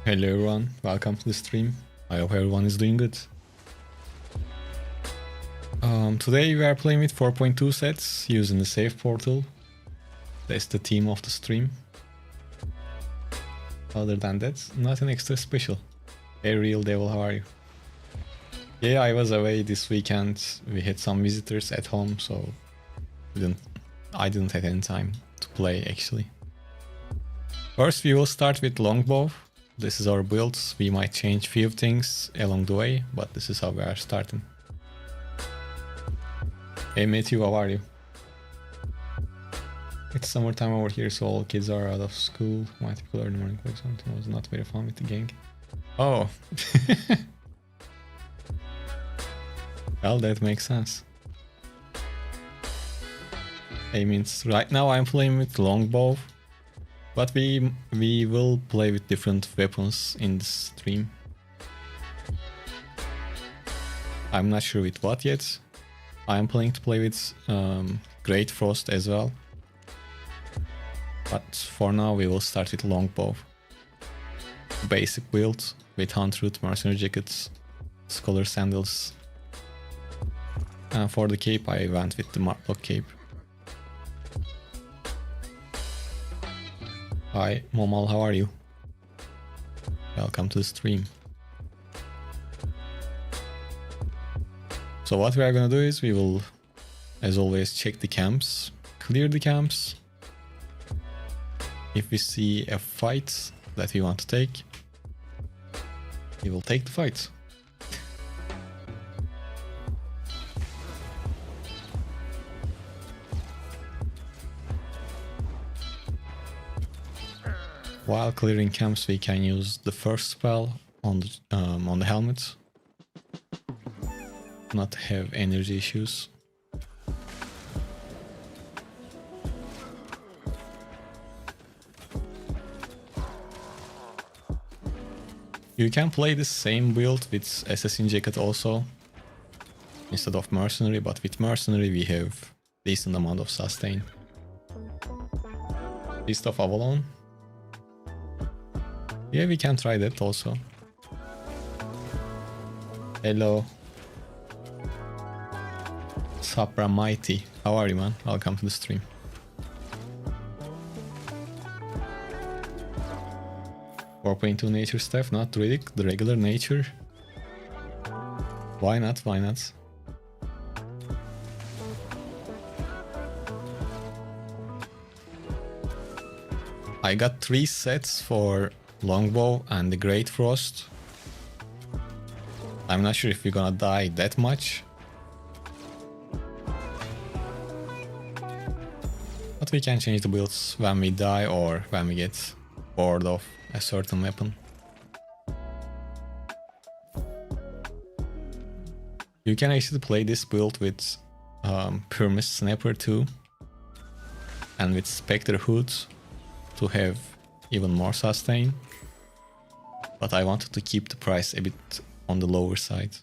Hello everyone, welcome to the stream. I hope everyone is doing good. Today we are playing with 4.2 sets using the S.A.F.E portal. That's the theme of the stream. Other than that, nothing extra special. Hey real devil, how are you? Yeah, I was away this weekend. We had some visitors at home, so I didn't have any time to play actually. First we will start with longbow. This is our build. We might change few things along the way, but this is how we are starting. Hey Matthew, how are you? It's summertime over here, so all kids are out of school. My typical early morning work something was not very fun with the gang. Oh. Well, that makes sense. I mean, right now I'm playing with longbow, but we will play with different weapons in the stream. I'm not sure with what yet. I'm planning to play with Great Frost as well. But for now we will start with longbow. Basic build with hunt root, mercenary jackets, scholar sandals. And for the cape I went with the Martlock cape. Hi Momal, how are you? Welcome to the stream. So what we are gonna do is we will, as always, check the camps, clear the camps. If we see a fight that we want to take, we will take the fight. While clearing camps, we can use the first spell on the helmet. Not have energy issues. You can play the same build with assassin jacket also, instead of mercenary, but with mercenary we have decent amount of sustain. Beast of Avalon. Yeah, we can try that also. Hello. Sapra Mighty. How are you, man? Welcome to the stream. .2 nature stuff, not really the regular nature. Why not? Why not? I got 3 sets for longbow and the Great Frost. I'm not sure if we're gonna die that much. But we can change the builds when we die or when we get bored of a certain weapon. You can actually play this build with Pyramus Snapper too, and with Spectre Hood to have even more sustain. But I wanted to keep the price a bit on the lower side.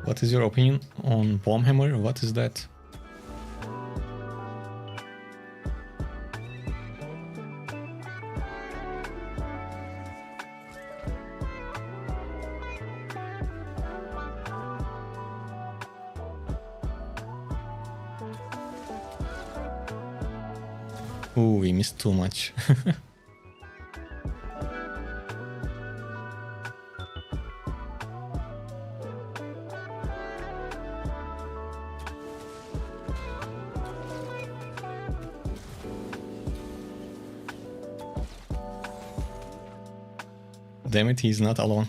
What is your opinion on Bomb Hammer? What is that? Ooh, we missed too much. Damn it, he's not alone.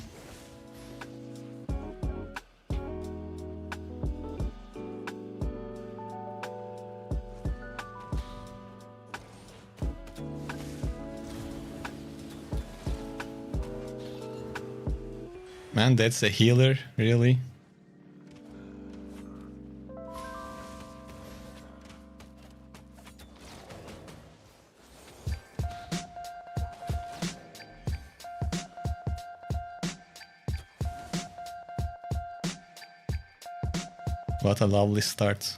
Man, that's a healer, really? What a lovely start.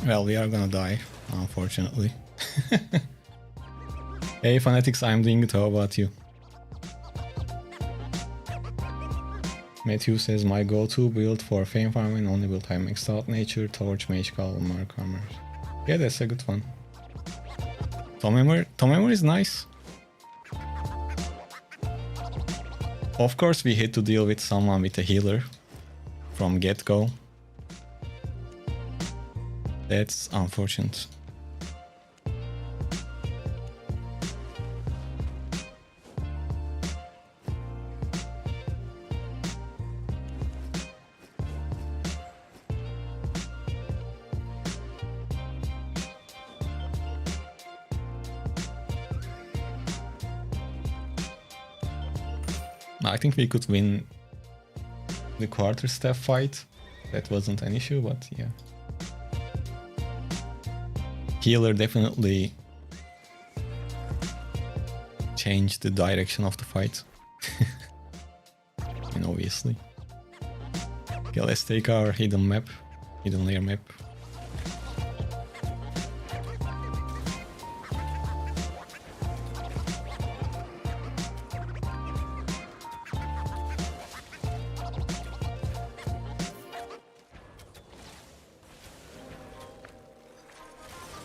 Well, we are gonna die, unfortunately. Hey Fanatics, I'm doing it, how about you? Matthew says, my go-to build for Fame Farming, only build I maxed out Nature, Torch, Mage Call, Mark Armor. Yeah, that's a good one. Tom Hammer is nice. Of course we had to deal with someone with a healer from get-go. That's unfortunate. I think we could win the quarterstaff fight. That wasn't an issue, but yeah. Healer definitely changed the direction of the fight. And obviously. Okay, let's take our hidden layer map.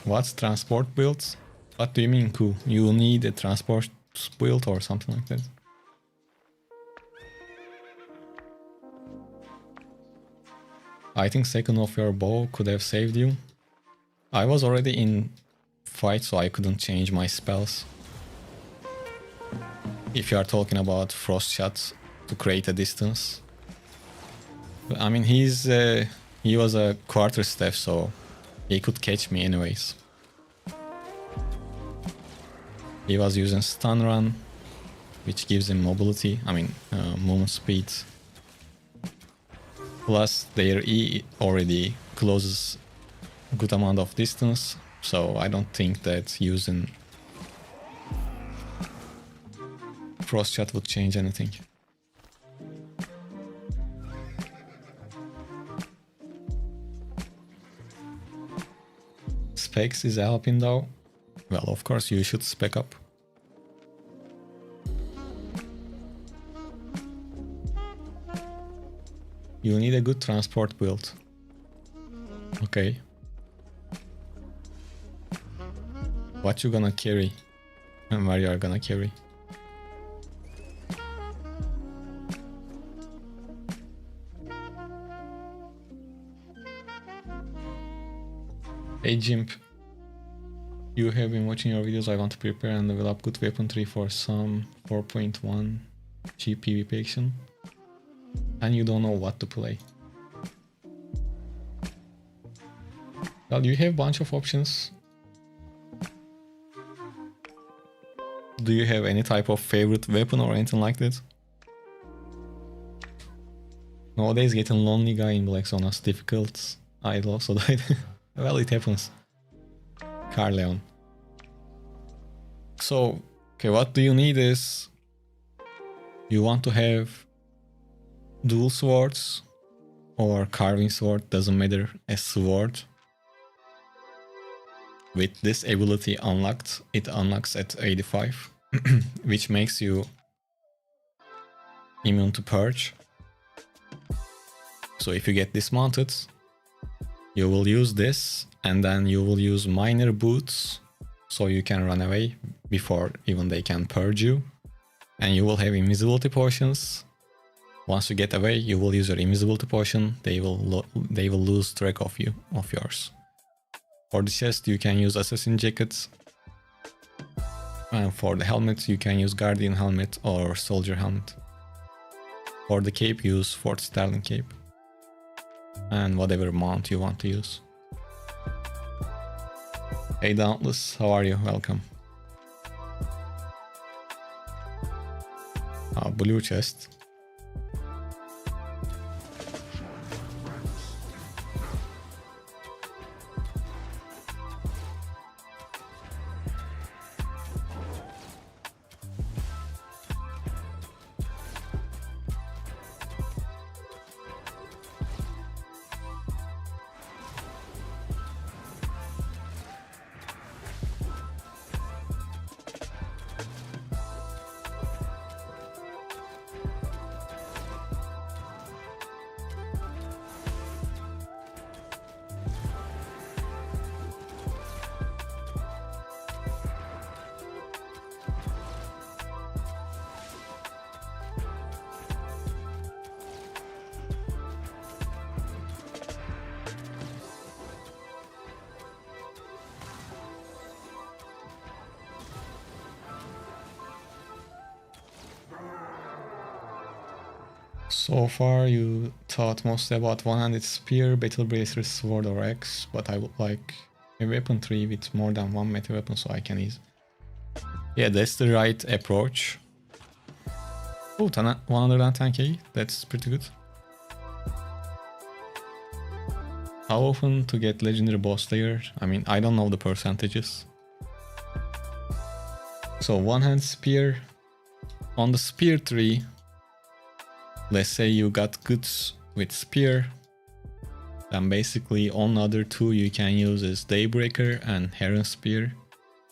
What's transport builds? What do you mean, Ku? You need a transport build or something like that? I think second of your bow could have saved you. I was already in fight, so I couldn't change my spells. If you are talking about frost shot to create a distance. I mean, he was a quarterstaff, so he could catch me anyways. He was using stun run, which gives him mobility, movement speed. Plus their E already closes a good amount of distance, so I don't think that using Frost Shot would change anything. Specs is Albion though. Well, of course you should spec up. You need a good transport build. Okay. What you gonna carry? And where you are gonna carry? Hey Jimp. You have been watching your videos. I want to prepare and develop good weaponry for some 4.1 cheap PvP action. And you don't know what to play. Well, you have a bunch of options. Do you have any type of favorite weapon or anything like that? Nowadays getting lonely guy in Black Zone is difficult. I also died. Well, it happens. Carleon. So, okay, what do you need is... You want to have dual swords or carving sword, doesn't matter, a sword. With this ability unlocked, it unlocks at 85, which makes you immune to purge. So if you get dismounted, you will use this, and then you will use minor boots so you can run away before even they can purge you. And you will have invisibility potions. Once you get away, you will use your invisibility potion. They will lose track of yours. For the chest, you can use assassin jackets. And for the helmet, you can use guardian helmet or soldier helmet. For the cape, use Fort Sterling cape. And whatever mount you want to use. Hey Dauntless, how are you? Welcome. Blue chest. So far you thought mostly about one-handed spear, battle bracer, sword or axe, but I would like a weapon tree with more than one meta weapon so I can use. Yeah, that's the right approach. Oh, 110k, that's pretty good. How often to get legendary boss layer? I mean, I don't know the percentages. So one-hand spear. On the spear tree, let's say you got goods with spear, then basically on other two you can use is Daybreaker and Heron Spear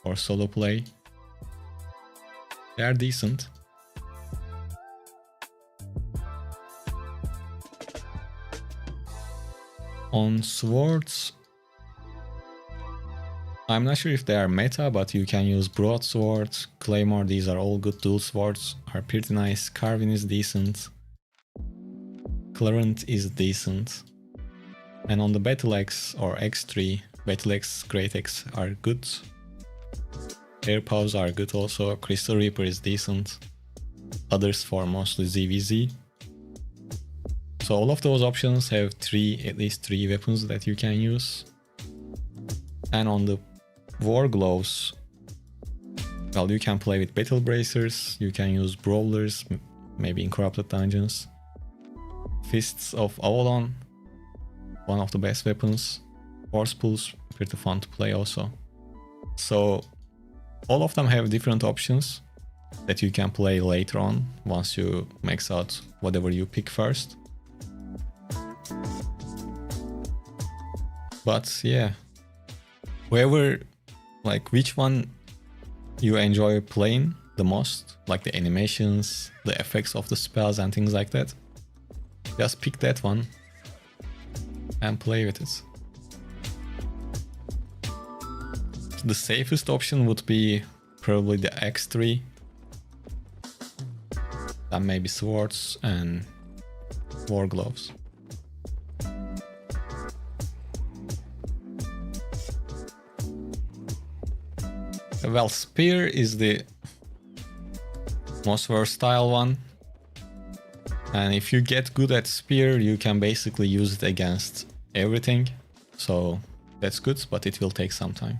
or solo play. They are decent. On swords, I'm not sure if they are meta, but you can use Broadsword, Claymore, these are all good dual swords, are pretty nice. Carving is decent. Clarent is decent. And on the Battle Axe or X3, Battle Axe, Great Axe are good. Air Paws are good also. Crystal Reaper is decent. Others for mostly ZVZ. So all of those options have at least three weapons that you can use. And on the War Gloves, well, you can play with Battle Bracers, you can use Brawlers, maybe in Corrupted Dungeons. Fists of Avalon, one of the best weapons. Force Pulse, pretty fun to play also. So all of them have different options that you can play later on once you max out whatever you pick first. But yeah, whoever, like which one you enjoy playing the most, like the animations, the effects of the spells and things like that, just pick that one and play with it. The safest option would be probably the X3. Then maybe swords and war gloves. Well, spear is the most versatile one. And if you get good at spear, you can basically use it against everything. So that's good, but it will take some time.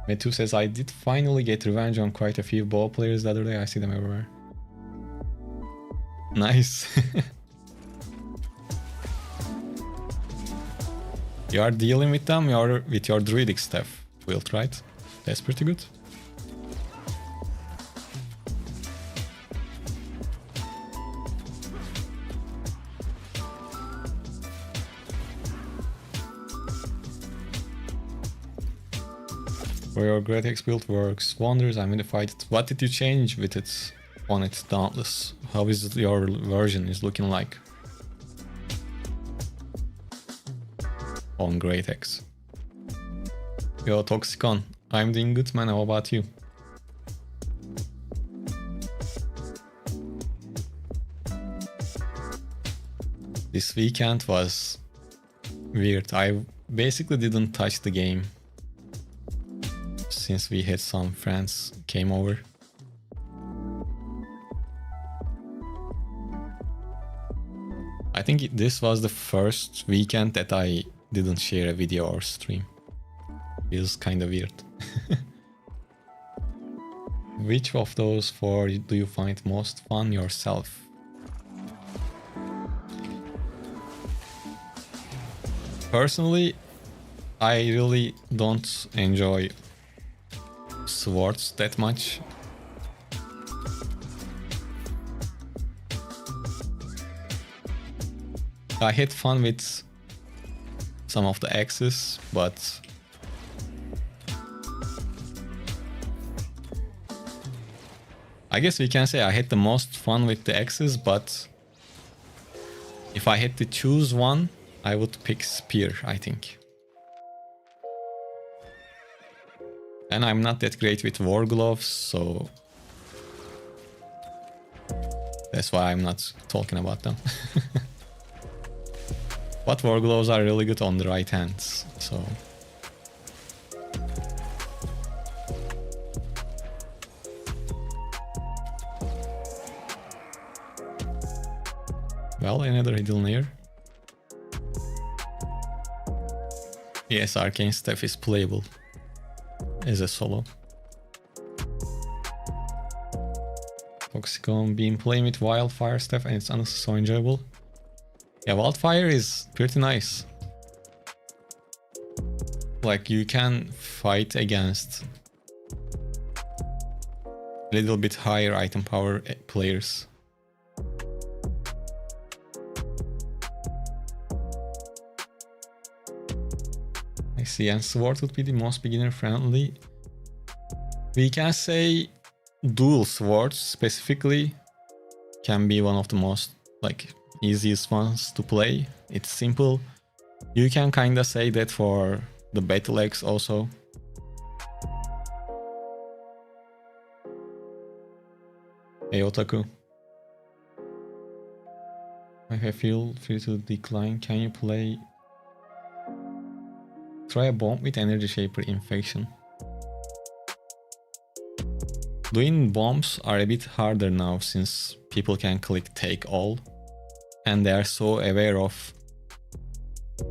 Metu says, I did finally get revenge on quite a few ball players the other day. I see them everywhere. Nice. You are dealing with them with your druidic staff wield, right? That's pretty good. Where your Great Axe build works wonders, I modified it. What did you change with it on its Dauntless? How is your version is looking like? on Great X. Yo, Toxicon. I'm doing good, man. How about you? This weekend was weird. I basically didn't touch the game since we had some friends came over. I think this was the first weekend that I didn't share a video or stream. Feels kind of weird. Which of those four do you find most fun yourself? Personally, I really don't enjoy swords that much. I had fun with some of the axes, but I guess we can say I had the most fun with the axes, but if I had to choose one, I would pick spear, I think. And I'm not that great with war gloves, so that's why I'm not talking about them. But war gloves are really good on the right hands, so. Well, another hidden layer. Yes, Arcane S.A.F is playable as a solo. Toxicon, been playing with Wildfire S.A.F and it's honestly so enjoyable. Yeah, Wildfire is pretty nice. Like, you can fight against a little bit higher item power players. I see, and Sword would be the most beginner friendly. We can say dual swords specifically can be one of the most like easiest ones to play. It's simple. You can kinda say that for the battle axe also. Hey Otaku. I feel free to decline. Can you play? Try a bomb with energy shaper infection. Doing bombs are a bit harder now since people can click take all. And they are so aware of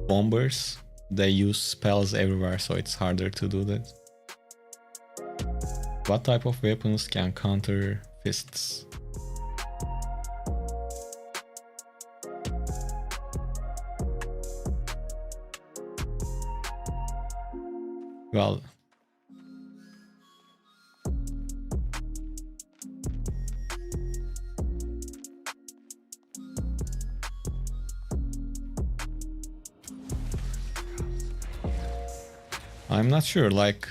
bombers. They use spells everywhere, so it's harder to do that. What type of weapons can counter fists? Well, I'm not sure, like,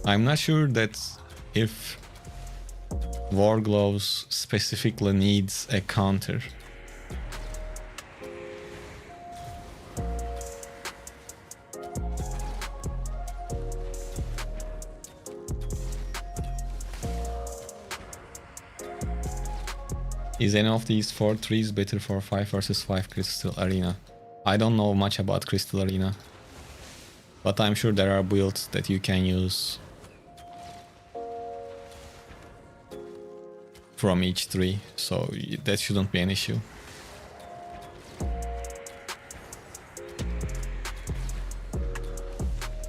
I'm not sure that if War Gloves specifically needs a counter. Is any of these 4 trees better for 5 versus 5 Crystal Arena? I don't know much about Crystal Arena, but I'm sure there are builds that you can use from each tree, so that shouldn't be an issue.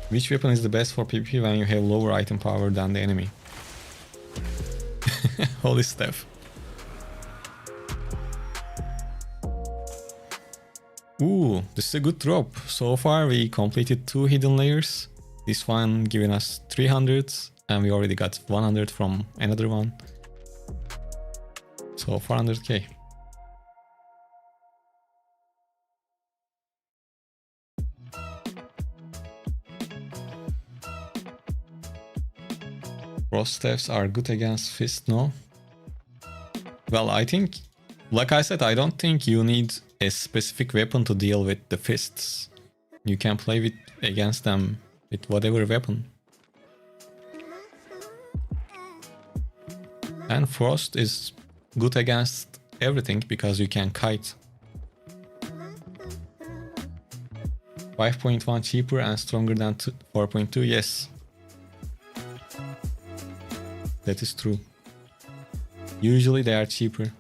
Which weapon is the best for PvP when you have lower item power than the enemy? Holy S.A.F. Ooh, this is a good drop. So far we completed 2 hidden layers. This one giving us 300 and we already got 100 from another one. So 400k. Frost staffs are good against fist, no? Well, I think, like I said, I don't think you need a specific weapon to deal with the fists. You can play with against them with whatever weapon. And Frost is good against everything because you can kite. 5.1 cheaper and stronger than 4.2, yes. That is true. Usually they are cheaper.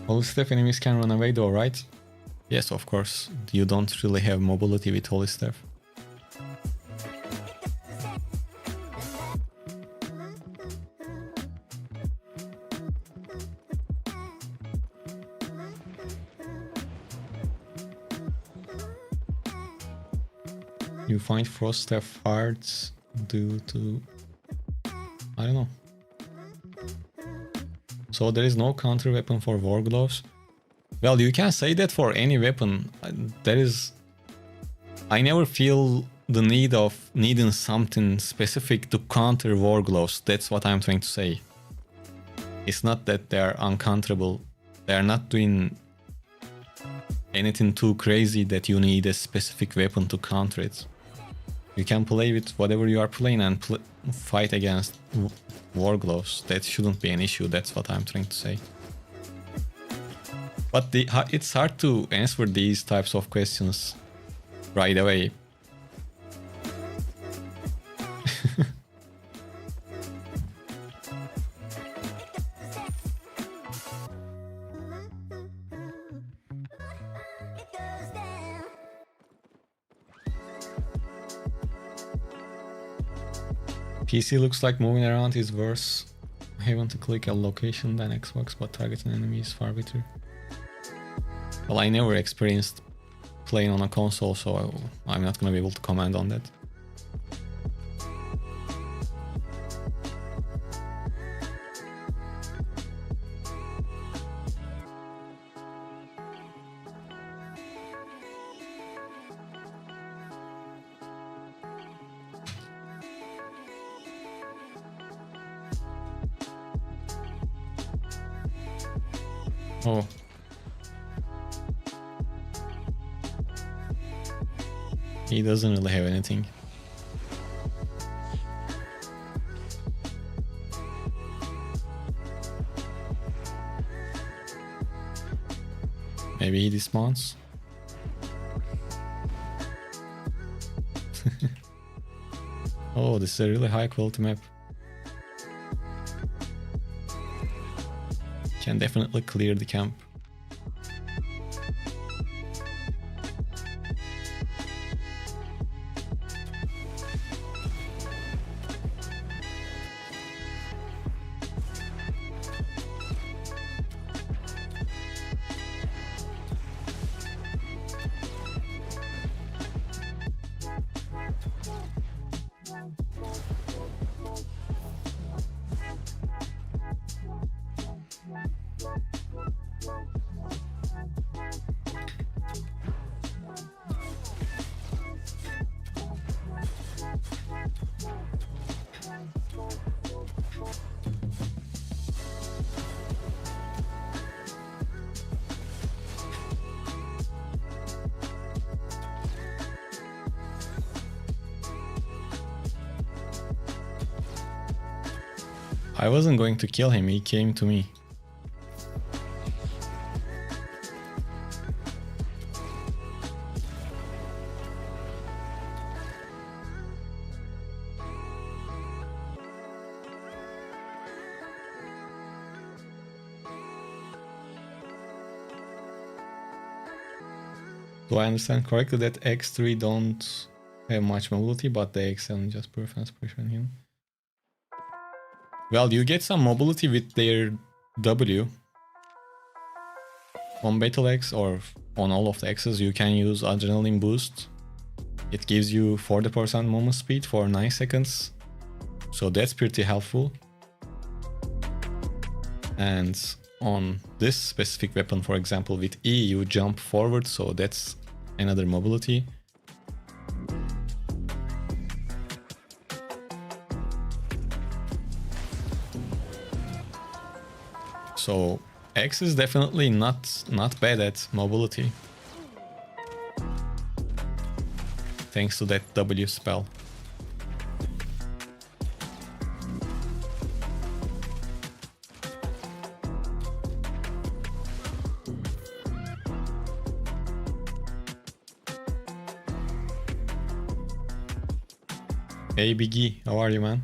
Holy Staff enemies can run away though, right? Yes, of course. You don't really have mobility with Holy Staff. You find Frost Staff hard due to... I don't know. So there is no counter weapon for War Gloves. Well, you can say that for any weapon. There is... I never feel the need of needing something specific to counter War Gloves. That's what I'm trying to say. It's not that they are uncounterable. They are not doing anything too crazy that you need a specific weapon to counter it. You can play with whatever you are playing and fight against War Gloves. That shouldn't be an issue, that's what I'm trying to say. But it's hard to answer these types of questions right away. PC looks like moving around is worse. Having to click a location than Xbox, but targeting enemies is far better. Well, I never experienced playing on a console, so I'm not gonna be able to comment on that. Oh. He doesn't really have anything. Maybe he dismounts. Oh, this is a really high quality map. Can definitely clear the camp. I wasn't going to kill him, he came to me. Do I understand correctly that X3 don't have much mobility, but the X7 just prevents pressure on him? Well, you get some mobility with their W. On Battle X or on all of the X's, you can use Adrenaline Boost. It gives you 40% movement speed for 9 seconds. So that's pretty helpful. And on this specific weapon, for example, with E, you jump forward, so that's another mobility. So X is definitely not bad at mobility. Thanks to that W spell. Hey Biggie, how are you, man?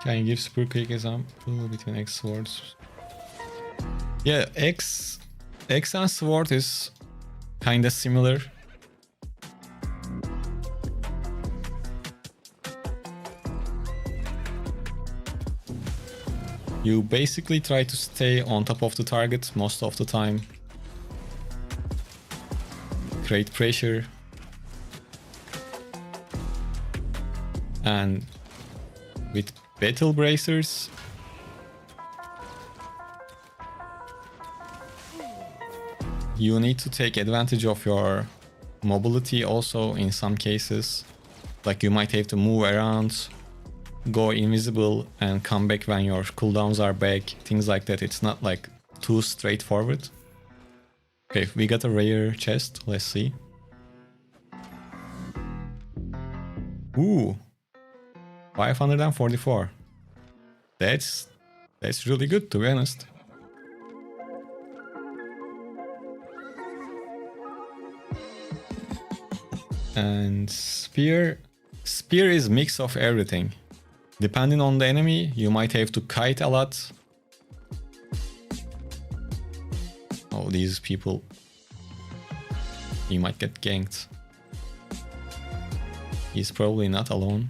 Can you give super quick example between X swords? Yeah, X and sword is kinda similar. You basically try to stay on top of the target most of the time. Create pressure. And with battle bracers, you need to take advantage of your mobility also in some cases. Like you might have to move around, go invisible and come back when your cooldowns are back, things like that. It's not like too straightforward. Okay, we got a rare chest, let's see. Ooh, 544. That's really good, to be honest. And spear is mix of everything. Depending on the enemy, you might have to kite a lot. Oh, these people. You might get ganked. He's probably not alone.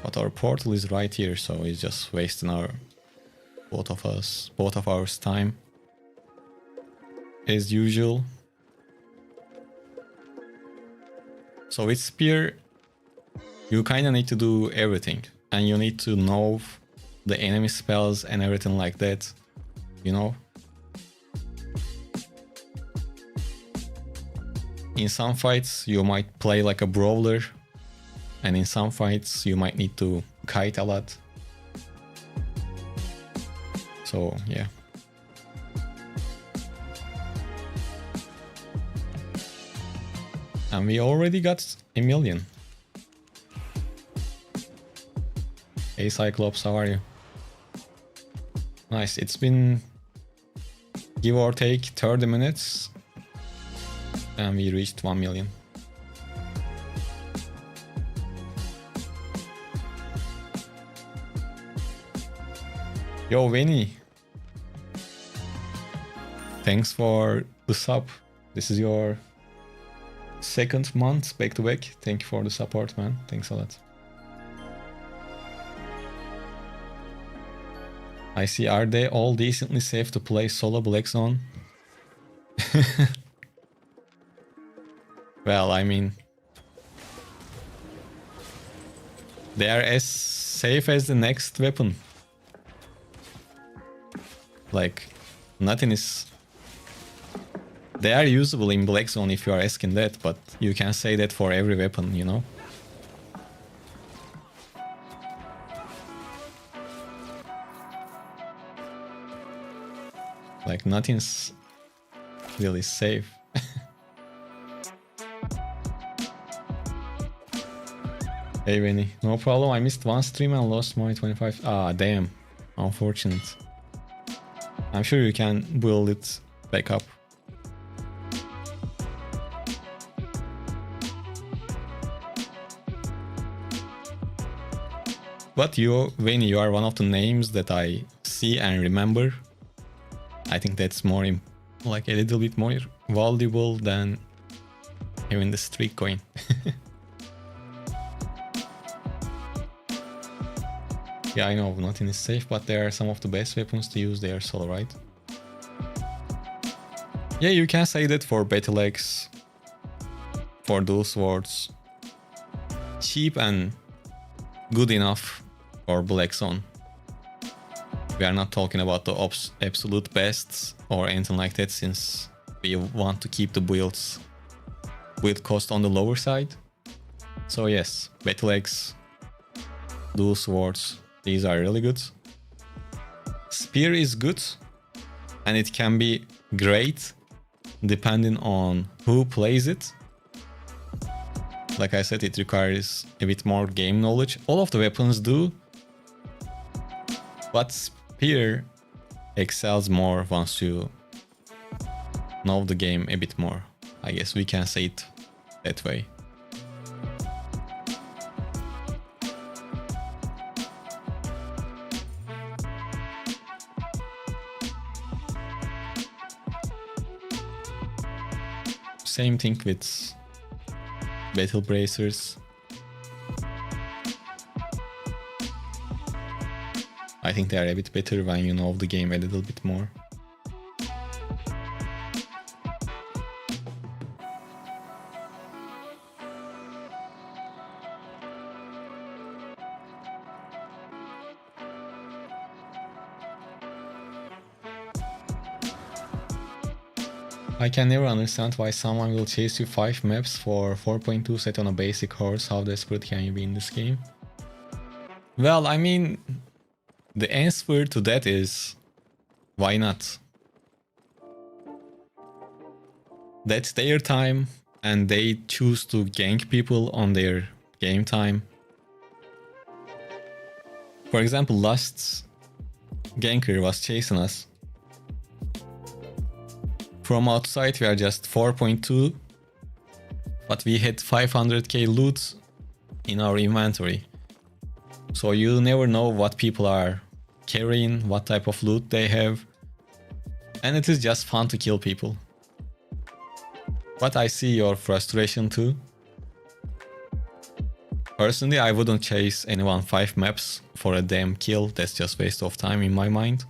But our portal is right here, so it's just wasting our both of our time. As usual. So with spear, you kinda need to do everything. And you need to know the enemy spells and everything like that. You know? In some fights, you might play like a brawler. And in some fights, you might need to kite a lot. So, yeah. And we already got 1 million. Hey Cyclops, how are you? Nice, it's been give or take 30 minutes. And we reached 1 million. Yo, Vinny. Thanks for the sub. This is your second month back to back. Thank you for the support, man. Thanks a lot. I see. Are they all decently safe to play solo Black Zone? Well, I mean, they are as safe as the next weapon. Like, nothing is... They are usable in Black Zone if you are asking that, but you can say that for every weapon, you know? Like, nothing's really safe. Hey, Vinny. No problem, I missed one stream and lost my 25. Ah, damn. Unfortunate. I'm sure you can build it back up. But you, Vinny, you are one of the names that I see and remember. I think that's more, like a little bit more valuable than having the streak coin. Yeah, I know nothing is safe, but they are some of the best weapons to use there solo, right? Yeah, you can say that for Battle Axe, for dual swords. Cheap and good enough for Black Zone. We are not talking about the absolute bests or anything like that, since we want to keep the build cost on the lower side. So yes, Battle Axe, dual swords, these are really good. Spear is good, and it can be great depending on who plays it. Like I said, it requires a bit more game knowledge. All of the weapons do, but Spear excels more once you know the game a bit more. I guess we can say it that way. Same thing with Battle Bracers. I think they are a bit better when you know the game a little bit more. I can never understand why someone will chase you 5 maps for 4.2 set on a basic horse. How desperate can you be in this game? Well, I mean, the answer to that is, why not? That's their time, and they choose to gank people on their game time. For example, last ganker was chasing us. From outside we are just 4.2, but we had 500k loot in our inventory. So you never know what people are carrying, what type of loot they have. And it is just fun to kill people. But I see your frustration too. Personally, I wouldn't chase anyone 5 maps for a damn kill. That's just waste of time in my mind.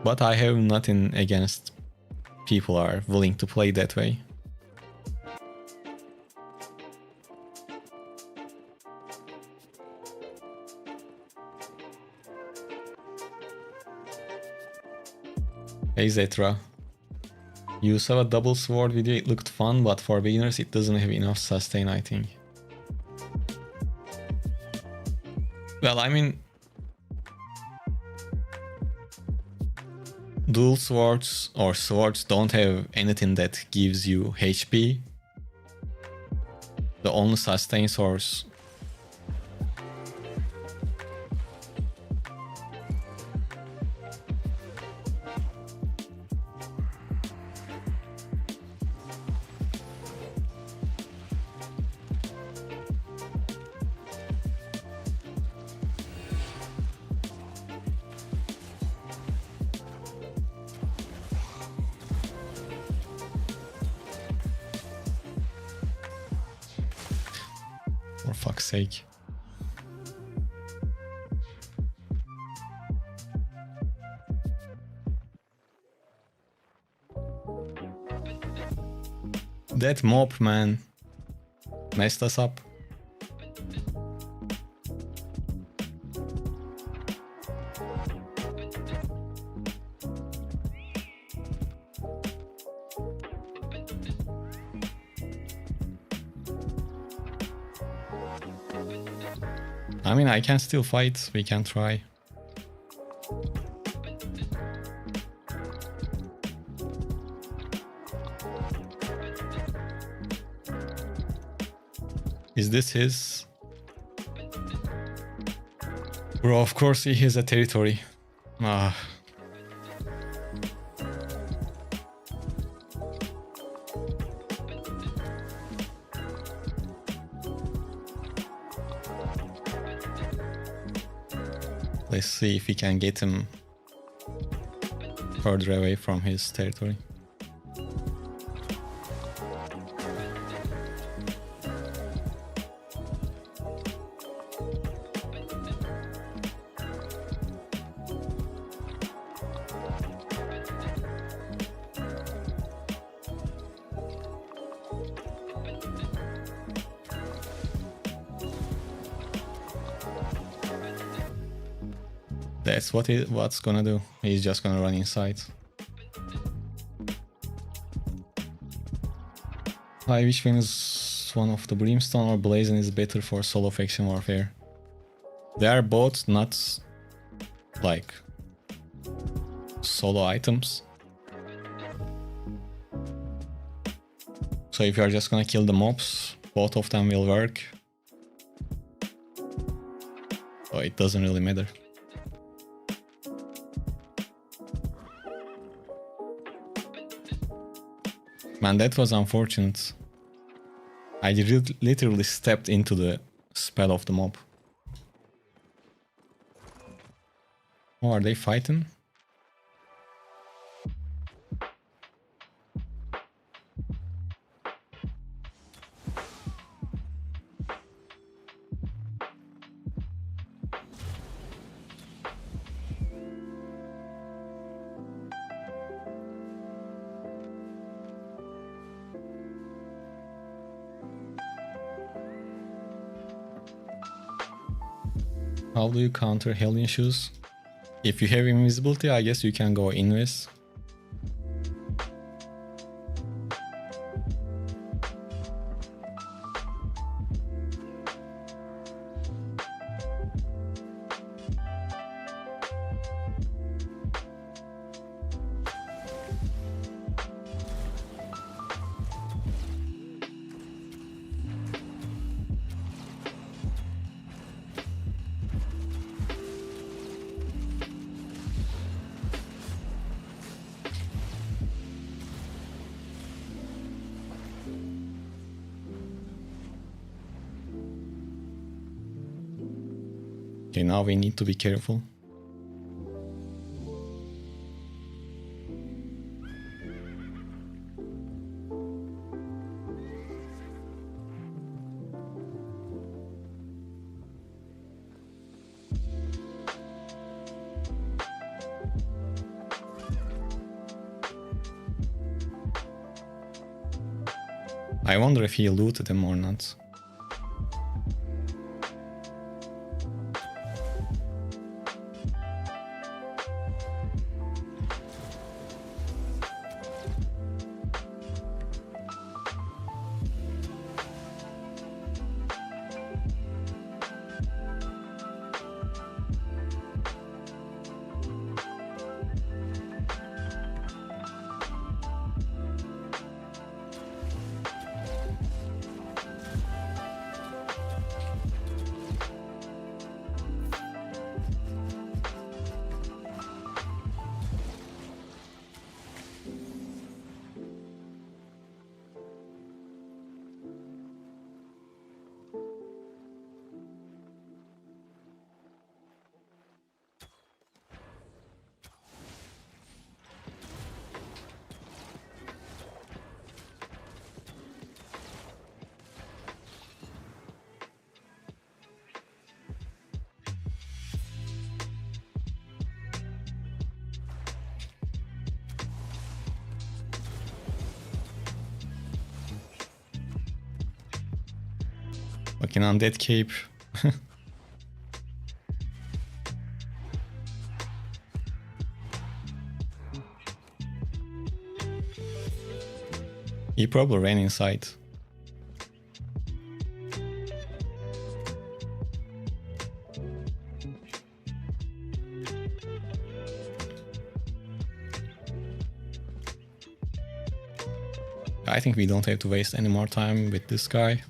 But I have nothing against people are willing to play that way. Hey Zetra, you saw a double sword video, it looked fun, but for beginners it doesn't have enough sustain, I think. Well, I mean, dual swords or swords don't have anything that gives you HP. The only sustain source for fuck's sake. That mob, man, messed us up. I mean, I can still fight, we can try. Is this his? Bro, of course he has a territory. Ah. Let's see if we can get him further away from his territory. That's what's gonna do. He's just gonna run inside. I which one is one of the Brimstone or Blazing is better for solo faction warfare? They are both not like solo items. So if you are just gonna kill the mobs, both of them will work. So it doesn't really matter. Man, that was unfortunate. I literally stepped into the spell of the mob. Oh, are they fighting? How do you counter Hellion Shoes? If you have invisibility, I guess you can go invis. Okay, now we need to be careful. I wonder if he looted him or not. Fucking undead cape. He probably ran inside. I think we don't have to waste any more time with this guy.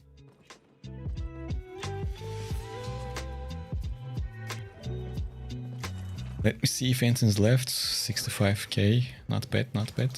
Let me see if anything's left. 65k. Not bad, not bad.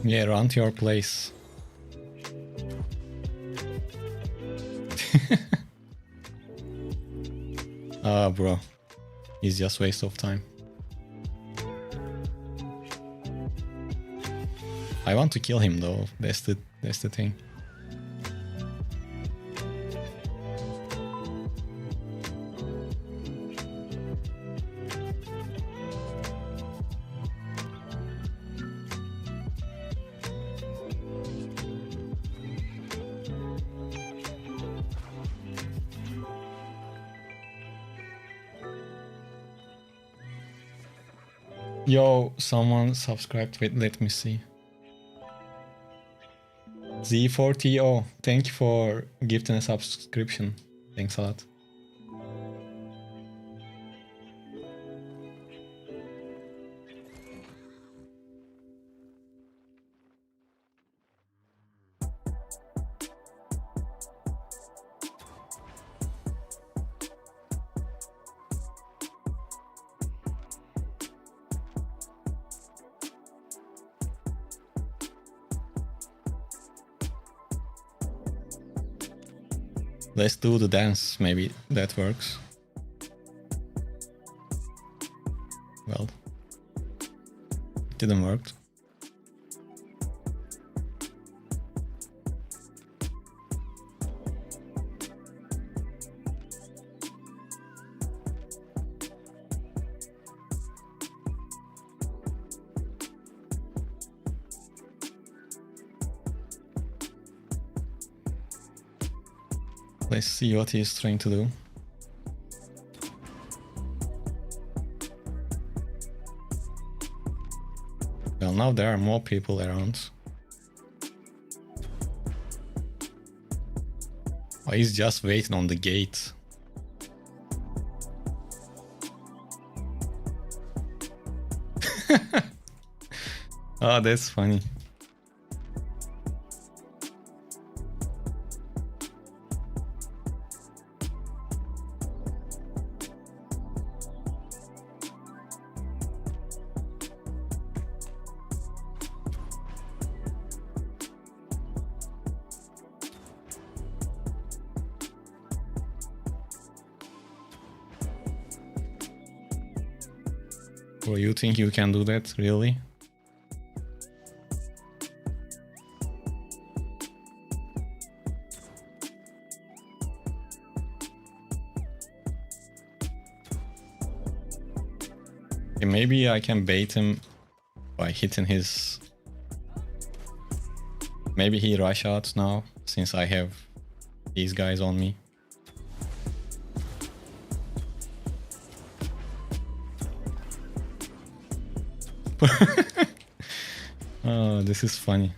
Yeah, run to your place. Ah, bro. It's just waste of time. I want to kill him though. That's the thing. Yo, someone subscribed. Wait, let me see. Z4TO, thank you for gifting a subscription. Thanks a lot. Let's do the dance, maybe that works. Well, it didn't work. Let's see what he's trying to do. Well, now there are more people around. Oh, he's just waiting on the gate. Oh, that's funny. Bro, you think you can do that, really? Okay, maybe I can bait him by hitting his... Maybe he rush out now, since I have these guys on me. Oh, this is funny.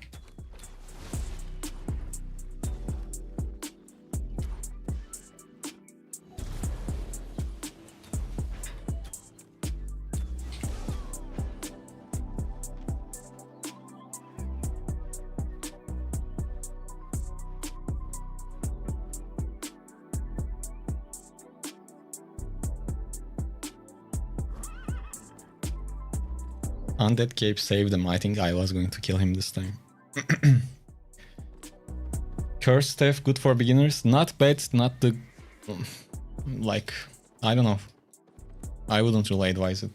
Undead Cape saved him. I think I was going to kill him this time. Curse Staff, good for beginners. Not bad, not the... Like, I don't know. I wouldn't really advise it.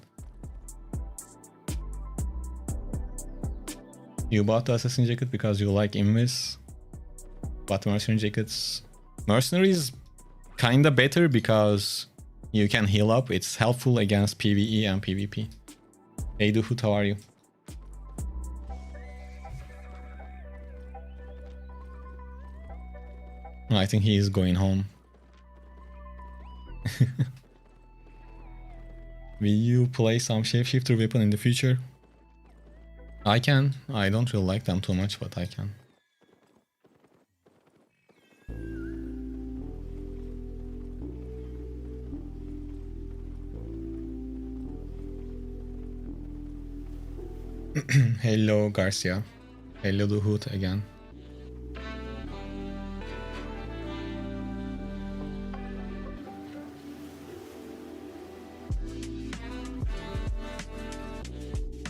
You bought the Assassin Jacket because you like Invis. But Mercenary Jackets... Mercenary is kinda better because you can heal up. It's helpful against PvE and PvP. Hey Duhut, how are you? I think he is going home. Will you play some shapeshifter weapon in the future? I can. I don't really like them too much, but I can. Hello Garcia. Hello Duhut again.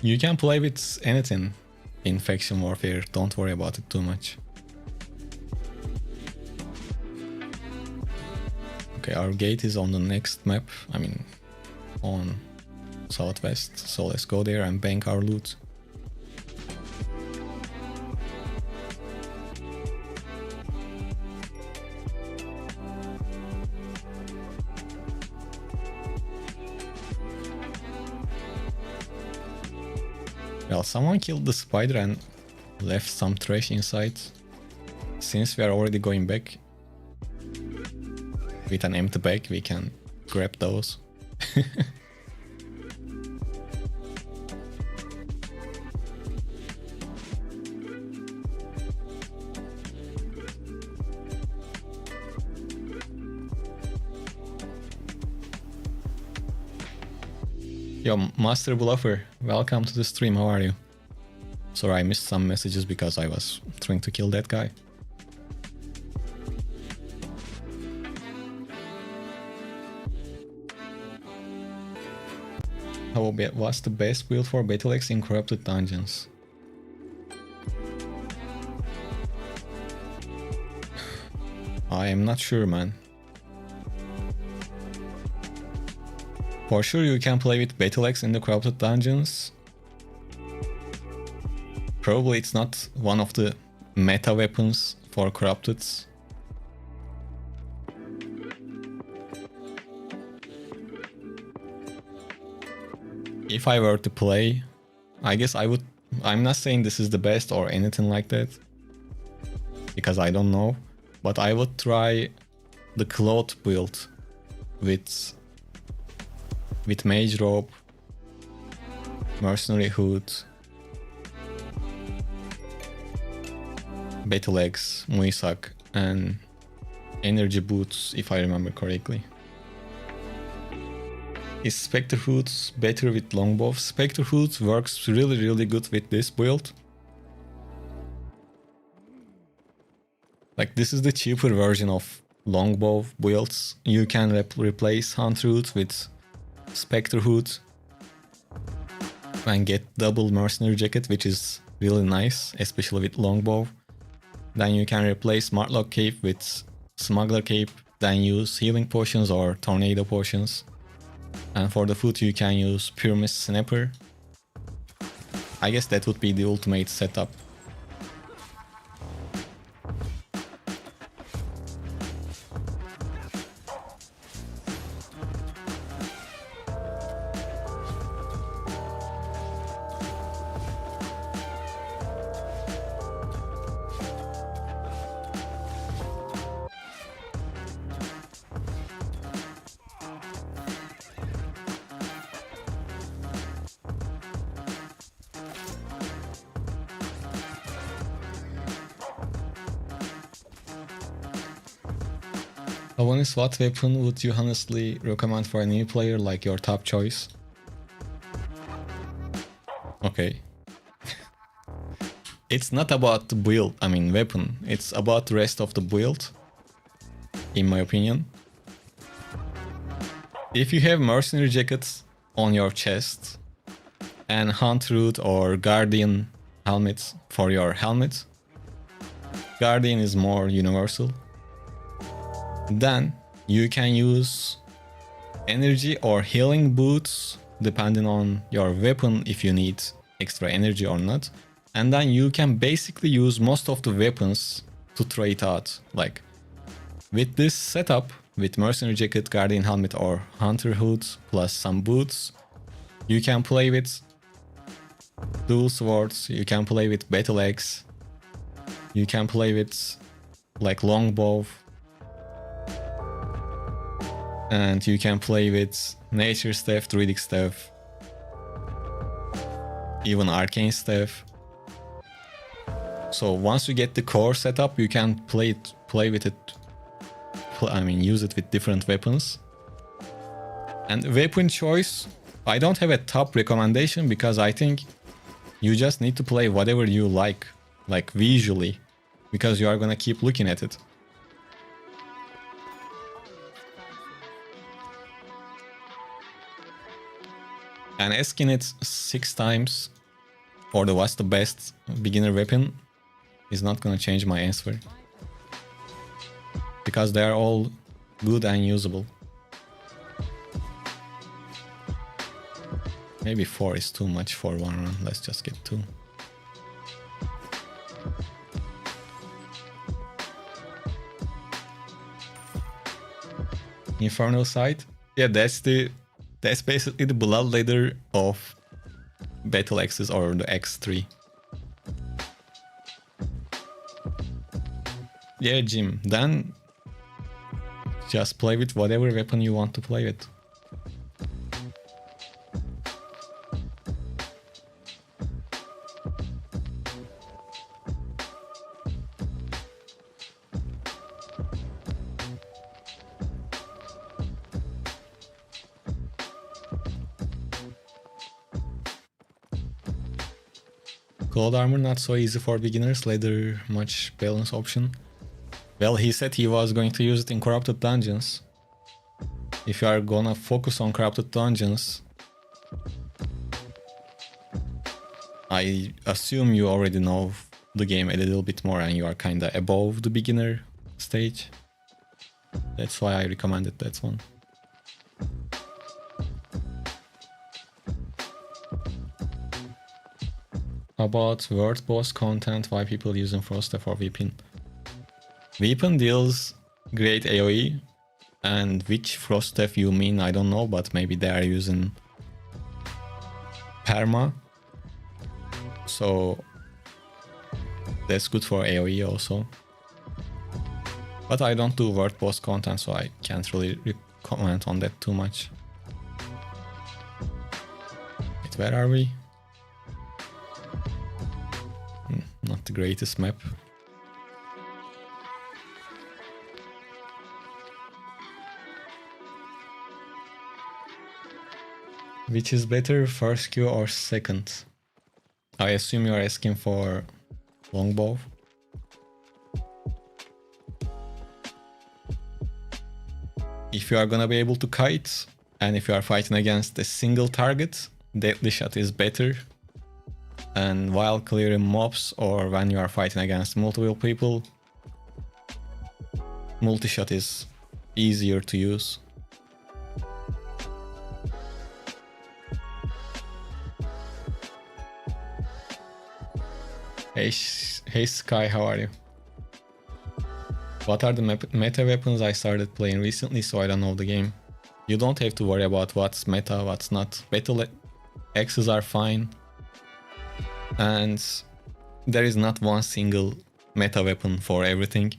You can play with anything. in faction warfare. Don't worry about it too much. Okay, our gate is on the next map. I mean, on southwest. So let's go there and bank our loot. Well, someone killed the spider and left some trash inside. Since we are already going back with an empty bag, we can grab those. Yo, Master Bluffer, welcome to the stream, how are you? Sorry, I missed some messages because I was trying to kill that guy. What's the best build for Battle Axe in Corrupted Dungeons? I am not sure, man. For sure you can play with Battle Axe in the Corrupted Dungeons. Probably it's not one of the meta weapons for Corrupted. If I were to play, I guess I would... I'm not saying this is the best or anything like that, because I don't know, but I would try the cloth build with Mage Robe, Mercenary Hood, Battle Axe, Muisak, and Energy Boots, if I remember correctly. Is Spectre Hood better with Longbow? Spectre Hood works really good with this build. Like, this is the cheaper version of Longbow builds. You can replace Hunter Hood with Spectre Hood and get double Mercenary Jacket, which is really nice, especially with Longbow. Then you can replace Smartlock Cape with Smuggler Cape, then use Healing Potions or Tornado Potions. And for the foot you can use Pure Mist Snapper. I guess that would be the ultimate setup. Avanis, what weapon would you honestly recommend for a new player, like your top choice? Okay. It's not about the build, I mean weapon, it's about the rest of the build, in my opinion. If you have Mercenary Jackets on your chest and Hunter Hood or Guardian helmet for your helmet, Guardian is more universal. Then you can use energy or healing boots depending on your weapon if you need extra energy or not. And then you can basically use most of the weapons to trade out. Like with this setup, with Mercenary Jacket, Guardian Helmet or Hunter Hood plus some boots, you can play with Dual Swords, you can play with Battle Axe, you can play with like Longbow, and you can play with Nature Staff, Druidic Staff, even Arcane Staff. So once you get the core setup, you can play with it. I mean, use it with different weapons. And weapon choice, I don't have a top recommendation because I think you just need to play whatever you like visually, because you are gonna keep looking at it. And asking it 6 times or what's the best beginner weapon is not gonna change my answer. Because they are all good and usable. Maybe 4 is too much for one run. Let's just get 2. Infernal Sight? Yeah, that's basically the blood leather of battle axes or the X3. Yeah, Jim, then just play with whatever weapon you want to play with. Cloud armor not so easy for beginners, leather much balance option. Well, he said he was going to use it in corrupted dungeons. If you are gonna focus on corrupted dungeons, I assume you already know the game a little bit more and you are kinda above the beginner stage. That's why I recommended that one. About word boss content, why people using Frost or Weapon. Weapon deals great AoE, and which Frost you mean, I don't know, but maybe they are using Perma. So that's good for AoE also. But I don't do word boss content, so I can't really comment on that too much. Wait, where are we? Not the greatest map. Which is better, first Q or second? I assume you're asking for longbow. If you are gonna be able to kite, and if you are fighting against a single target, deadly shot is better. And while clearing mobs or when you are fighting against multiple people, multi-shot is easier to use. Hey Sky, how are you? What are the meta weapons? I started playing recently, so I don't know the game. You don't have to worry about what's meta, what's not. Battle axes are fine. And there is not one single meta weapon for everything.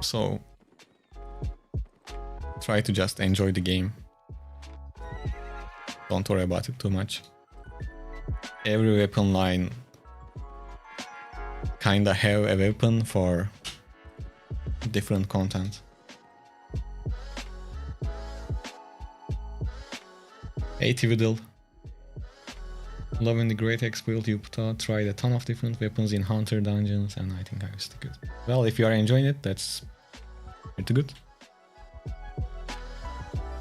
So try to just enjoy the game. Don't worry about it too much. Every weapon line kinda have a weapon for different content. Hey Tividal. Loving the great expert you put out, tried a ton of different weapons in Hunter dungeons, and I think I will stick it. Well, if you are enjoying it, that's pretty good.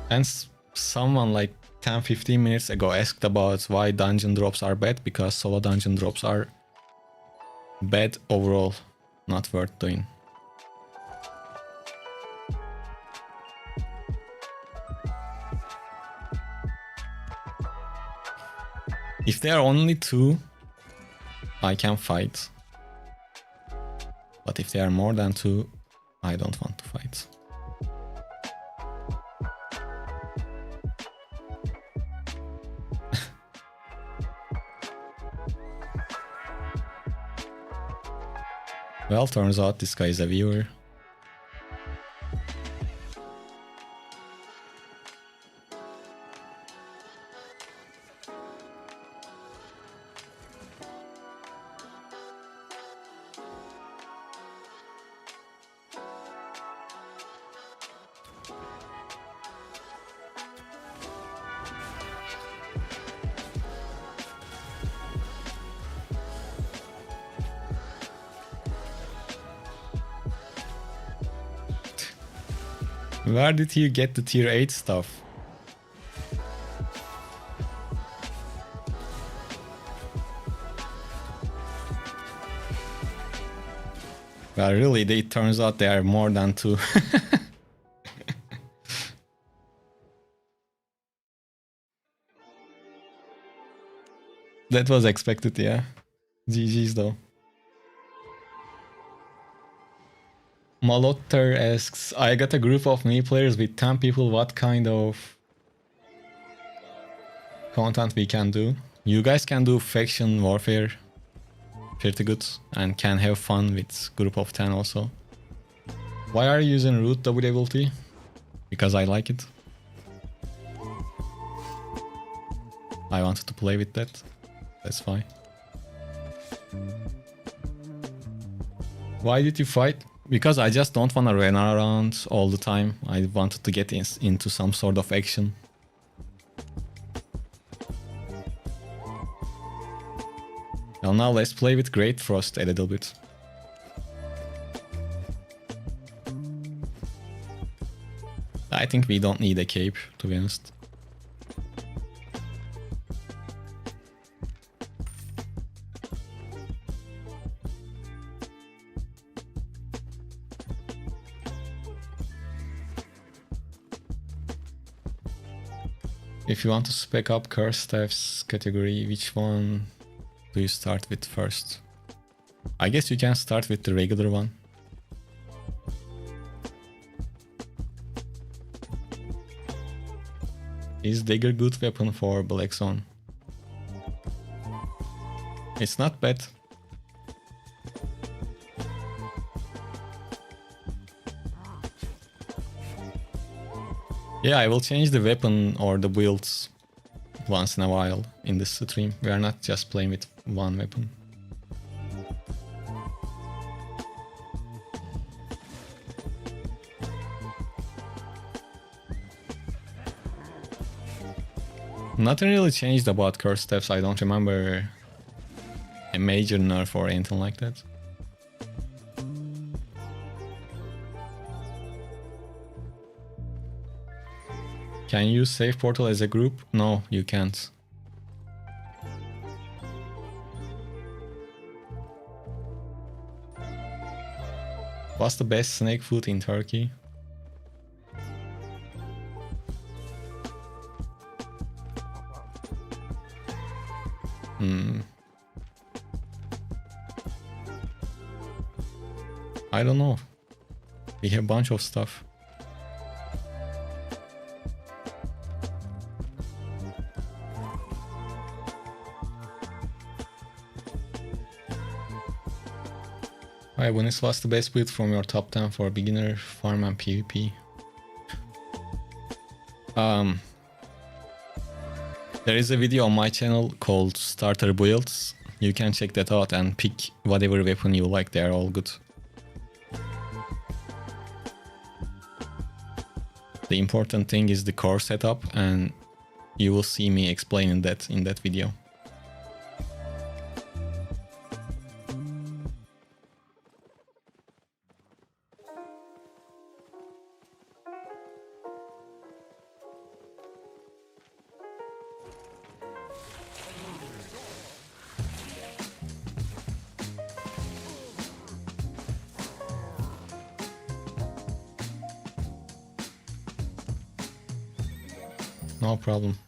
And someone like 10-15 minutes ago asked about why dungeon drops are bad, because solo dungeon drops are bad overall, not worth doing. If there are only 2, I can fight. But if there are more than 2, I don't want to fight. Well, turns out this guy is a viewer. Where did you get the tier 8 stuff? Well, really, it turns out they are more than 2. That was expected, yeah. GG's though. Malotter asks, I got a group of new players with 10 people, what kind of content we can do? You guys can do faction warfare pretty good and can have fun with group of 10 also. Why are you using root WWT? Because I like it. I wanted to play with that. That's fine. Why did you fight? Because I just don't want to run around all the time. I wanted to get into some sort of action. Well, now let's play with Great Frost a little bit. I think we don't need a cape, to be honest. If you want to spec up curse staffs category, which one do you start with first? I guess you can start with the regular one. Is dagger good weapon for Black Zone? It's not bad. Yeah, I will change the weapon or the builds once in a while in this stream. We are not just playing with one weapon. Nothing really changed about curse steps. I don't remember a major nerf or anything like that. Can you use save portal as a group? No, you can't. What's the best snake food in Turkey? I don't know. We have a bunch of stuff. Alright, Bunis, what's the best build from your top 10 for beginner, farm and PvP? There is a video on my channel called Starter Builds. You can check that out and pick whatever weapon you like, they're all good. The important thing is the core setup, and you will see me explaining that in that video. No problem.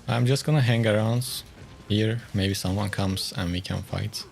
I'm just gonna hang around here. Maybe someone comes and we can fight.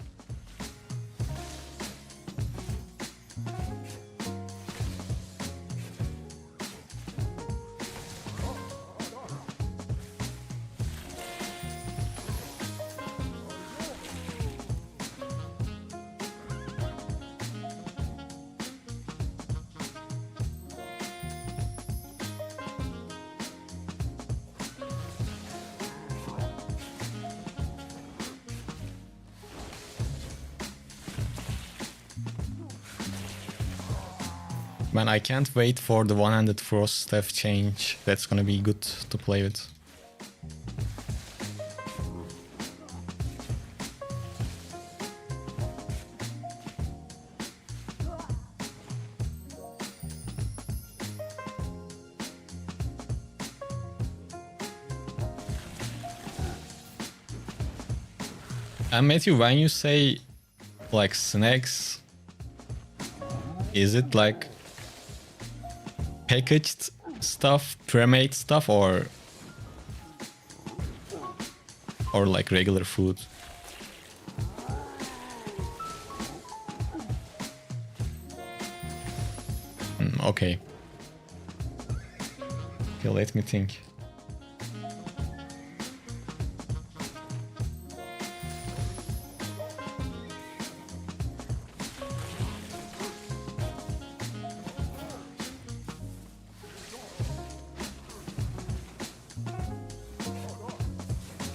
Man, I can't wait for the one-handed frost staff change. That's gonna be good to play with. And Matthew, when you say like snacks, is it like packaged stuff, pre-made stuff, or like regular food? Okay. Okay, let me think.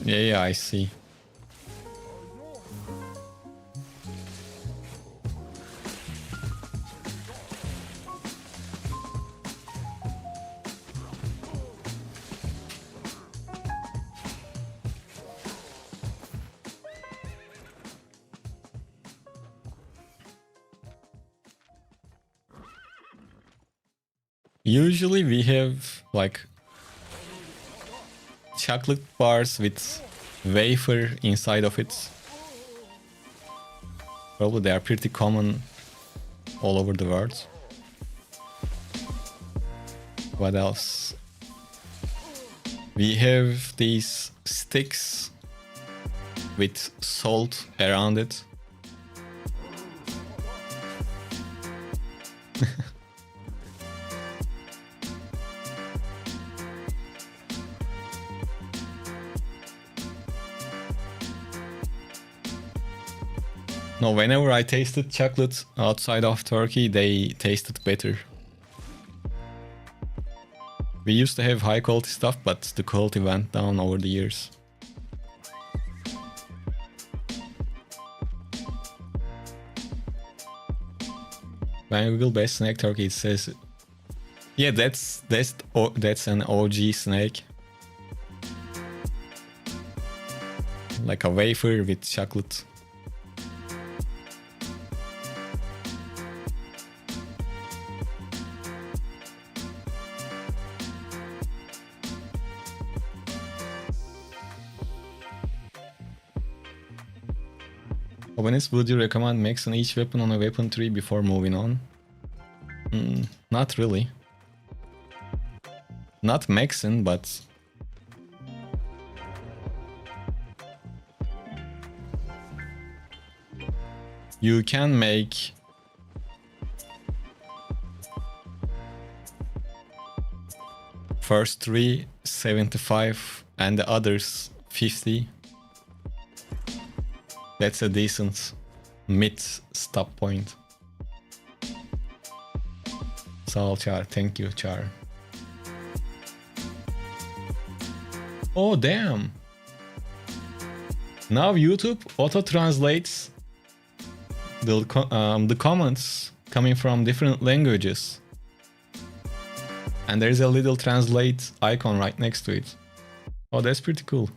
Yeah, I see. Usually we have like chocolate bars with wafer inside of it. Probably they are pretty common all over the world. What else? We have these sticks with salt around it. No, whenever I tasted chocolate outside of Turkey, they tasted better. We used to have high quality stuff, but the quality went down over the years. When I Google best snack Turkey, it says, yeah, that's an OG snack. Like a wafer with chocolate. Obenis, would you recommend maxing each weapon on a weapon tree before moving on? Not really. Not maxing, but you can make first 3 75 and the others 50. That's a decent mid stop point. Sal Char, thank you, Char. Oh damn! Now YouTube auto translates the comments coming from different languages, and there's a little translate icon right next to it. Oh, that's pretty cool.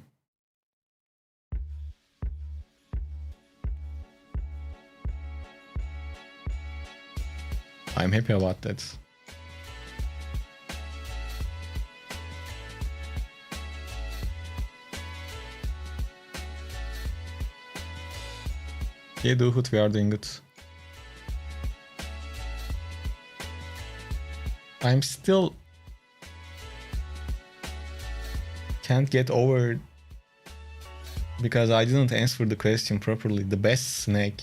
I'm happy about that. Yeah, Duhut, we are doing good. I'm still can't get over because I didn't answer the question properly. The best snack.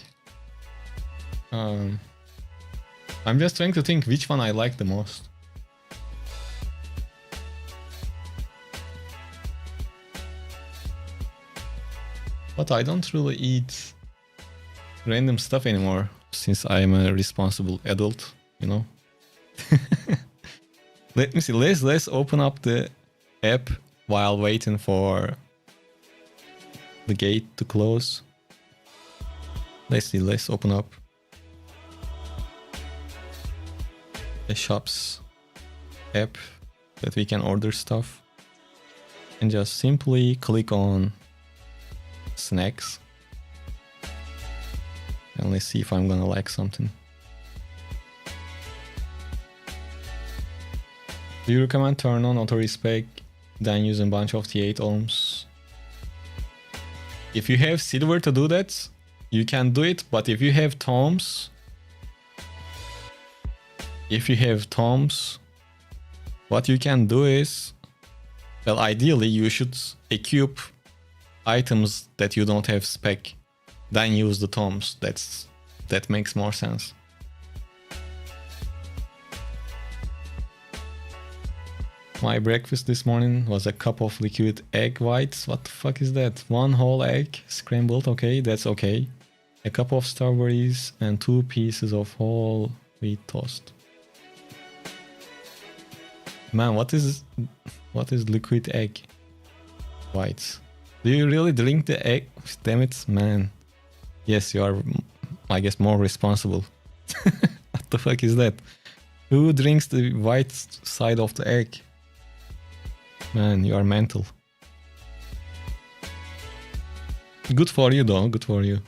I'm just trying to think which one I like the most. But I don't really eat random stuff anymore since I'm a responsible adult, you know. Let me see. Let's open up the app while waiting for the gate to close. Let's see. Let's open up the shops app that we can order stuff and just simply click on snacks. And let's see if I'm gonna like something. Do you recommend turn on auto respec then using bunch of T8 ohms? If you have silver to do that, you can do it. But if you have tomes, what you can do is, well, ideally you should equip items that you don't have spec, then use the tomes. That makes more sense. My breakfast this morning was a cup of liquid egg whites. What the fuck is that? One whole egg scrambled. Okay, that's okay. A cup of strawberries and 2 pieces of whole wheat toast. Man, what is liquid egg whites? Do you really drink the egg? Damn it, man. Yes, you are, I guess, more responsible. What the fuck is that? Who drinks the white side of the egg? Man, you are mental. Good for you though, good for you.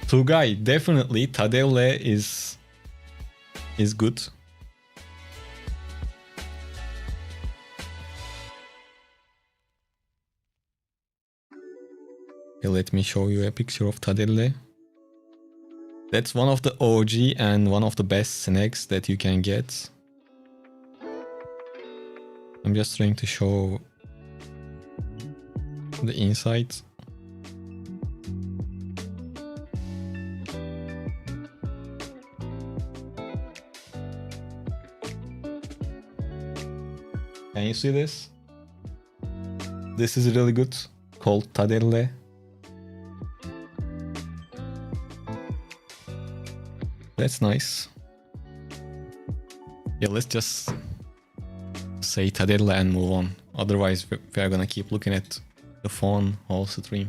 Tugay, definitely Tadelle is good. Okay, let me show you a picture of Tadelle. That's one of the OG and one of the best snacks that you can get. I'm just trying to show the inside. Can you see this? This is really good, called Tadelle. That's nice. Yeah, let's just say Tadelle and move on. Otherwise, we are gonna keep looking at the phone whole stream.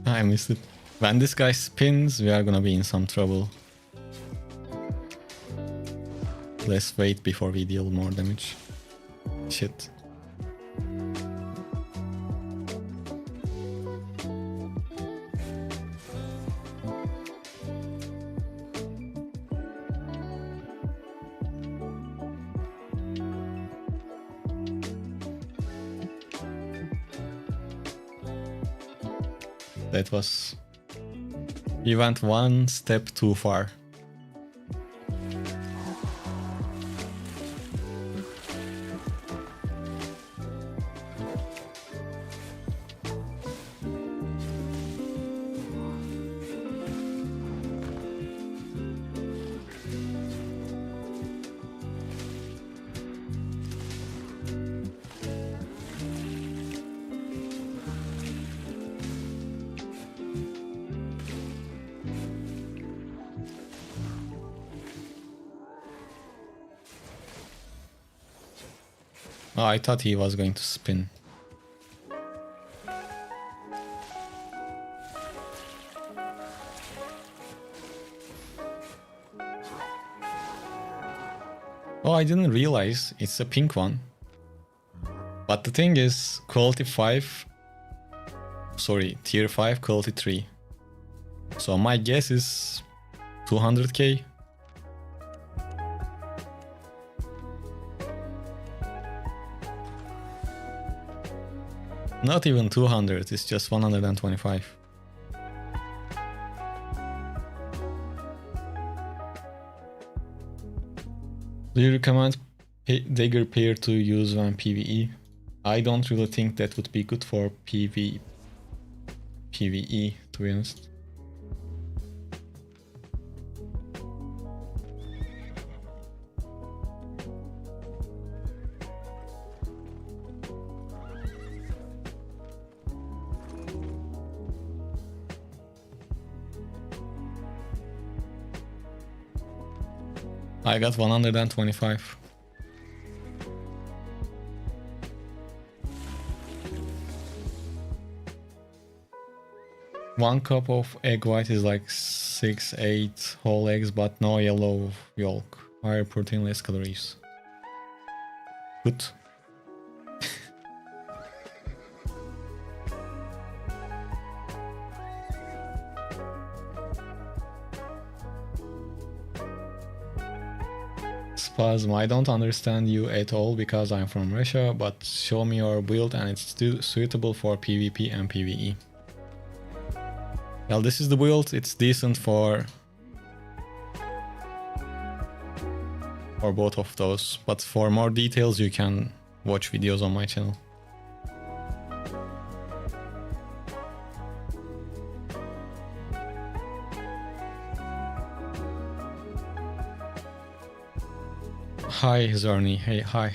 I missed it. When this guy spins, we are gonna be in some trouble. Let's wait before we deal more damage. Shit. That was... You went one step too far. Oh, I thought he was going to spin. Oh, I didn't realize it's a pink one. But the thing is, quality 5... Sorry, tier 5, quality 3. So my guess is 200k. Not even 200, it's just 125. Do you recommend dagger pair to use when PvE? I don't really think that would be good for PvE, to be honest. I got 125. One cup of egg white is like 6-8 whole eggs, but no yellow yolk. Higher protein, less calories. Good. Spasm, I don't understand you at all because I'm from Russia, but show me your build and it's still suitable for PvP and PvE. Well, this is the build. It's decent for both of those, but for more details you can watch videos on my channel. Hi Zorni, hey, hi.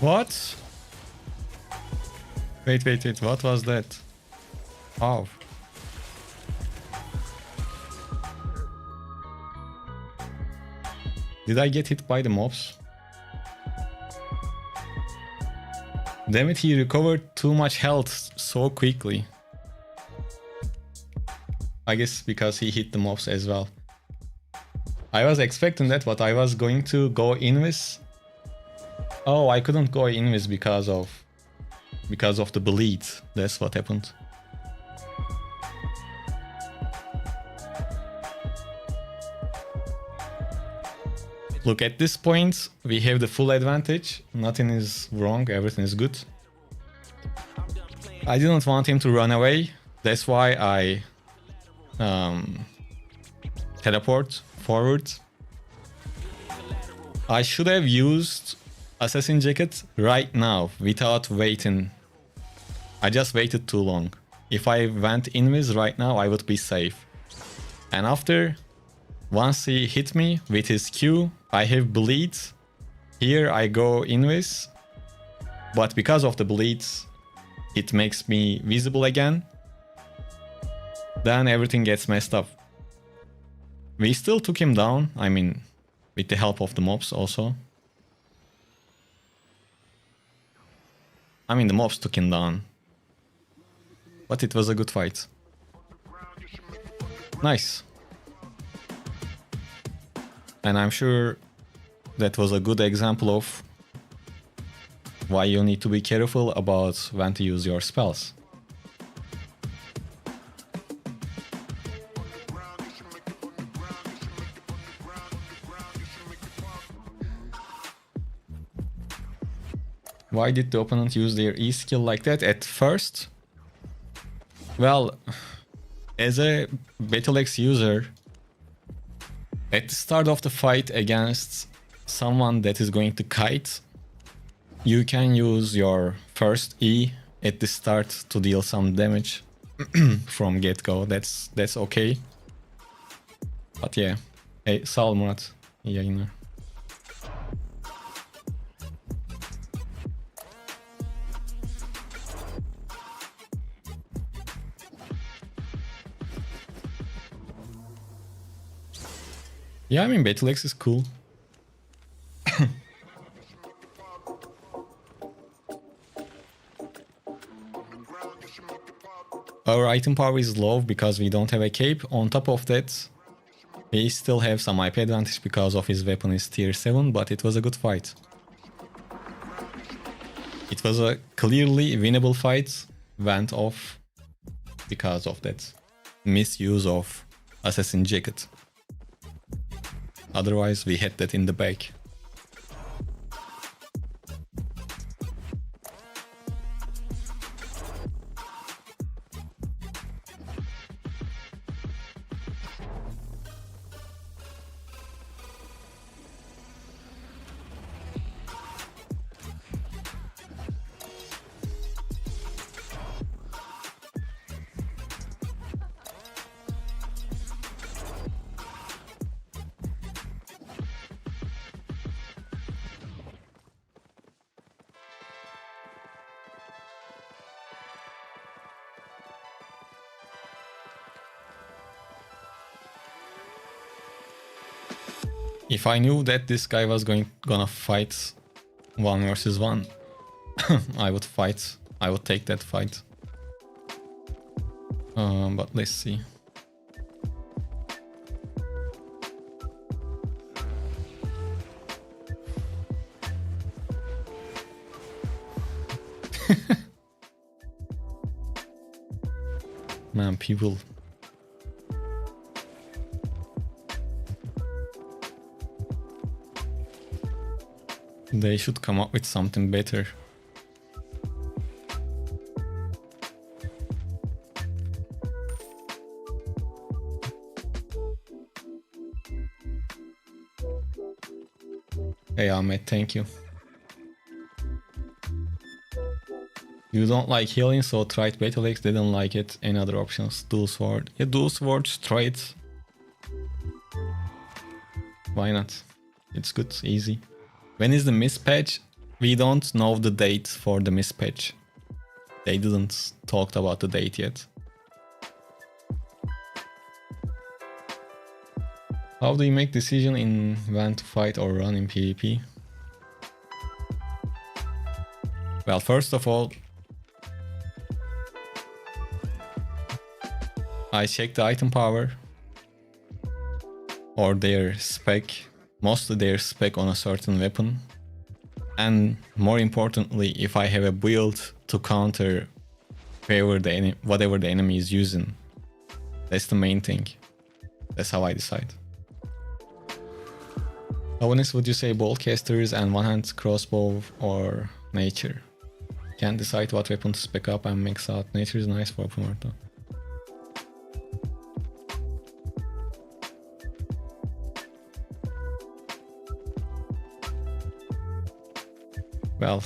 What? Wait, what was that? Oh. Did I get hit by the mobs? Damn it, he recovered too much health so quickly. I guess because he hit the mobs as well. I was expecting that, but I was going to go invis. Oh, I couldn't go invis because of the bleed. That's what happened. Look, at this point, we have the full advantage. Nothing is wrong, everything is good. I didn't want him to run away. That's why I teleport forward. I should have used Assassin Jacket right now without waiting. I just waited too long. If I went invis right now, I would be safe. And after, once he hit me with his Q, I have bleed. Here I go invis, but because of the bleeds, it makes me visible again. Then everything gets messed up. We still took him down, I mean, with the help of the mobs also. I mean, the mobs took him down. But it was a good fight. Nice. And I'm sure that was a good example of why you need to be careful about when to use your spells. Why did the opponent use their E skill like that at first? Well, as a BattleX user, at the start of the fight against someone that is going to kite, you can use your first E at the start to deal some damage from get-go. That's okay. But yeah. Hey, sağ ol Murat. İyi yayınlar. Yeah, I mean, Battle Axe is cool. Our item power is low because we don't have a cape. On top of that, we still have some IP advantage because of his weapon is tier 7, but it was a good fight. It was a clearly winnable fight, went off because of that misuse of Assassin Jacket. Otherwise, we had that in the bag. If I knew that this guy was gonna fight 1 versus 1, I would fight. I would take that fight. But let's see. Man, people. They should come up with something better. Hey Ahmet, thank you. You don't like healing, so tried Battle Axe, didn't like it. Any other options? Dual Sword. Yeah, Dual Sword, try it. Why not? It's good, easy. When is the miss patch? We don't know the date for the miss patch. They didn't talk about the date yet. How do you make decision in when to fight or run in PvP? Well, first of all, I check the item power or their spec, mostly their spec on a certain weapon. And more importantly, if I have a build to counter whatever the enemy is using. That's the main thing. That's how I decide. How honest would you say boltcasters and one-hand crossbow or nature? Can't decide what weapon to spec up and mix out. Nature is nice for Pumarto. Well,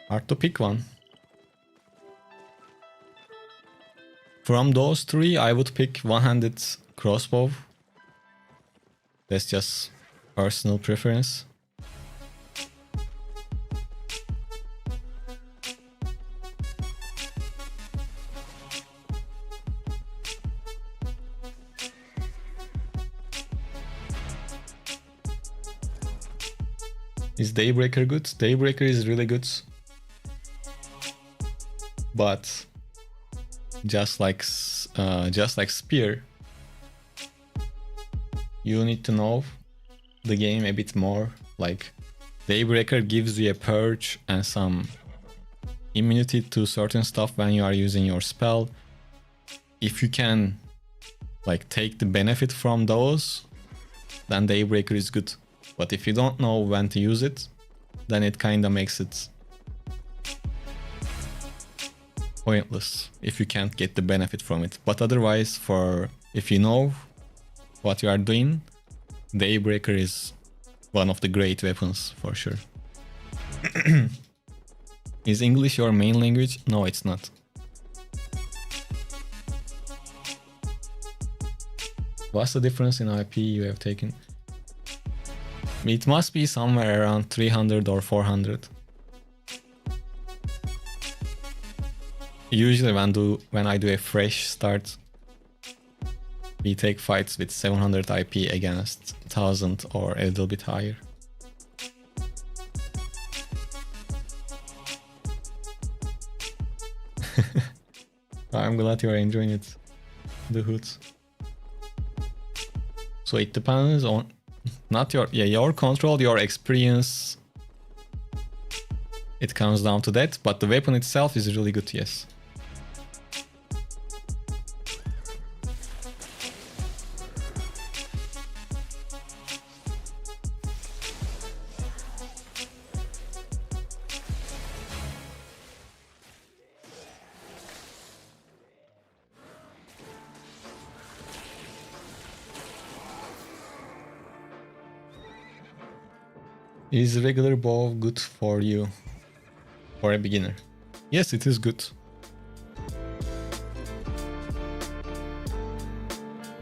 hard to pick one. From those three, I would pick one-handed crossbow. That's just personal preference. Is Daybreaker good? Daybreaker is really good. But just like Spear, you need to know the game a bit more. Like Daybreaker gives you a purge and some immunity to certain stuff when you are using your spell. If you can like take the benefit from those, then Daybreaker is good. But if you don't know when to use it, then it kinda makes it pointless if you can't get the benefit from it. But otherwise, if you know what you are doing, Daybreaker is one of the great weapons for sure. Is English your main language? No, it's not. What's the difference in IP you have taken? It must be somewhere around 300 or 400. usually when I do a fresh start, we take fights with 700 IP against 1000 or a little bit higher. I'm glad you're enjoying it, the hoods. So it depends on not your control, your experience. It comes down to that, but the weapon itself is really good, yes. Is regular bow good for you? For a beginner? Yes, it is good.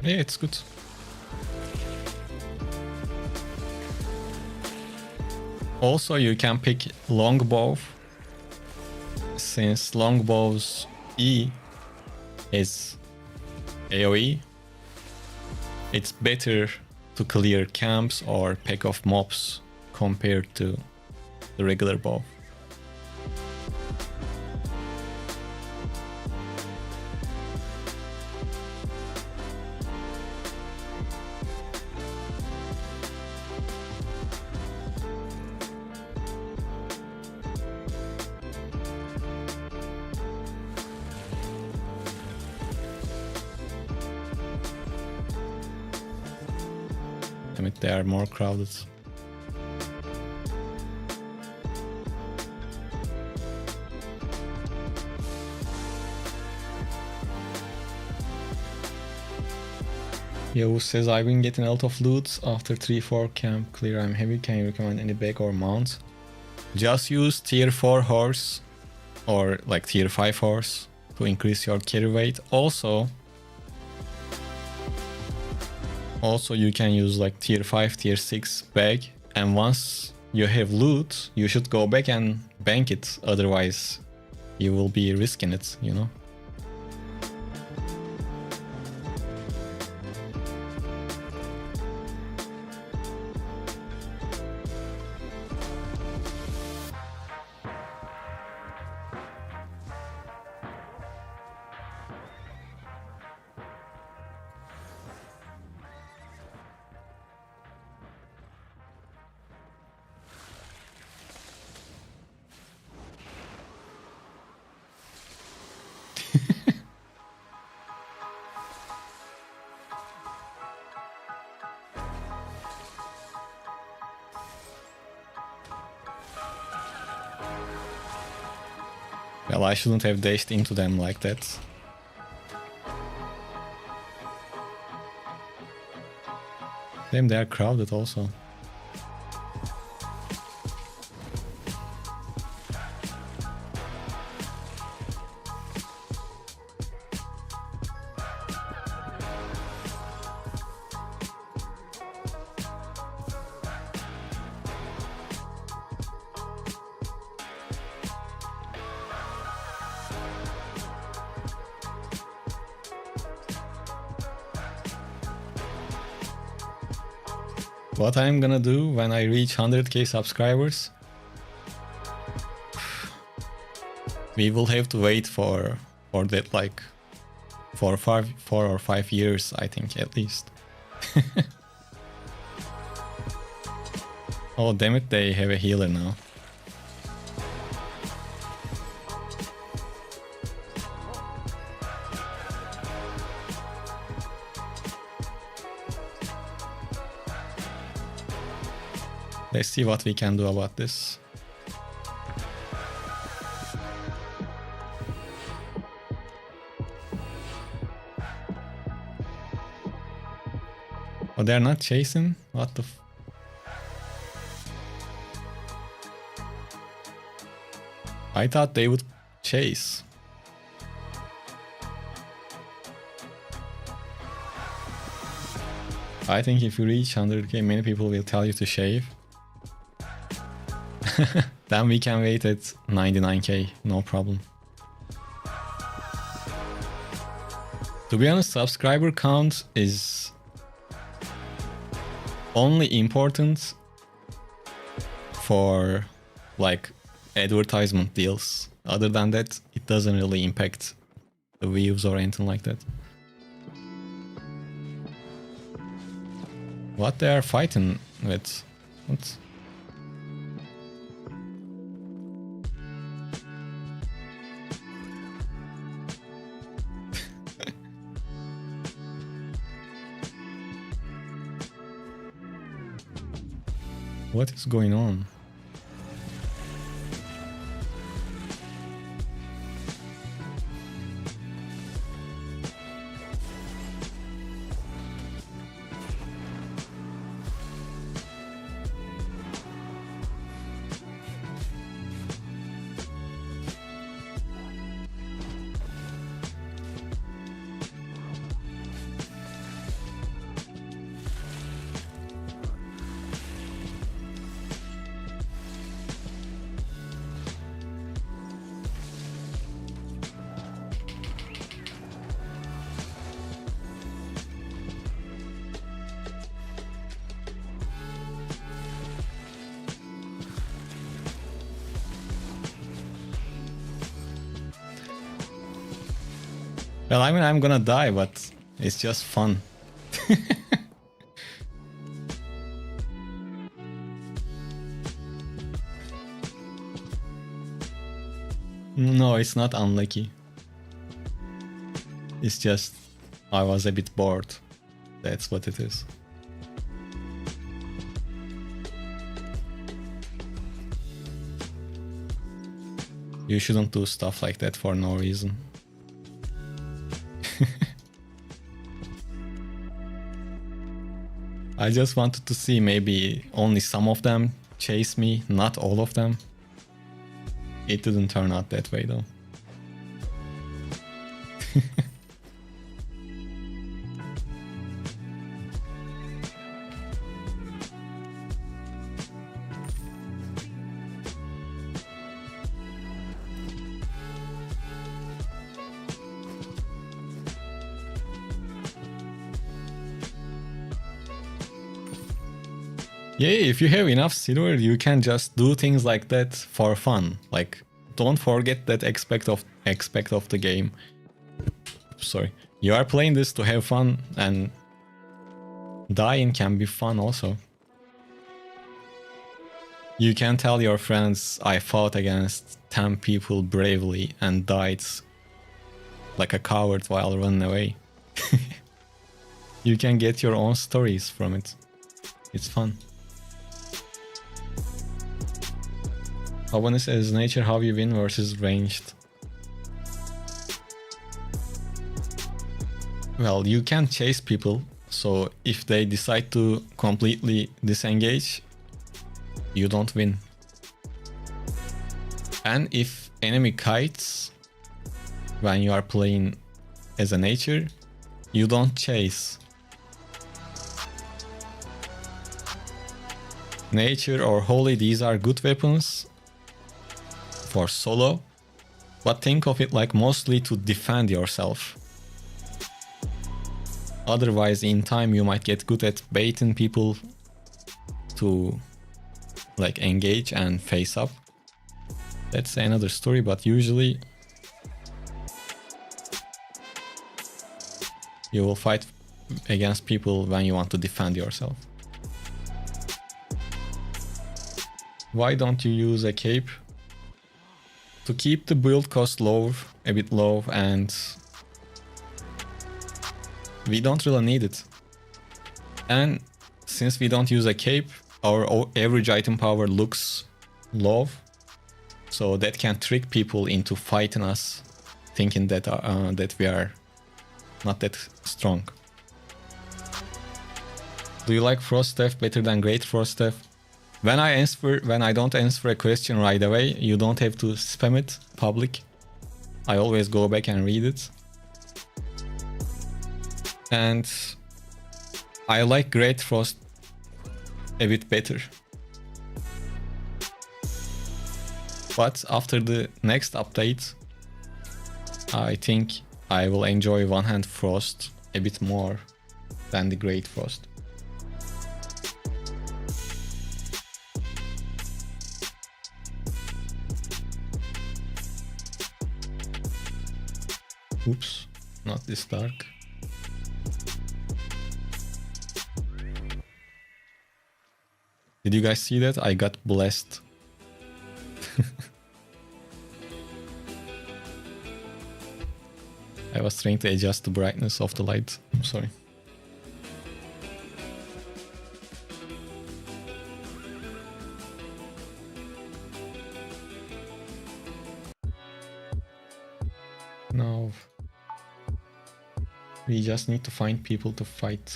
Yeah, it's good. Also, you can pick longbow, since longbow's E is AoE. It's better to clear camps or pick off mobs compared to the regular bow. Damn it, they are more crowded. Yo says, I've been getting a lot of loot after 3-4 camp clear. I'm heavy. Can you recommend any bag or mount? Just use tier 4 horse or like tier 5 horse to increase your carry weight. Also you can use like tier 5, tier 6 bag, and once you have loot, you should go back and bank it. Otherwise, you will be risking it, you know? Well, I shouldn't have dashed into them like that. Damn, they are crowded also. What I'm gonna do when I reach 100k subscribers, we will have to wait for that, like for 4 or 5 years, I think, at least. Oh damn it, they have a healer now. Let's see what we can do about this. Oh, they're not chasing? What the f... I thought they would chase. I think if you reach 100k, many people will tell you to shave. Then we can wait at 99k, no problem. To be honest, subscriber count is only important for like advertisement deals. Other than that, it doesn't really impact the views or anything like that. What they are fighting with? What? What is going on? Well, I mean, I'm gonna die, but it's just fun. No, it's not unlucky. It's just I was a bit bored. That's what it is. You shouldn't do stuff like that for no reason. I just wanted to see maybe only some of them chase me, not all of them. It didn't turn out that way though. Yeah, if you have enough silver, you can just do things like that for fun. Like, don't forget that aspect of the game. Sorry. You are playing this to have fun, and dying can be fun also. You can tell your friends, I fought against 10 people bravely and died like a coward while running away. You can get your own stories from it. It's fun. Abonus as nature, how you win versus ranged. Well, you can chase people, so if they decide to completely disengage, you don't win. And if enemy kites when you are playing as a nature, you don't chase. Nature or holy, these are good weapons for solo, but think of it like mostly to defend yourself. Otherwise, in time, you might get good at baiting people to like engage and face up. That's another story, but usually you will fight against people when you want to defend yourself. Why don't you use a cape? To keep the build cost low, a bit low, and we don't really need it. And since we don't use a cape, our average item power looks low, so that can trick people into fighting us, thinking that that we are not that strong. Do you like Frost F better than Great Frost F? When I don't answer a question right away, you don't have to spam it public. I always go back and read it. And I like Great Frost a bit better. But after the next update, I think I will enjoy One Hand Frost a bit more than the Great Frost. Oops, not this dark. Did you guys see that? I got blessed. I was trying to adjust the brightness of the light. I'm sorry. Now we just need to find people to fight.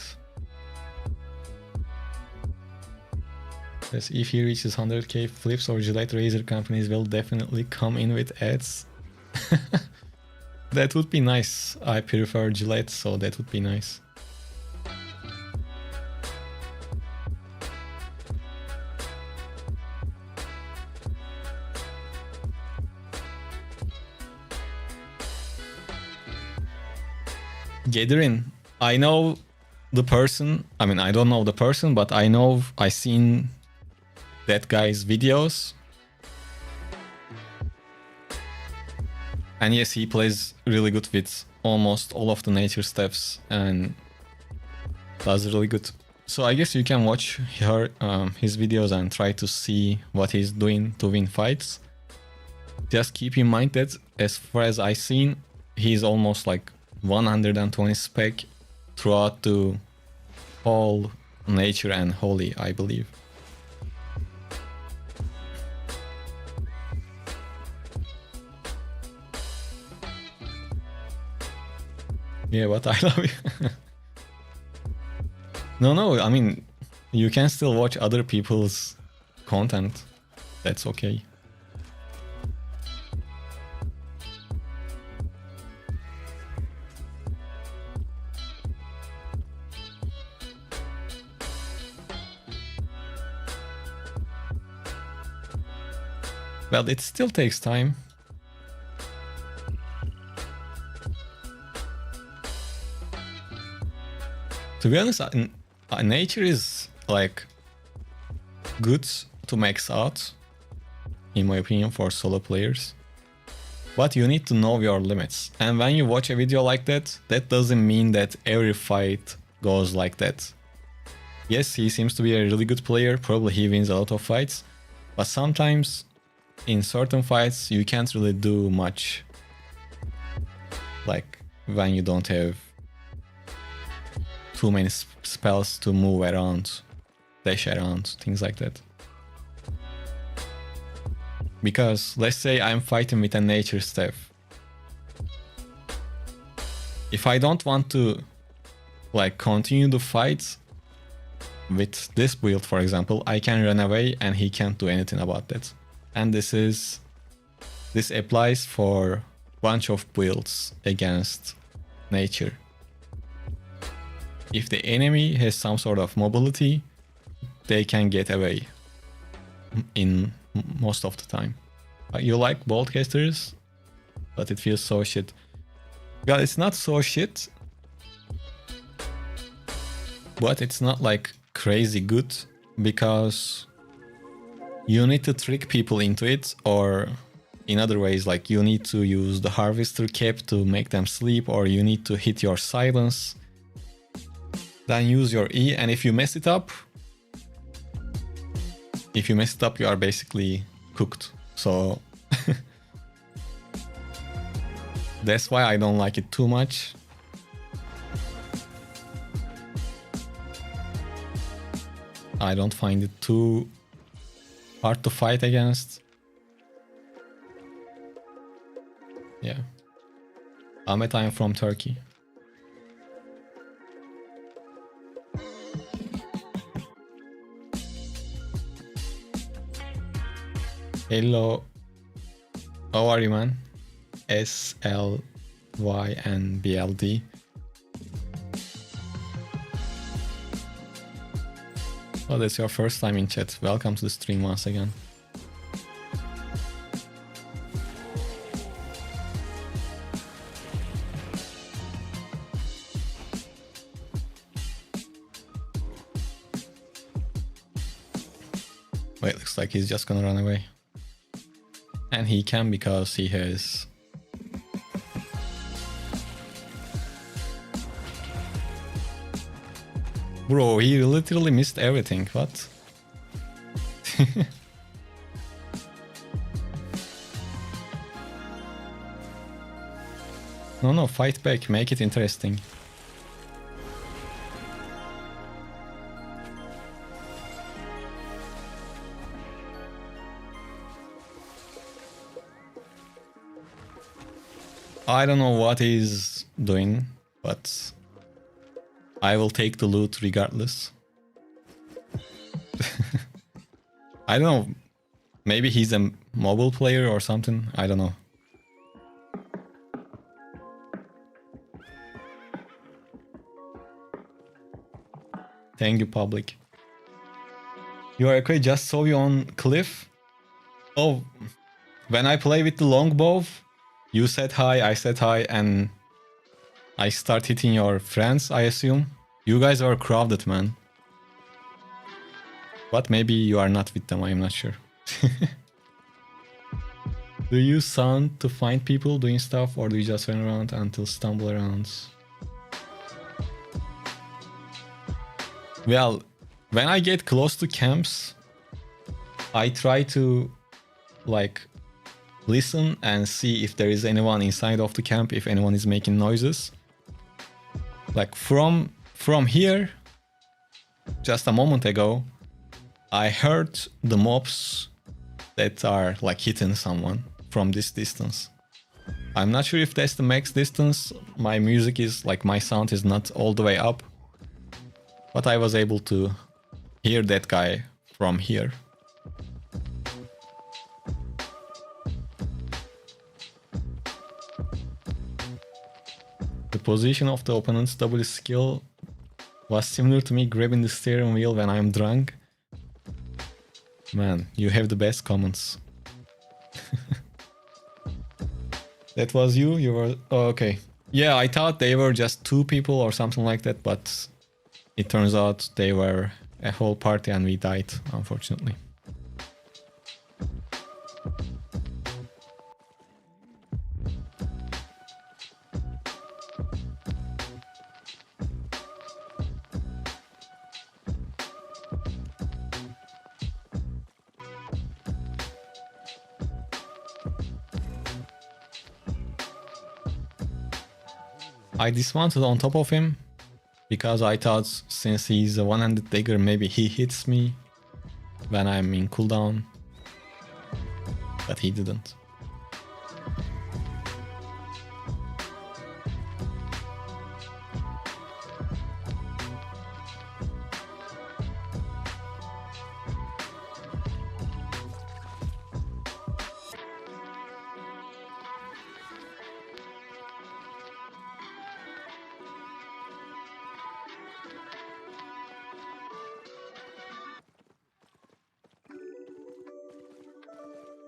Yes, if he reaches 100k, Flips or Gillette razor companies will definitely come in with ads. That would be nice. I prefer Gillette, so that would be nice. Gathering. I know the person. I mean, I don't know the person, but I know I seen that guy's videos. And yes, he plays really good with almost all of the nature steps and does really good. So I guess you can watch his videos and try to see what he's doing to win fights. Just keep in mind that as far as I've seen, he's almost like 120 spec throughout the whole nature and holy, I believe. Yeah, but I love you. No, I mean, you can still watch other people's content. That's okay. Well, it still takes time. To be honest, nature is like good to max out, in my opinion, for solo players. But you need to know your limits. And when you watch a video like that, that doesn't mean that every fight goes like that. Yes, he seems to be a really good player. Probably he wins a lot of fights. But sometimes in certain fights, you can't really do much. Like when you don't have too many spells to move around, dash around, things like that. Because let's say I'm fighting with a nature staff. If I don't want to like continue the fight with this build, for example, I can run away and he can't do anything about that. And this applies for a bunch of builds against nature. If the enemy has some sort of mobility, they can get away in most of the time. You like boltcasters, but it feels so shit. Well, it's not so shit, but it's not like crazy good, because you need to trick people into it, or in other ways, like you need to use the harvester cap to make them sleep, or you need to hit your silence, then use your E, and if you mess it up, you are basically cooked. So that's why I don't like it too much. I don't find it too hard to fight against. Yeah. Ahmet, I am from Turkey. Hello. How are you, man? SLYNBLD. Oh, that's your first time in chat. Welcome to the stream once again. Wait, looks like he's just gonna run away. And he can because he has... Bro, he literally missed everything. What? No, fight back. Make it interesting. I don't know what he's doing, but I will take the loot regardless. I don't know. Maybe he's a mobile player or something. I don't know. Thank you, public. You are okay, just saw you on cliff. Oh, when I play with the longbow, you said hi, I said hi, and I start hitting your friends, I assume. You guys are crowded, man. But maybe you are not with them, I'm not sure. Do you use sound to find people doing stuff, or do you just run around until stumble around? Well, when I get close to camps, I try to like listen and see if there is anyone inside of the camp, if anyone is making noises. Like from here, just a moment ago, I heard the mobs that are like hitting someone from this distance. I'm not sure if that's the max distance. My music is like, my sound is not all the way up. But I was able to hear that guy from here. The position of the opponent's W skill was similar to me grabbing the steering wheel when I'm drunk. Man, you have the best comments. That was you? You were... Oh, okay. Yeah, I thought they were just 2 people or something like that, but it turns out they were a whole party and we died, unfortunately. I dismounted on top of him because I thought since he's a one-handed dagger, maybe he hits me when I'm in cooldown, but he didn't.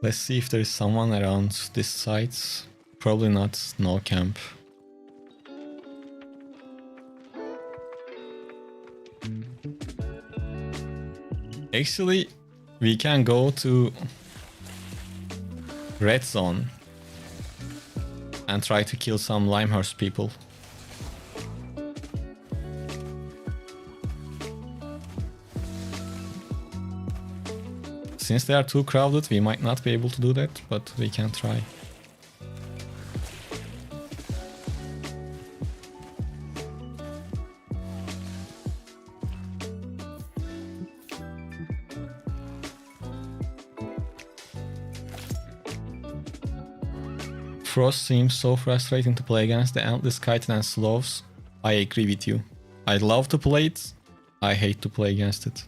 Let's see if there's someone around this site. Probably not, no camp. Actually, we can go to red zone and try to kill some Limehurst people. Since they are too crowded, we might not be able to do that, but we can try. Frost seems so frustrating to play against, the endless kiting and slows. I agree with you. I love to play it, I hate to play against it.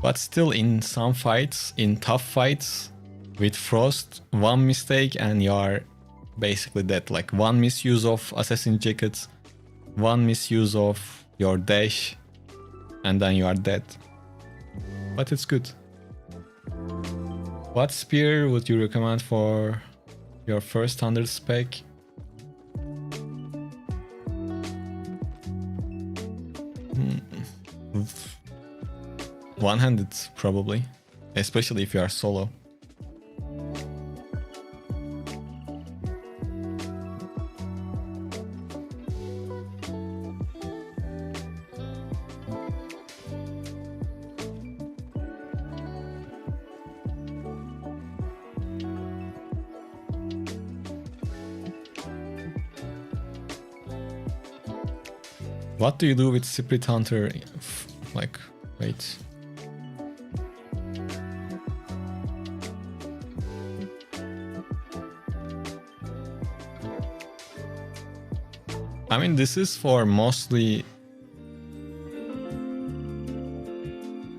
But still, in some fights, in tough fights, with Frost, one mistake and you are basically dead. Like one misuse of Assassin Jackets, one misuse of your dash, and then you are dead. But it's good. What spear would you recommend for your first 100 spec? One-handed, probably. Especially if you are solo. What do you do with Spirit Hunter? Like, wait. I mean, this is for mostly...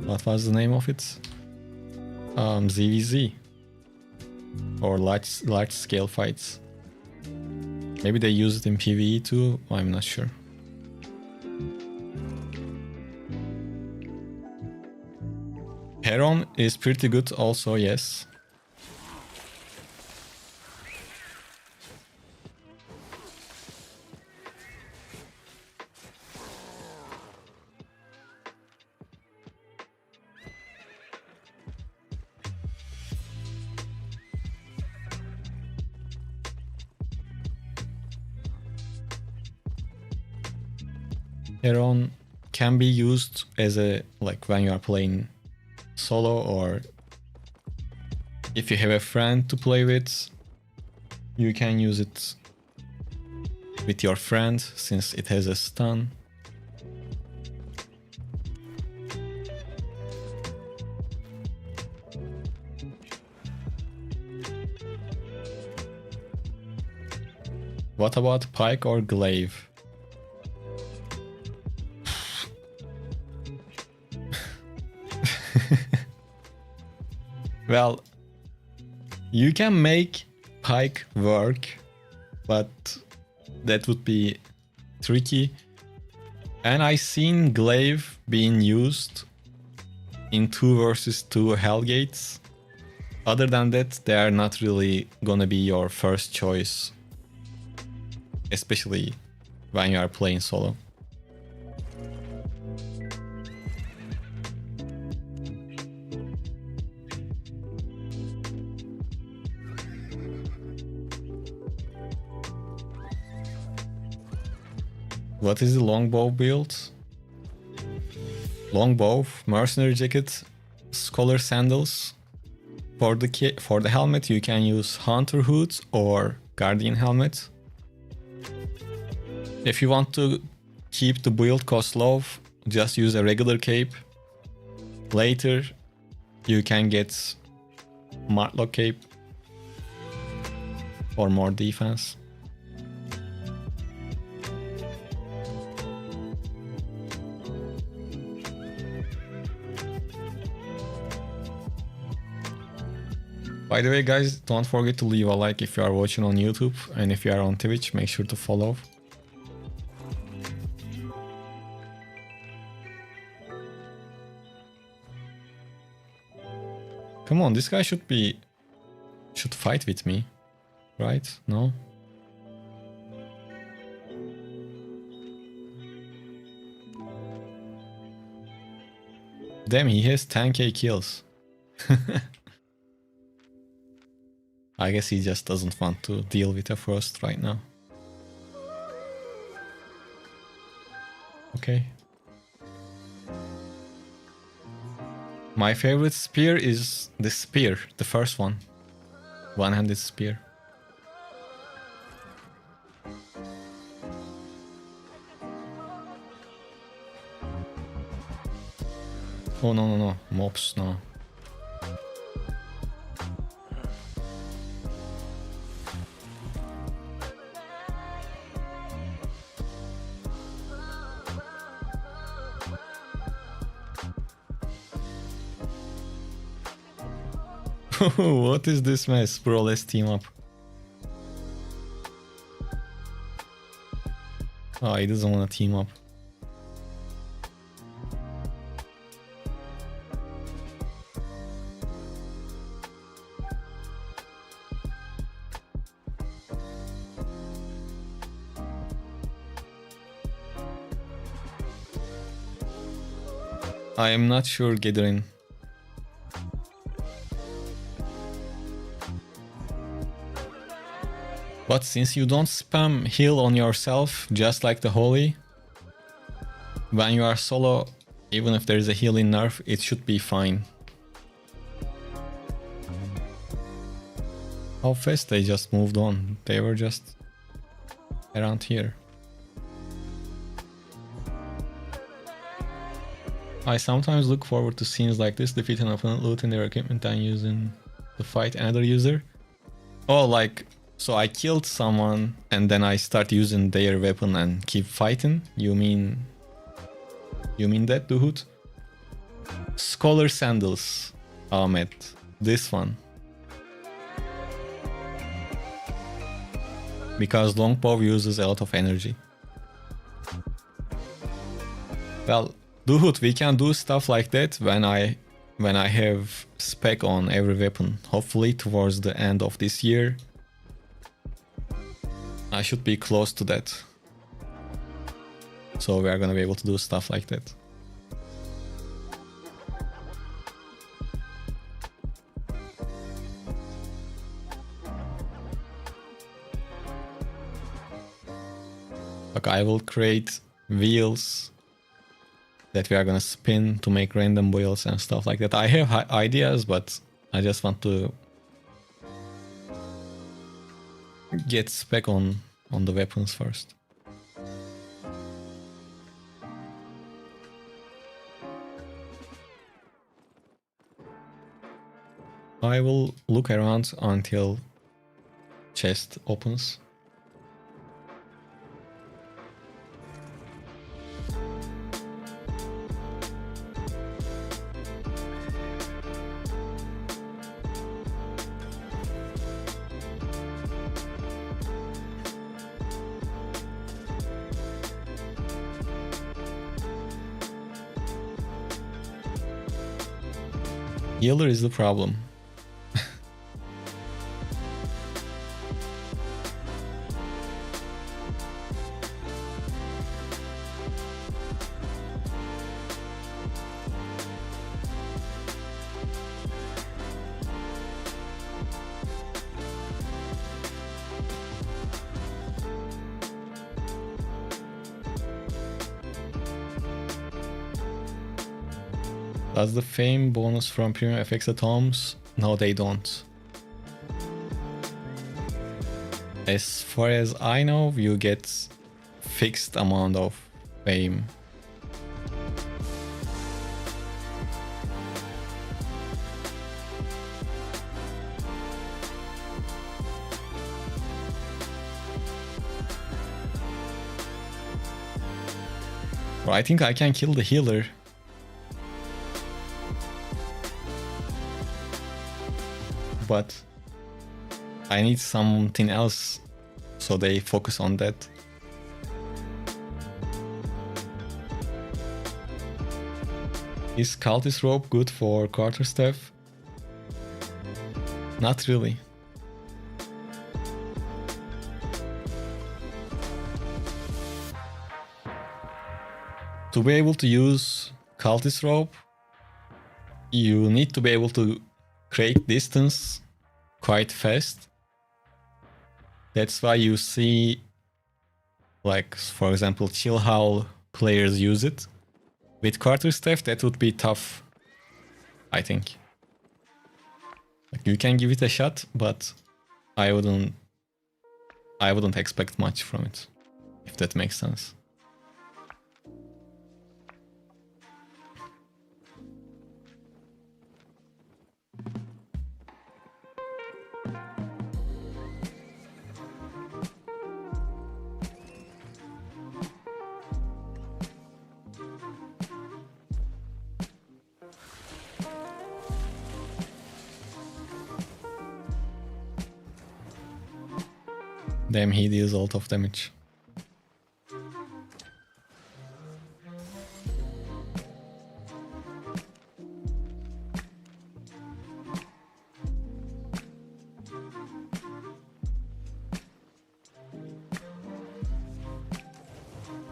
What was the name of it? ZVZ. Or large scale fights. Maybe they use it in PvE too, I'm not sure. Heron is pretty good also, yes. Heron can be used as a, like, when you are playing solo, or if you have a friend to play with, you can use it with your friend since it has a stun. What about Pike or Glaive? Well, you can make Pike work, but that would be tricky. And I seen Glaive being used in 2 versus 2 Hellgates. Other than that, they are not really gonna be your first choice, especially when you are playing solo. What is the longbow build? Longbow, mercenary jacket, scholar sandals. For the helmet, you can use hunter hood or guardian helmet. If you want to keep the build cost low, just use a regular cape. Later, you can get Martlock cape for more defense. By the way, guys, don't forget to leave a like if you are watching on YouTube, and if you are on Twitch, make sure to follow. Come on, this guy should fight with me, right? No? Damn, he has 10k kills. I guess he just doesn't want to deal with a Frost right now. Okay. My favorite spear is the spear, the first one. One-handed spear. Oh no, mobs, no. What is this mess? Bro, let's team up. Oh, he doesn't want to team up. I am not sure, Gideon. But since you don't spam heal on yourself, just like the Holy, when you are solo, even if there is a healing nerf, it should be fine. How fast they just moved on. They were just around here. I sometimes look forward to scenes like this, defeat an opponent, looting their equipment and using to fight another user. Oh, like, so I killed someone and then I start using their weapon and keep fighting? You mean that, Duhut? Scholar Sandals, Ahmet. This one. Because longbow uses a lot of energy. Well, Duhut, we can do stuff like that when I have spec on every weapon. Hopefully towards the end of this year. I should be close to that. So we are gonna be able to do stuff like that. Like I will create wheels that we are gonna spin to make random wheels and stuff like that. I have ideas, but I just want to get spec on the weapons first. I will look around until chest opens. Healer is the problem. Does the fame bonus from premium affect atoms? No, they don't. As far as I know, you get fixed amount of fame. But I think I can kill the healer. But I need something else, so they focus on that. Is Cultist Rope good for quarterstaff? Not really. To be able to use Cultist Rope, you need to be able to create distance quite fast. That's why you see, like, for example, Chill Howl players use it. With quarterstaff, that would be tough, I think. Like, you can give it a shot, but I wouldn't expect much from it, if that makes sense. Damn, he deals a lot of damage.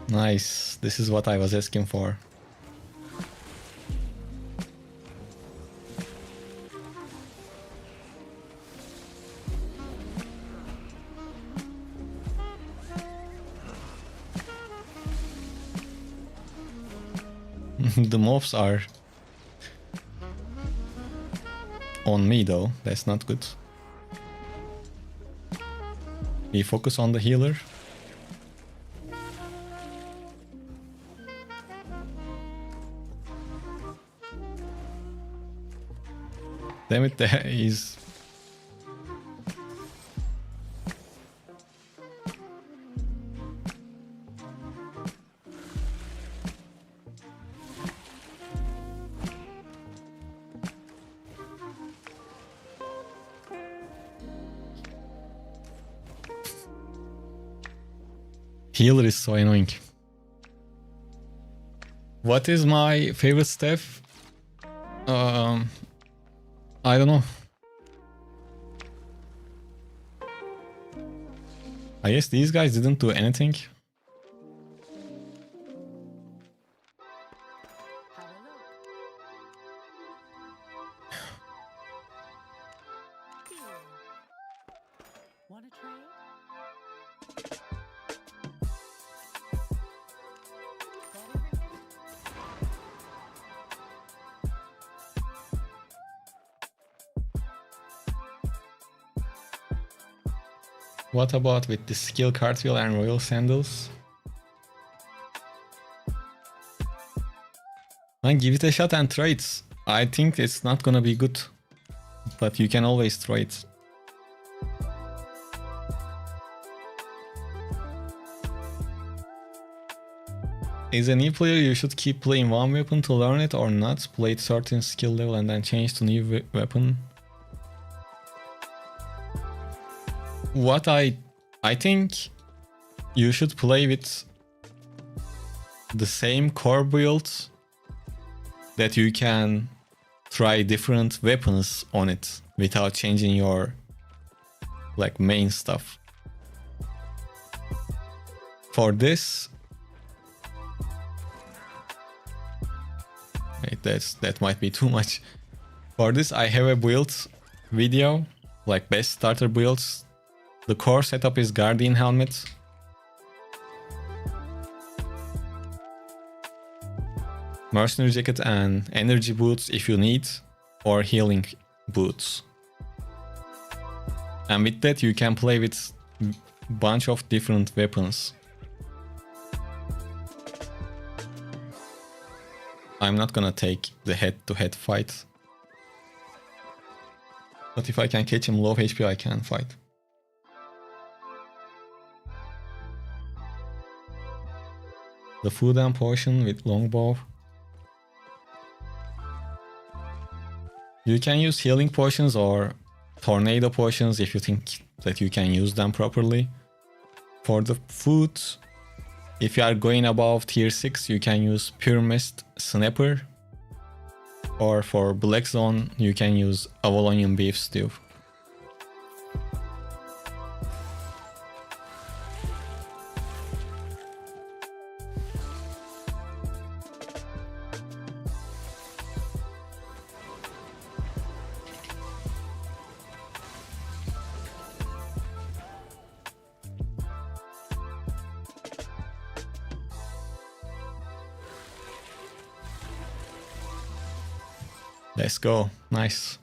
Nice, this is what I was asking for. The mobs are on me though, that's not good. We focus on the healer. Damn it, there is... Healer is so annoying. What is my favorite staff? I don't know. I guess these guys didn't do anything. What about with the skill cartwheel and royal sandals? Man, give it a shot and try it. I think it's not gonna be good, but you can always try it. Is a new player, you should keep playing one weapon to learn it or not? Play it certain skill level and then change to new weapon. What I think you should play with the same core build that you can try different weapons on it without changing your like main stuff. For this, wait, that might be too much. For this I have a build video, like best starter builds. The core setup is Guardian Helmet, Mercenary Jacket and Energy Boots if you need, or Healing Boots. And with that you can play with a bunch of different weapons. I'm not gonna take the head-to-head fight, but if I can catch him low HP I can fight. The food and potion with longbow. You can use healing potions or tornado potions if you think that you can use them properly. For the food, if you are going above tier 6, you can use Pure Mist Snapper. Or for Black Zone, you can use Avalonian Beef Stew. Let's go. Nice.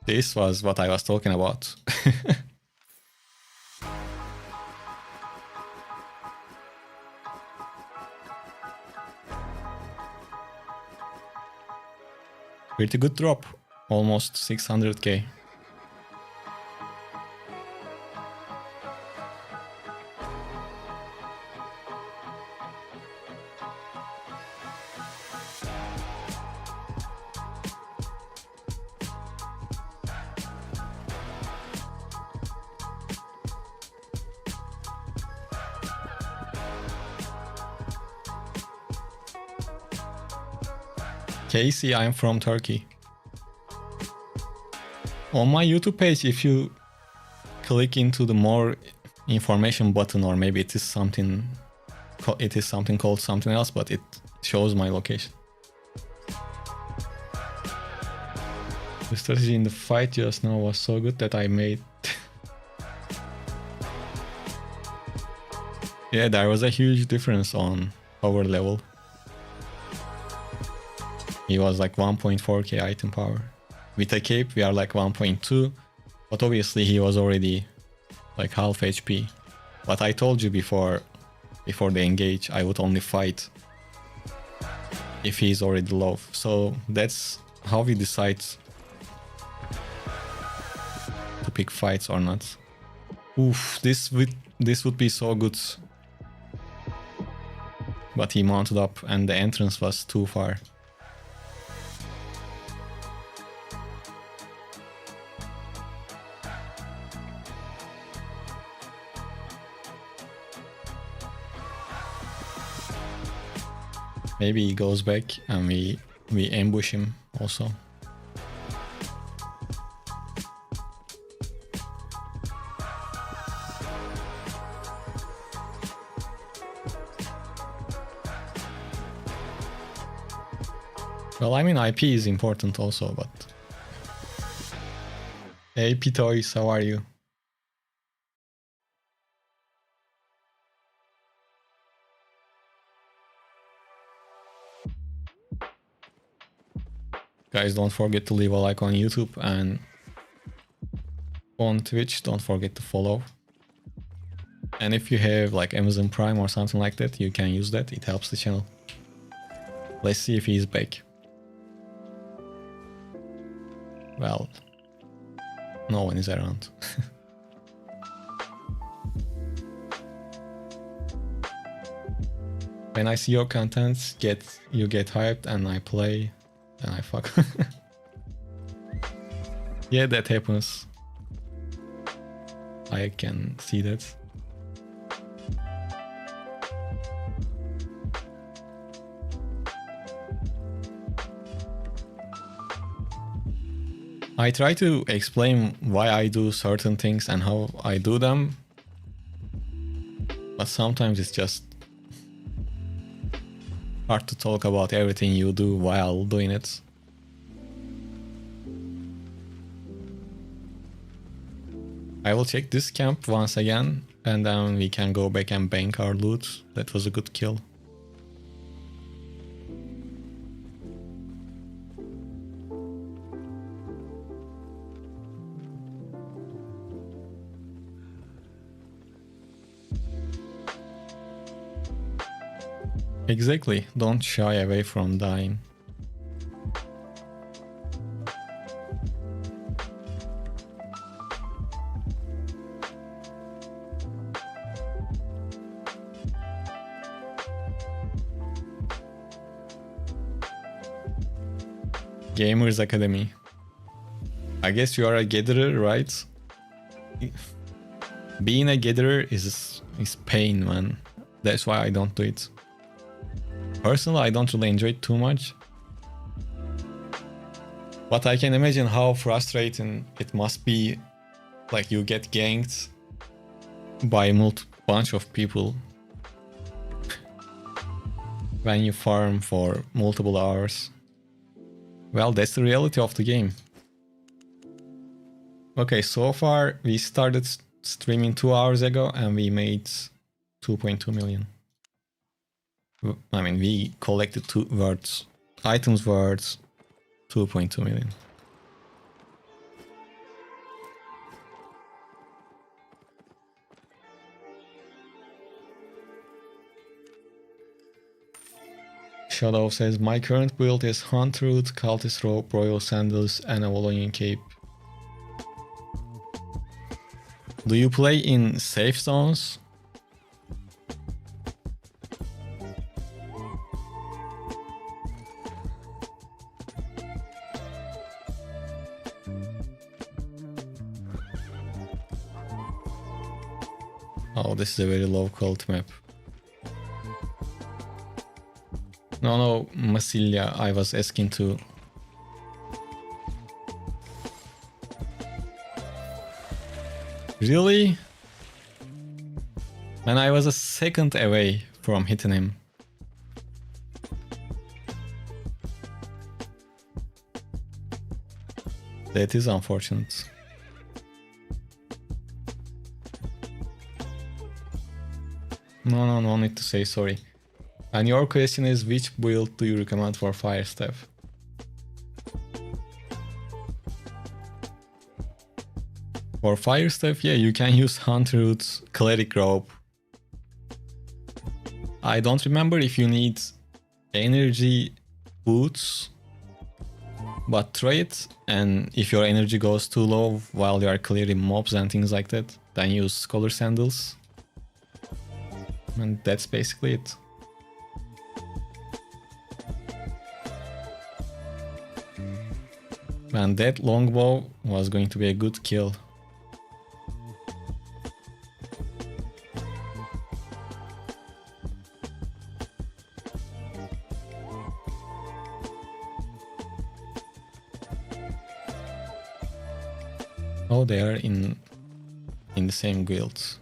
This was what I was talking about. Pretty good drop. Almost 600k. Casey, I'm from Turkey. On my YouTube page, if you click into the more information button, or maybe it is something called something else, but it shows my location. The strategy in the fight just now was so good that I made Yeah, there was a huge difference on power level. He was like 1.4k item power. With a cape, we are like 1.2. But obviously he was already like half HP. But I told you before they engage, I would only fight if he's already low. So that's how we decide to pick fights or not. Oof, this would be so good. But he mounted up and the entrance was too far. Maybe he goes back and we ambush him also. Well, I mean IP is important also, but... Hey Pitoys, how are you? Guys, don't forget to leave a like on YouTube, and on Twitch, don't forget to follow. And if you have like Amazon Prime or something like that, you can use that. It helps the channel. Let's see if he's back. Well, no one is around. When I see your content, you get hyped and I play, and I fuck. Yeah, that happens. I can see that. I try to explain why I do certain things and how I do them, but sometimes it's just hard to talk about everything you do while doing it. I will check this camp once again, and then we can go back and bank our loot. That was a good kill. Exactly, don't shy away from dying. Gamers Academy. I guess you are a gatherer, right? Being a gatherer is pain, man. That's why I don't do it. Personally, I don't really enjoy it too much. But I can imagine how frustrating it must be. Like you get ganked by a bunch of people when you farm for multiple hours. Well, that's the reality of the game. Okay, so far we started streaming 2 hours ago and we made 2.2 million. I mean, we collected items worth 2.2 million. Shadow says, my current build is Hunt Root, Cultist Rope, Royal Sandals, and Avalonian Cape. Do you play in safe zones? Oh, this is a very low quality map. No, Massilia, I was asking to... Really? Man, I was a second away from hitting him. That is unfortunate. No need to say sorry. And your question is, which build do you recommend for Fire Staff? For Fire Staff, yeah, you can use Hunter Root, Cleric Robe. I don't remember if you need energy boots, but try it, and if your energy goes too low while you are clearing mobs and things like that, then use Scholar Sandals. And that's basically it. And that longbow was going to be a good kill. Oh, they are in the same guild.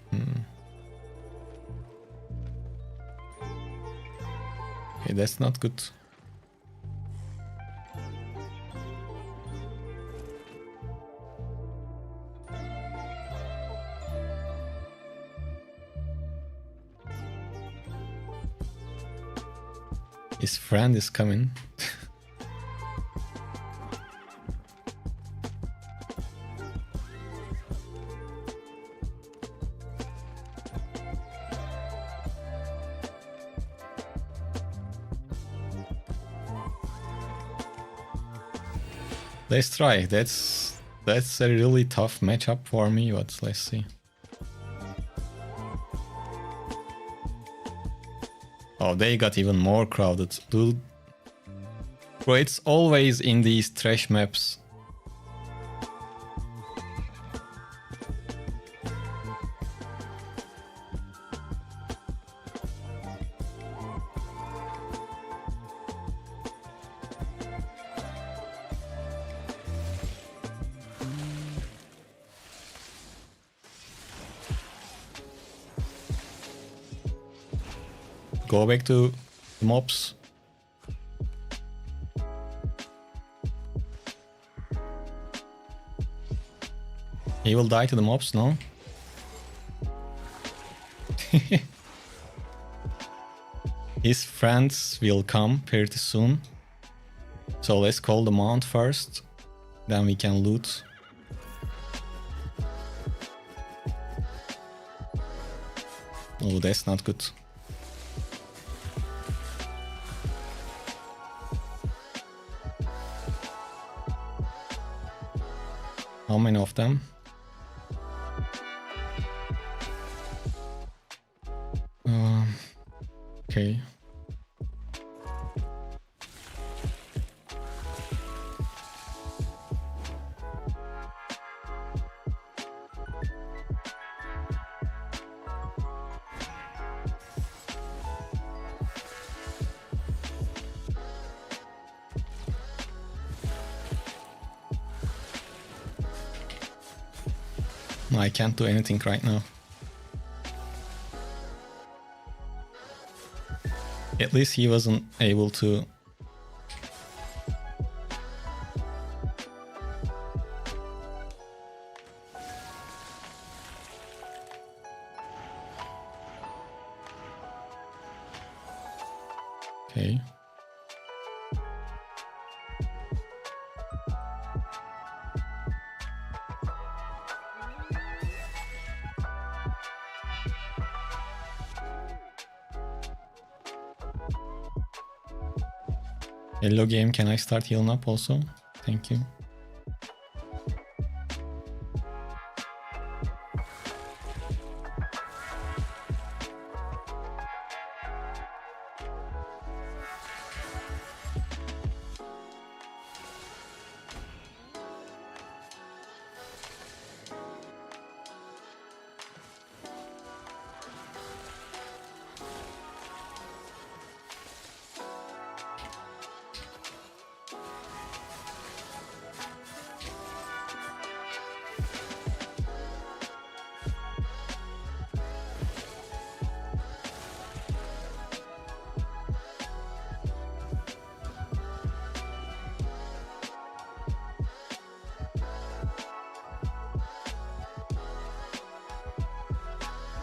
Okay, that's not good. His friend is coming. Let's try. That's a really tough matchup for me, but let's see. Oh, they got even more crowded, dude. Bro, it's always in these trash maps. Go back to the mobs. He will die to the mobs, no? His friends will come pretty soon. So let's call the mount first. Then we can loot. Oh, that's not good. How many of them? Okay. I can't do anything right now. At least he wasn't able to. Okay. Hello game, can I start healing up also? Thank you.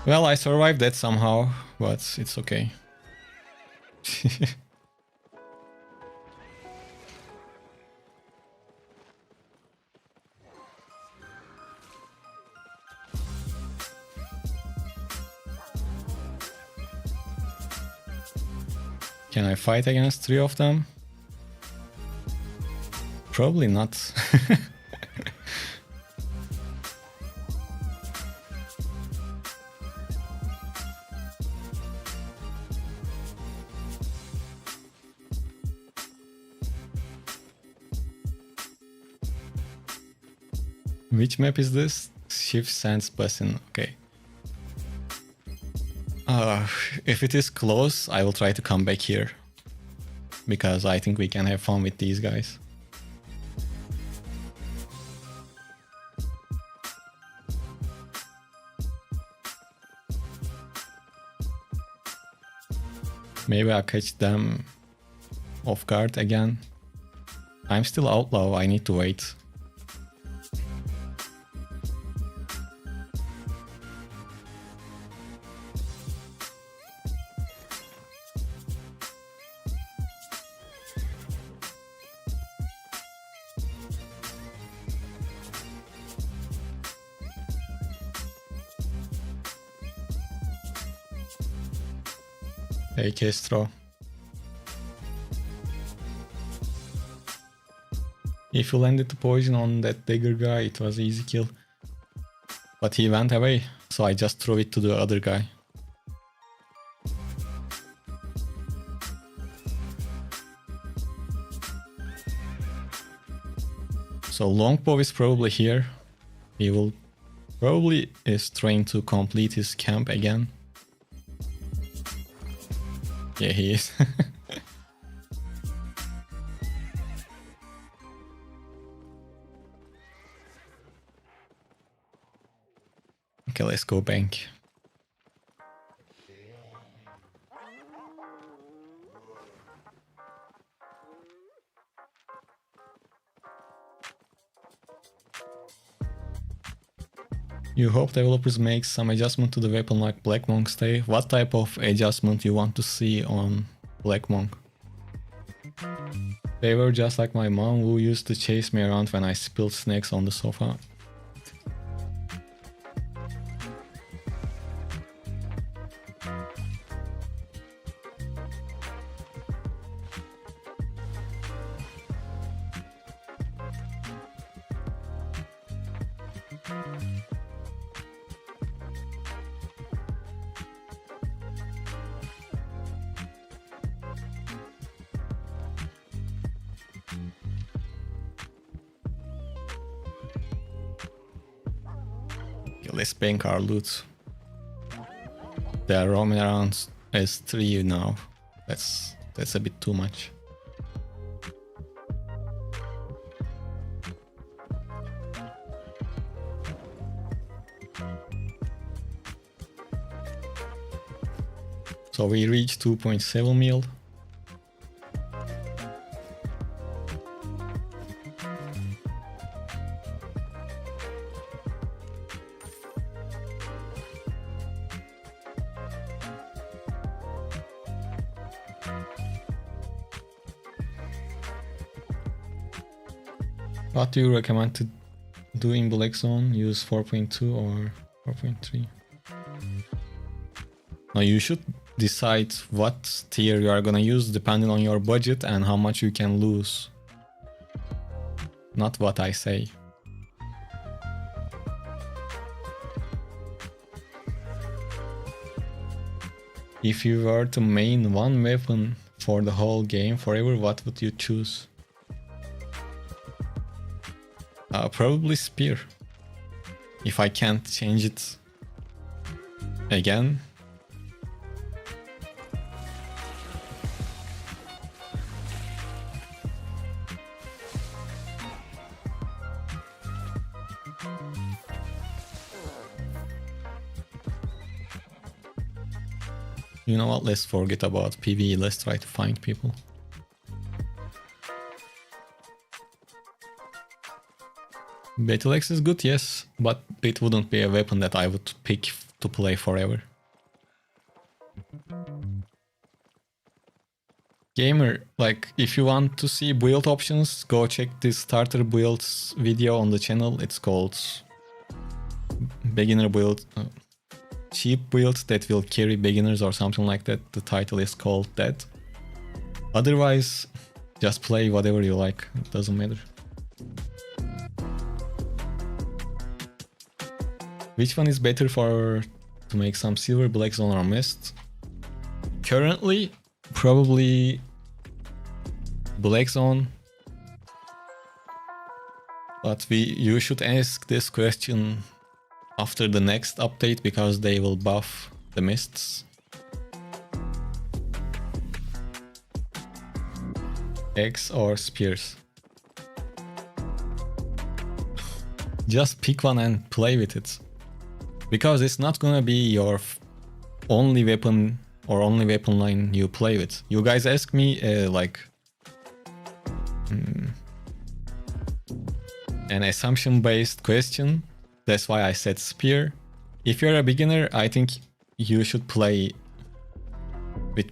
Well, I survived that somehow, but it's okay. Can I fight against 3 of them? Probably not. Which map is this? Shift Sands Basin. Okay. If it is close, I will try to come back here. Because I think we can have fun with these guys. Maybe I'll catch them off guard again. I'm still outlaw, I need to wait. Hey, Castro. If you landed the poison on that dagger guy, it was easy kill. But he went away, so I just threw it to the other guy. So longbow is probably here. He will probably is trying to complete his camp again. Yeah, he is. Okay, let's go bank. You hope developers make some adjustment to the weapon like Black Monk stay. What type of adjustment you want to see on Black Monk? They were just like my mom who used to chase me around when I spilled snacks on the sofa. Let's bank our loot. They are roaming around as 3 now. That's a bit too much. So we reached 2.7 mil. What do you recommend to do in Black Zone? Use 4.2 or 4.3? Now you should decide what tier you are gonna use depending on your budget and how much you can lose. Not what I say. If you were to main one weapon for the whole game forever, what would you choose? Probably spear. If I can't change it again. You know what, let's forget about PvE, let's try to find people. Battle Axe is good, yes, but it wouldn't be a weapon that I would pick to play forever. Gamer, like, if you want to see build options, go check this starter builds video on the channel. It's called Beginner Build, Cheap Builds that will carry beginners or something like that. The title is called that. Otherwise, just play whatever you like, it doesn't matter. Which one is better for to make some silver, black zone or mist? Currently, probably black zone. But you should ask this question after the next update because they will buff the mists. Axe or spears? Just pick one and play with it. Because it's not gonna be your only weapon or only weapon line you play with. You guys ask me an assumption based question. That's why I said spear. If you're a beginner, I think you should play with...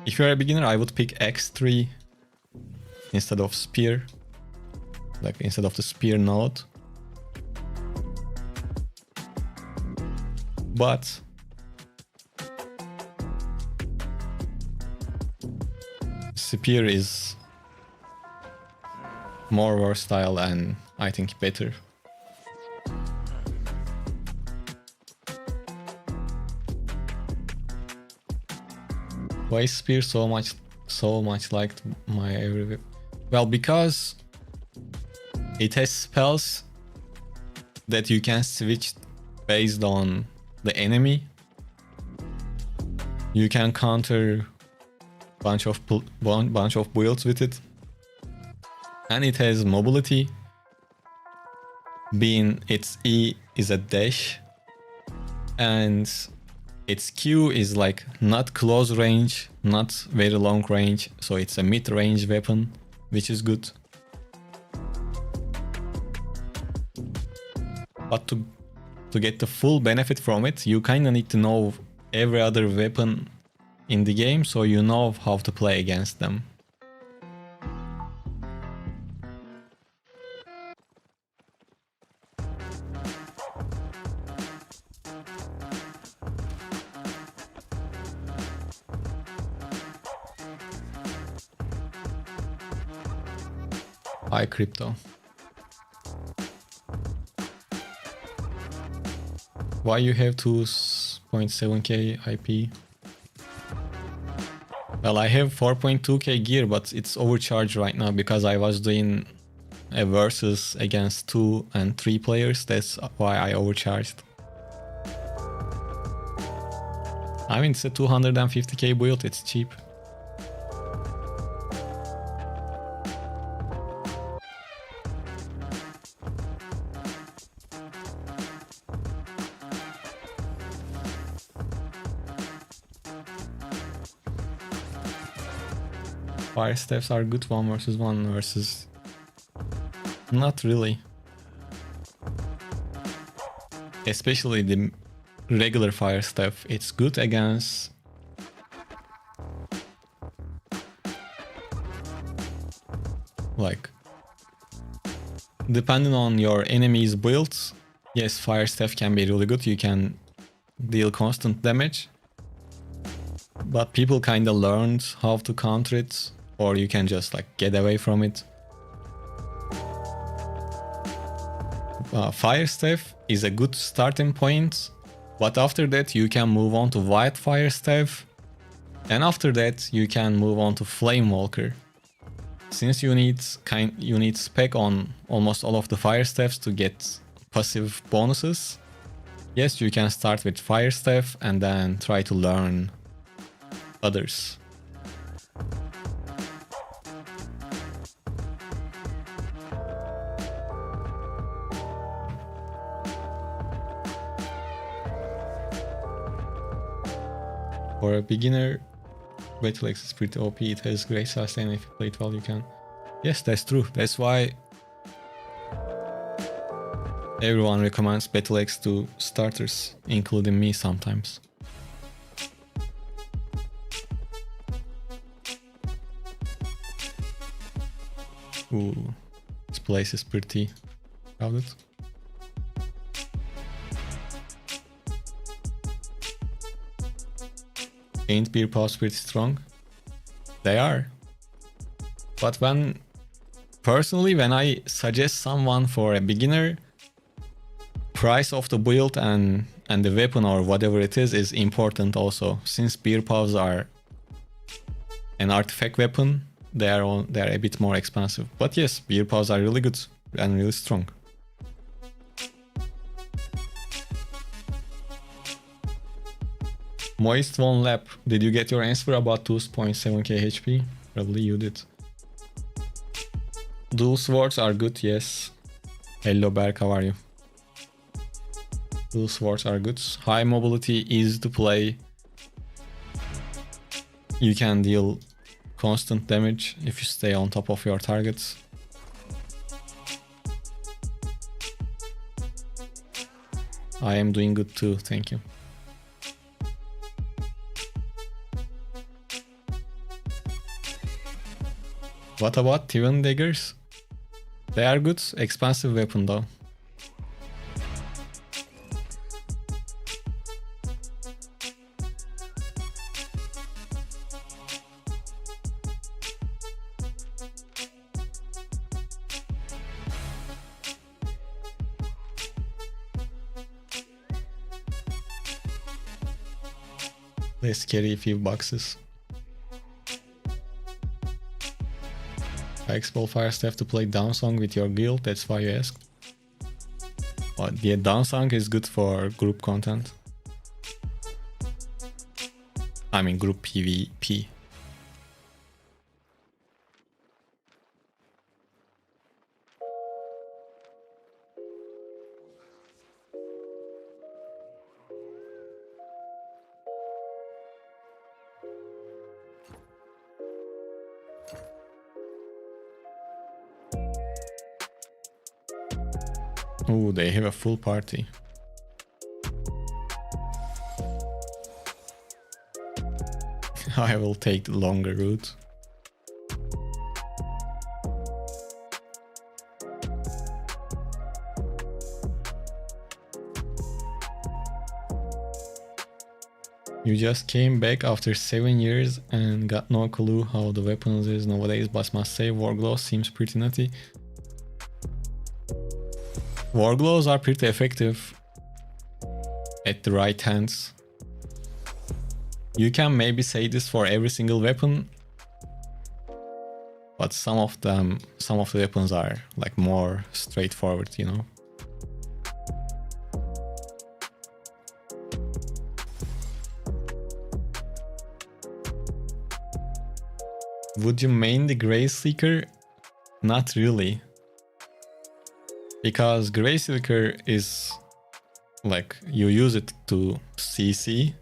If you're a beginner, I would pick X3 instead of spear. Like instead of the spear node. But spear is more versatile and I think better. Why is spear so much liked my every... Well, because it has spells that you can switch based on the enemy. You can counter bunch of builds with it, and it has mobility. Being its E is a dash, and its Q is like not close range, not very long range, so it's a mid-range weapon, which is good. But to get the full benefit from it, you kinda need to know every other weapon in the game, so you know how to play against them. Hi crypto. Why you have 2.7k IP? Well, I have 4.2k gear, but it's overcharged right now because I was doing a versus against 2 and 3 players. That's why I overcharged. I mean, it's a 250k build, it's cheap. Fire staffs are good 1 versus... Not really. Especially the regular fire staff. It's good against... like... Depending on your enemy's builds, yes, fire staff can be really good. You can deal constant damage. But people kinda learned how to counter it, or you can just like get away from it. Fire staff is a good starting point, but after that you can move on to white fire staff, and after that you can move on to flame walker. Since you need spec on almost all of the fire staffs to get passive bonuses, yes, you can start with fire staff and then try to learn others. For a beginner, Battle Axe is pretty OP. It has great sustain. If you play it well, you can. Yes, that's true. That's why Everyone recommends Battle Axe to starters, including me sometimes. Ooh, this place is pretty crowded. Ain't beer pubs pretty strong? They are. But personally, when I suggest someone for a beginner, price of the build and the weapon or whatever it is important also. Since beer pubs are an artifact weapon, they are a bit more expensive. But yes, beer pubs are really good and really strong. Moist one lap. Did you get your answer about 2.7k HP? Probably you did. Dual swords are good, yes. Hello Berk, how are you? Dual swords are good. High mobility, easy to play. You can deal constant damage if you stay on top of your targets. I am doing good too, thank you. What about Tivan daggers? They are good, expensive weapon though. Let's carry a few boxes. I expel fire staff to play Downsong with your guild, that's why you asked. Oh, yeah, Downsong is good for group content. I mean group PvP. Oh, they have a full party. I will take the longer route. You just came back after 7 years and got no clue how the weapons is nowadays, but must say Warglow seems pretty nutty. Warglows are pretty effective at the right hands. You can maybe say this for every single weapon, but some of the weapons are like more straightforward, you know. Would you main the Grey Seeker? Not really. Because Grey Seeker is like you use it to CC.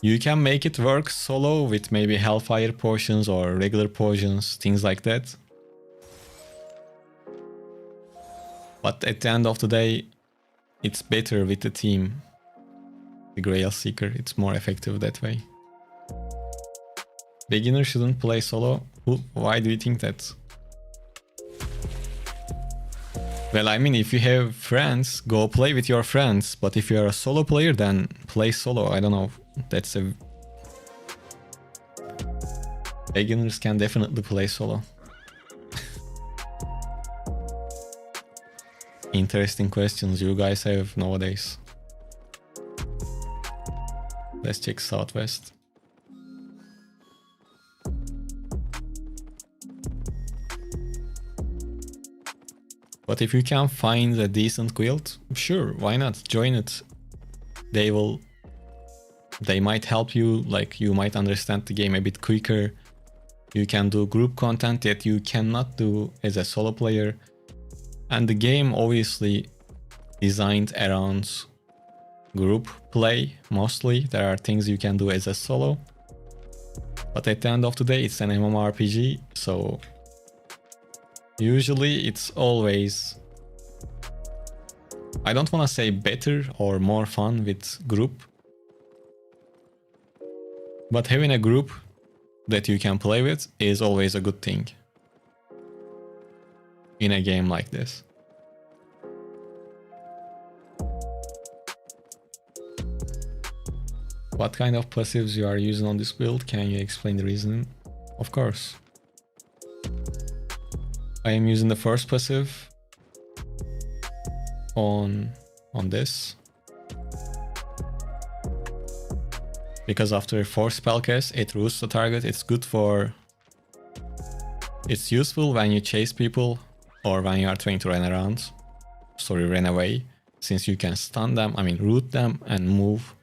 You can make it work solo with maybe Hellfire potions or regular potions, things like that. But at the end of the day, it's better with the team. The Grail Seeker, it's more effective that way. Beginner shouldn't play solo. Why do you think that? Well, I mean, if you have friends, go play with your friends. But if you're a solo player, then play solo. I don't know. That's a... Beginners can definitely play solo. Interesting questions you guys have nowadays. Let's check Southwest. But if you can find a decent guild, sure, why not? Join it. They might help you, like you might understand the game a bit quicker. You can do group content that you cannot do as a solo player. And the game obviously designed around group play mostly. There are things you can do as a solo. But at the end of the day, it's an MMORPG, so usually it's always I don't want to say better or more fun with group, but having a group that you can play with is always a good thing in a game like this. What kind of passives you are using on this build? Can you explain the reason? Of course. I am using the first passive on this. Because after 4 spell cast, it roosts the target. It's good for... It's useful when you chase people or when you are trying to run around. Sorry, run away. Since you can stun them, root them and move.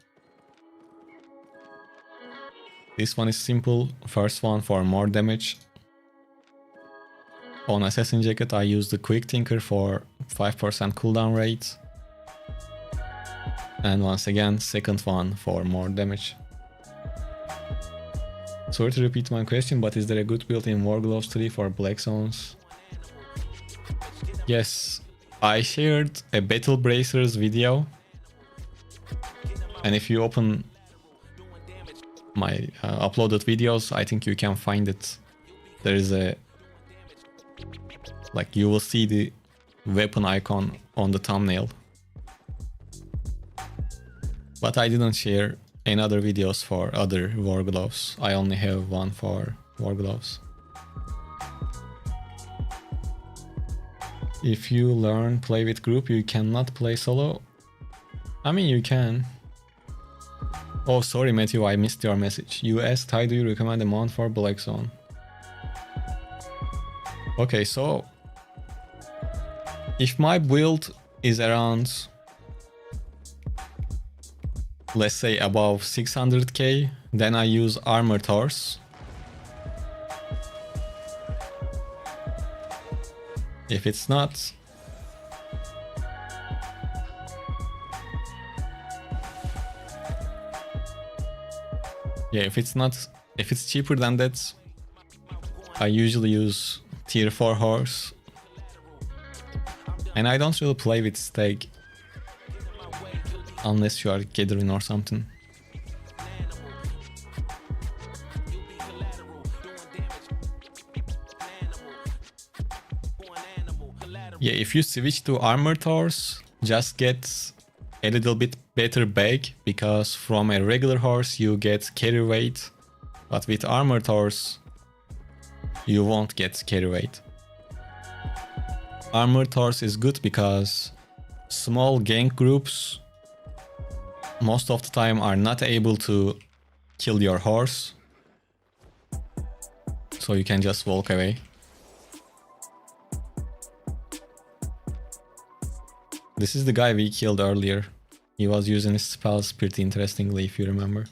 This one is simple. First one for more damage. On Assassin Jacket, I use the Quick Tinker for 5% cooldown rate. And once again, second one for more damage. Sorry to repeat my question, but is there a good build in Wargloves 3 for Black Zones? Yes, I shared a Battle Bracers video. And if you open my uploaded videos, I think you can find it. There is a... Like, you will see the weapon icon on the thumbnail. But I didn't share any other videos for other Wargloves. I only have one for Wargloves. If you learn play with group, you cannot play solo. You can. Oh, sorry Matthew, I missed your message. You asked, how do you recommend a mount for Black Zone? Okay, so... If my build is around, let's say above 600k, then I use Armored Horse. If it's not, yeah, if it's cheaper than that, I usually use tier 4 horse. And I don't really play with stag unless you are gathering or something. Yeah, if you switch to Armored Horse, just get a little bit better bag, because from a regular horse you get carry weight, but with Armored Horse you won't get carry weight. Armored Horse is good because small gank groups most of the time are not able to kill your horse, so you can just walk away. This is the guy we killed earlier. He was using his spells pretty interestingly, if you remember.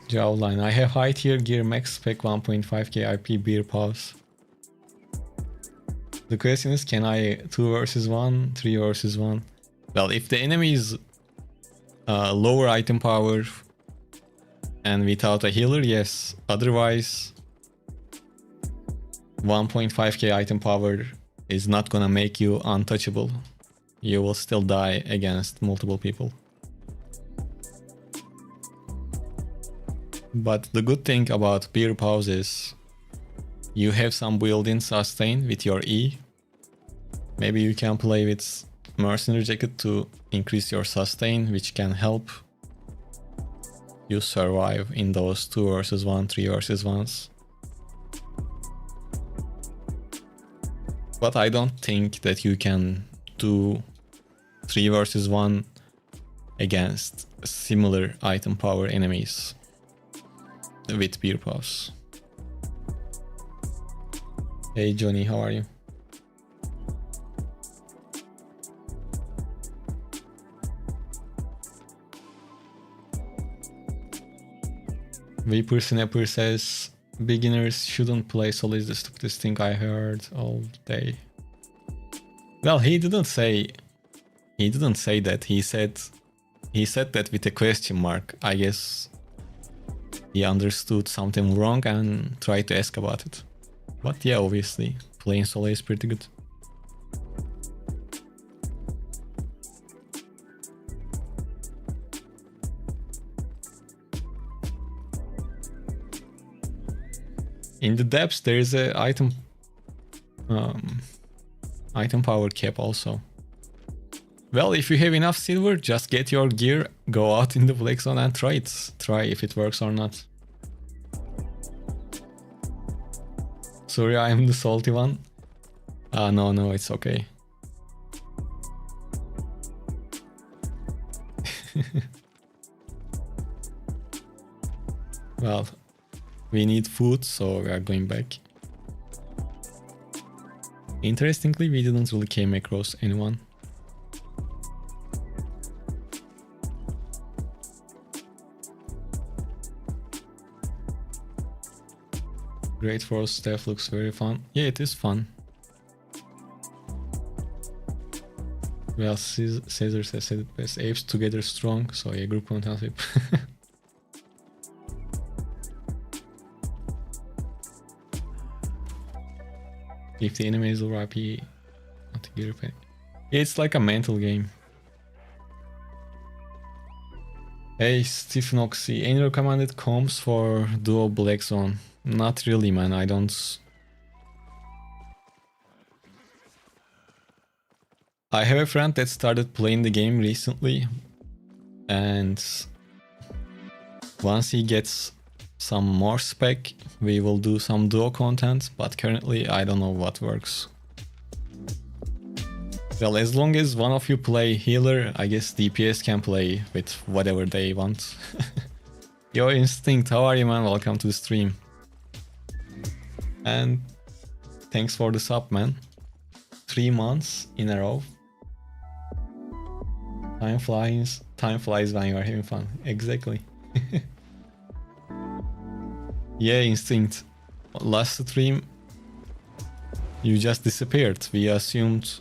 Jawline. I have high tier gear, max spec 1.5k IP, beer paws. The question is, can I 2 versus 1, 3 versus 1? Well, if the enemy is lower item power and without a healer, yes. Otherwise, 1.5k item power is not gonna make you untouchable. You will still die against multiple people. But the good thing about beer pause is you have some built-in sustain with your E. Maybe you can play with Mercenary Jacket to increase your sustain, which can help you survive in those 2 versus 1, 3 versus 1s. But I don't think that you can do 3 versus 1 against similar item power enemies with beer paws. Hey Johnny, how are you? Vapor Snapper says beginners shouldn't play solo, is the stupidest thing I heard all day. Well, he didn't say that. He said that with a question mark. I guess he understood something wrong and tried to ask about it. But yeah, obviously, playing solo is pretty good. In the depths, there is a item power cap also. Well, if you have enough silver, just get your gear, go out in the black zone and try it. Try if it works or not. Sorry, I am the salty one. No, it's okay. Well, we need food, so we are going back. Interestingly, we didn't really came across anyone. Great Forest staff looks very fun. Yeah, it is fun. Well, Caesar said it best. Apes together strong, so yeah, group won't help it. If the enemy is over IP, not a gear pack. It's like a mental game. Hey, Stephen Oxy, any recommended comps for Duo Black Zone? Not really, man. I don't. I have a friend that started playing the game recently, and once he gets some more spec, we will do some duo content, but currently I don't know what works. Well, as long as one of you play healer, I guess DPS can play with whatever they want. Yo, Instinct, how are you, man? Welcome to the stream. And thanks for the sub, man. 3 months in a row. Time flies when you are having fun. Exactly. Yeah, Instinct. Last stream, you just disappeared. We assumed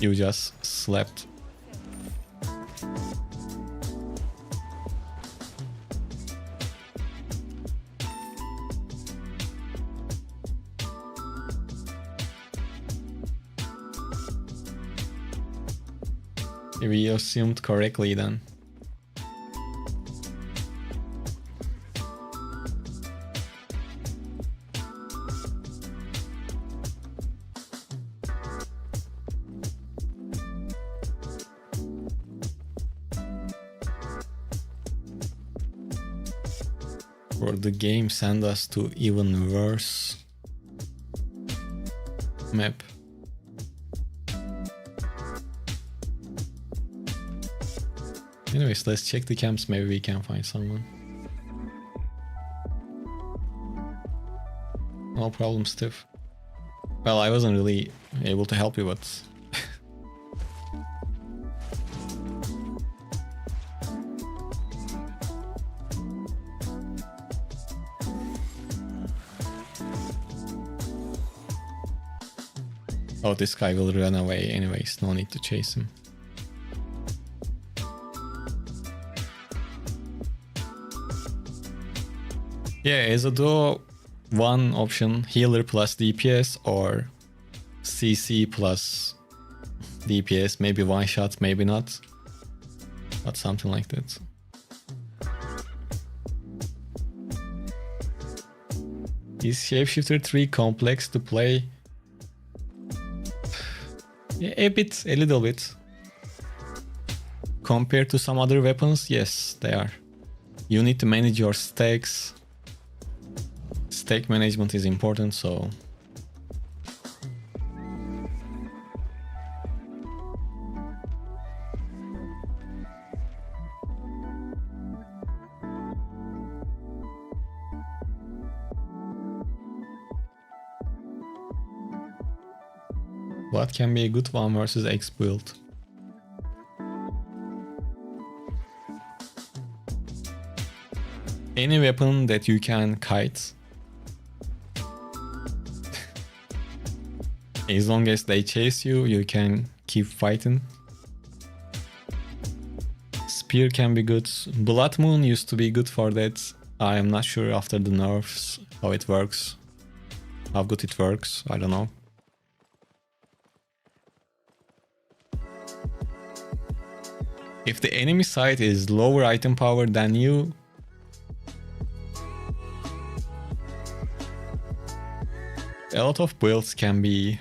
you just slept. We assumed correctly then. For the game, send us to even worse map. Anyways, let's check the camps, maybe we can find someone. No problem, Steve. Well, I wasn't really able to help you, but... Oh, this guy will run away anyways, no need to chase him. Yeah, as a duo, one option, healer plus DPS or CC plus DPS, maybe one shot, maybe not, but something like that. Is Shapeshifter 3 complex to play? Yeah, a little bit. Compared to some other weapons, yes, they are. You need to manage your stacks. Stack management is important, so... What can be a good one versus X build? Any weapon that you can kite. As long as they chase you, you can keep fighting. Spear can be good. Blood Moon used to be good for that. I am not sure after the nerfs how it works. How good it works, I don't know. If the enemy side is lower item power than you, a lot of builds can be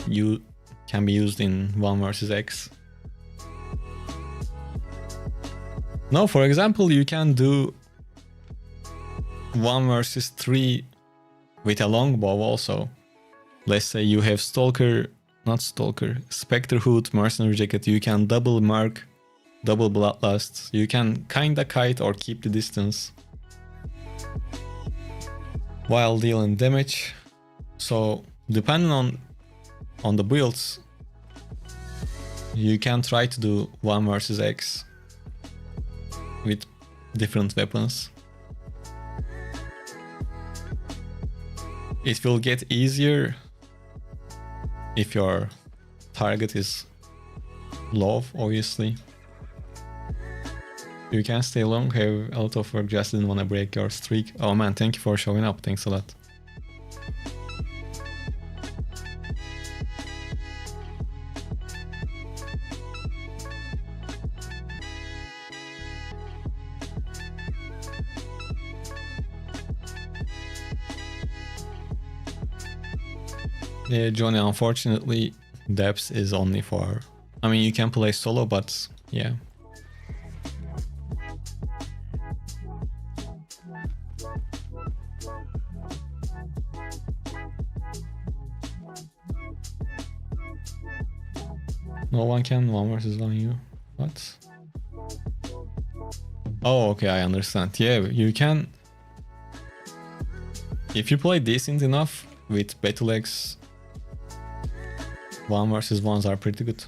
used in 1 versus X. No, for example, you can do 1 versus 3 with a longbow also. Let's say you have Spectre Hood, Mercenary Jacket, you can double Merc, double Bloodlust. You can kinda kite or keep the distance while dealing damage. So depending on the builds, you can try to do 1 versus X with different weapons. It will get easier if your target is low, obviously. You can stay long, have a lot of work, just didn't want to break your streak. Oh man, thank you for showing up, thanks a lot. Yeah, Johnny, unfortunately, depths is only for... I mean, you can play solo, but yeah. No one can 1 versus 1 you. What? Oh, okay, I understand. Yeah, you can... If you play decent enough with Battleaxe, 1 versus 1s are pretty good.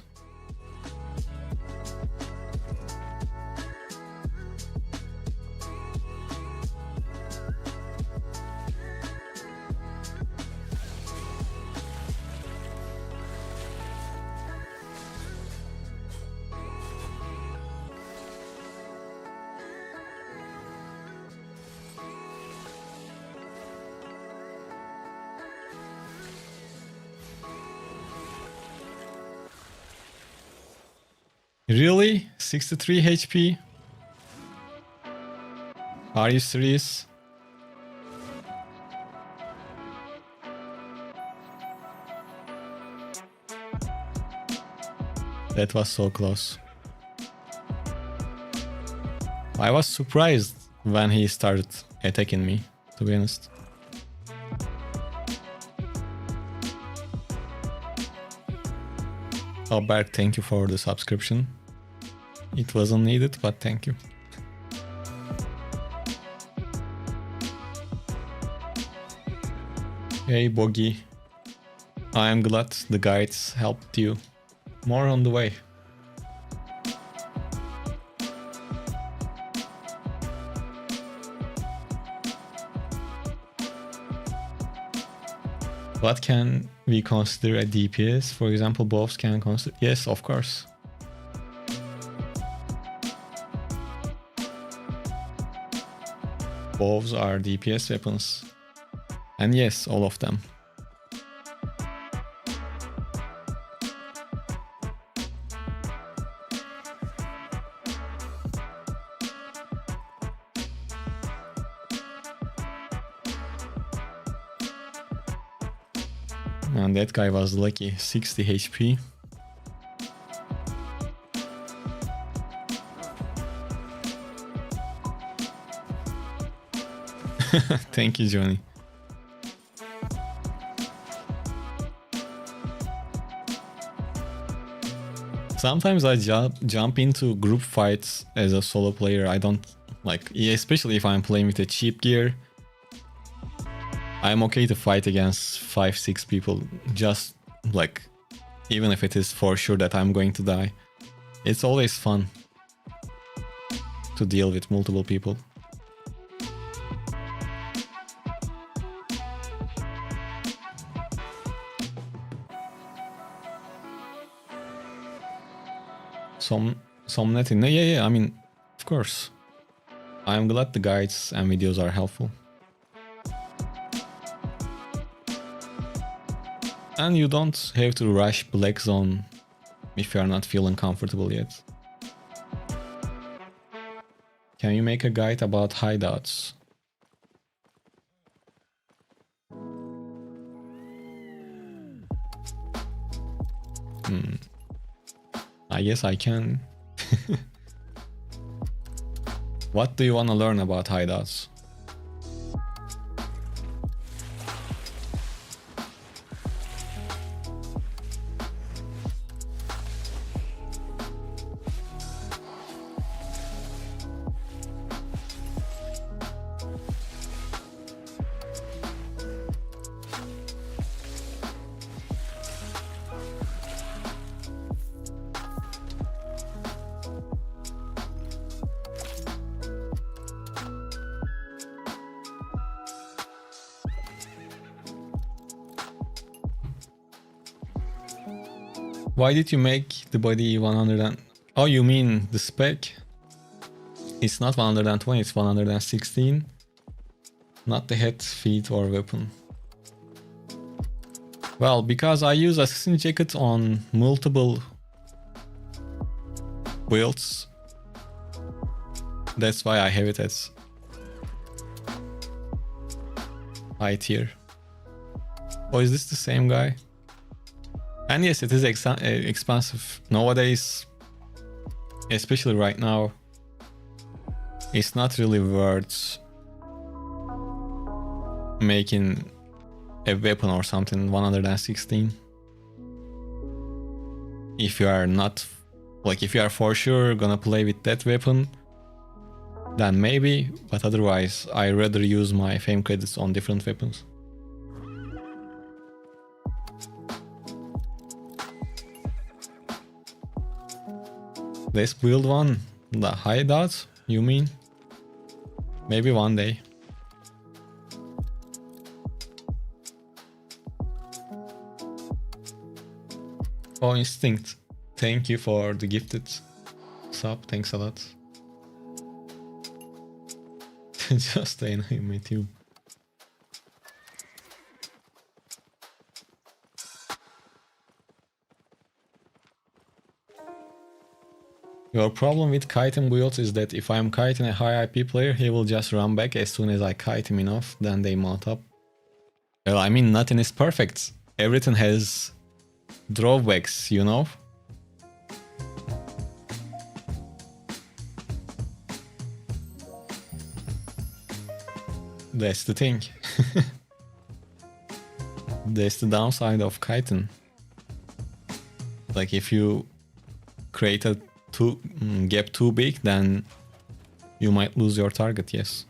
Really? 63 HP? Are you serious? That was so close. I was surprised when he started attacking me, to be honest. Oh, Berk, thank you for the subscription. It wasn't needed, but thank you. Hey, Boggy. I am glad the guides helped you. More on the way. What can we consider a DPS? For example, bows can consider... Yes, of course. Bows are DPS weapons. And yes, all of them. And that guy was lucky, 60 HP. Thank you, Johnny. Sometimes I jump into group fights as a solo player. I don't like, especially if I'm playing with a cheap gear. I'm okay to fight against 5-6 people, just like, even if it is for sure that I'm going to die. It's always fun to deal with multiple people. Some netting. Yeah, I mean, of course. I'm glad the guides and videos are helpful. And you don't have to rush Black Zone if you are not feeling comfortable yet. Can you make a guide about hideouts? I guess I can. What do you want to learn about hideouts? Why did you make the body 100 and... Oh, you mean the spec? It's not 120, it's 116. Not the head, feet or weapon. Well, because I use Assassin Jacket on multiple builds. That's why I have it as high tier. Oh, is this the same guy? And yes, it is expensive. Nowadays, especially right now, it's not really worth making a weapon or something 116. If you are not, like if you are for sure gonna play with that weapon, then maybe, but otherwise I rather use my fame credits on different weapons. Let's build one. The hideout, you mean? Maybe one day. Oh, Instinct. Thank you for the gifted sub. Thanks a lot. Just annoy me too. Your problem with kiting builds is that if I'm kiting a high IP player, he will just run back as soon as I kite him enough, then they mount up. Well, I mean, nothing is perfect. Everything has drawbacks, you know? That's the thing. That's the downside of kiting. Like if you create a gap too big, then you might lose your target, yes.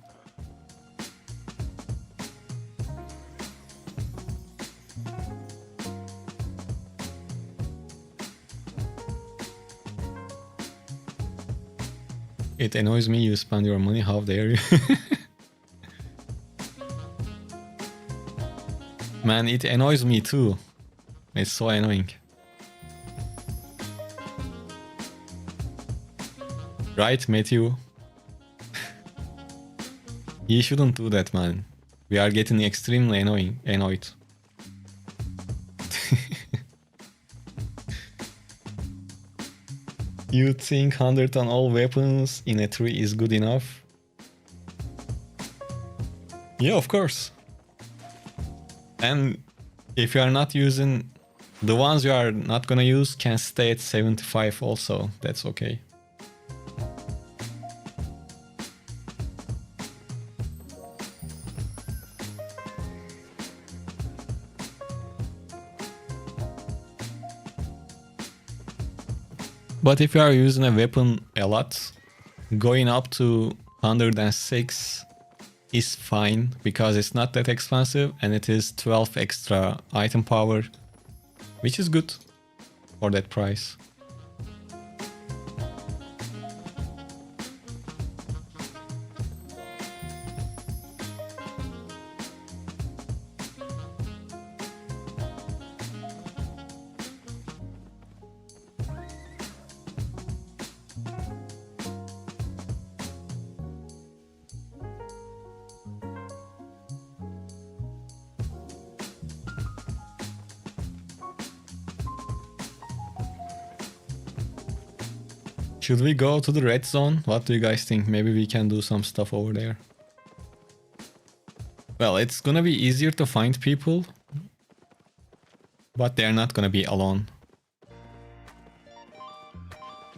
It annoys me you spend your money, how dare you? Man, it annoys me too. It's so annoying. Right, Matthew? You shouldn't do that, man. We are getting extremely annoyed. You think 100 on all weapons in a 3 is good enough? Yeah, of course. And if you are not using... The ones you are not gonna use can stay at 75 also. That's okay. But if you are using a weapon a lot, going up to 106 is fine because it's not that expensive and it is 12 extra item power, which is good for that price. Should we go to the red zone? What do you guys think? Maybe we can do some stuff over there. Well, it's gonna be easier to find people, but they're not gonna be alone.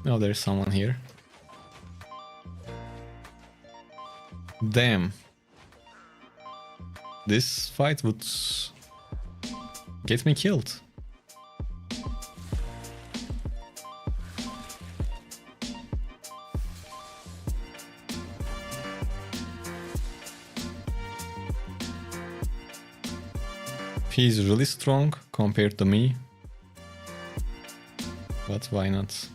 Oh, there's someone here. Damn. This fight would get me killed. He's really strong compared to me, but why not?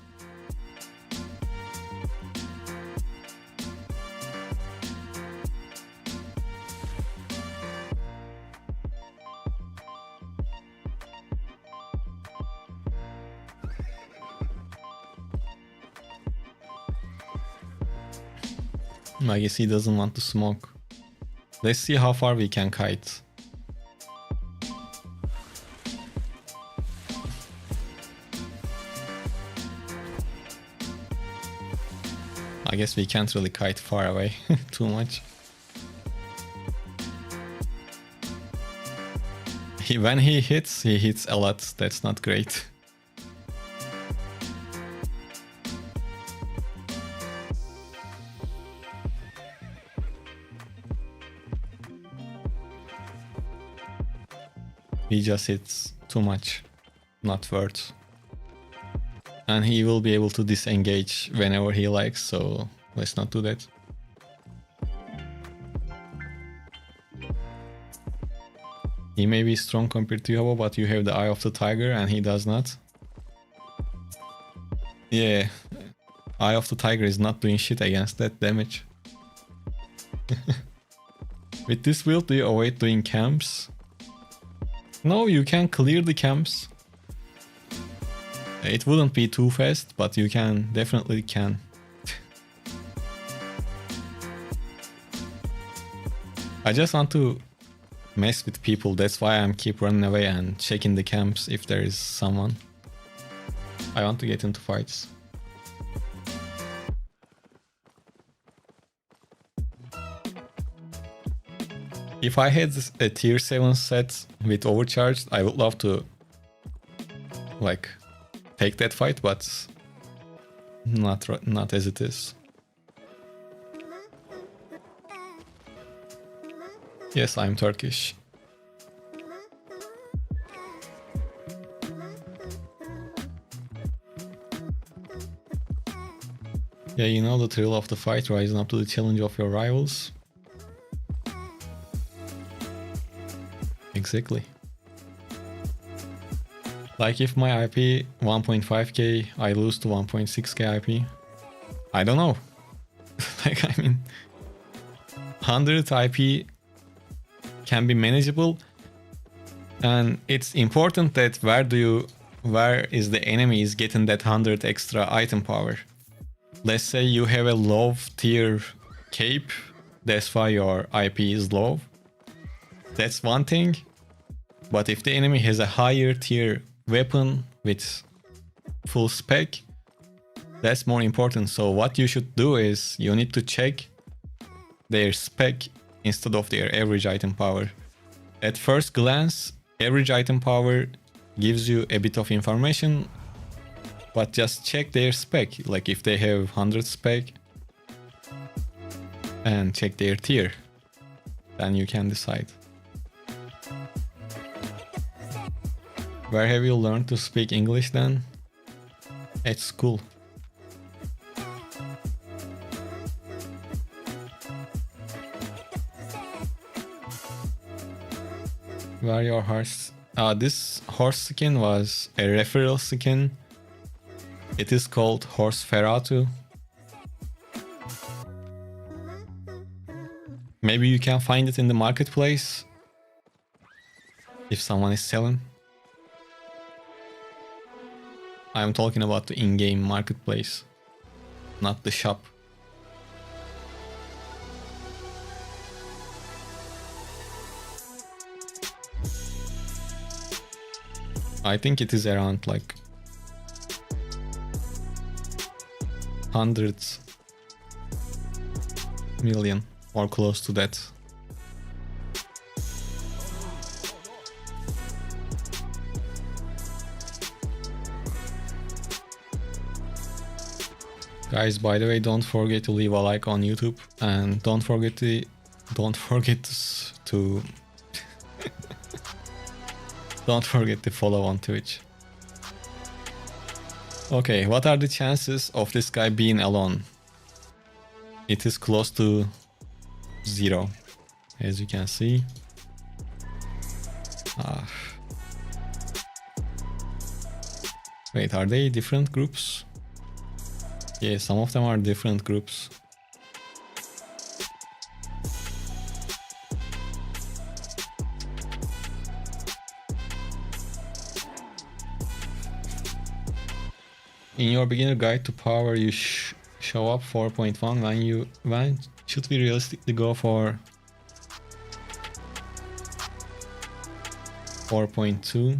I guess he doesn't want to smoke. Let's see how far we can kite. I guess we can't really kite far away too much. When he hits a lot. That's not great. He just hits too much. Not worth. And he will be able to disengage whenever he likes, so let's not do that. He may be strong compared to you, but you have the Eye of the Tiger and he does not. Yeah, Eye of the Tiger is not doing shit against that damage. With this build, do you avoid doing camps? No, you can clear the camps. It wouldn't be too fast, but you definitely can. I just want to mess with people, that's why I'm keep running away and checking the camps if there is someone. I want to get into fights. If I had a tier 7 set with overcharged, I would love to like take that fight, but not as it is. Yes, I'm Turkish. Yeah, you know the thrill of the fight, rising up to the challenge of your rivals. Exactly. Like if my IP 1.5k, I lose to 1.6k IP. I don't know. Like, I mean, 100 IP can be manageable, and it's important that where is the enemy is getting that 100 extra item power. Let's say you have a low tier cape, that's why your IP is low. That's one thing. But if the enemy has a higher tier weapon with full spec, that's more important. So what you should do is you need to check their spec instead of their average item power. At first glance, average item power gives you a bit of information, but just check their spec. Like if they have 100 spec and check their tier, then you can decide. Where have you learned to speak English then? At school. Where are your horse? This horse skin was a referral skin. It is called Horse Ferratu. Maybe you can find it in the marketplace if someone is selling. I'm talking about the in-game marketplace, not the shop. I think it is around like 100 million or close to that. Guys, by the way, don't forget to leave a like on YouTube and don't forget to don't forget to follow on Twitch. Okay, what are the chances of this guy being alone? It is close to 0, as you can see. Wait, are they different groups? Yeah, some of them are different groups. In your beginner guide to power, you show up 4.1. When should we realistically go for 4.2?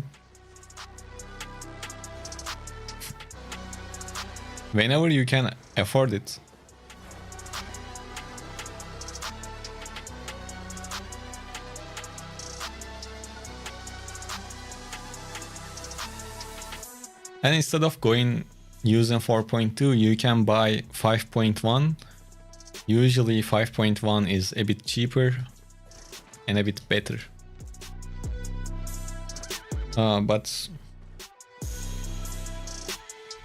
Whenever you can afford it. And instead of using 4.2, you can buy 5.1. Usually 5.1 is a bit cheaper and a bit better. But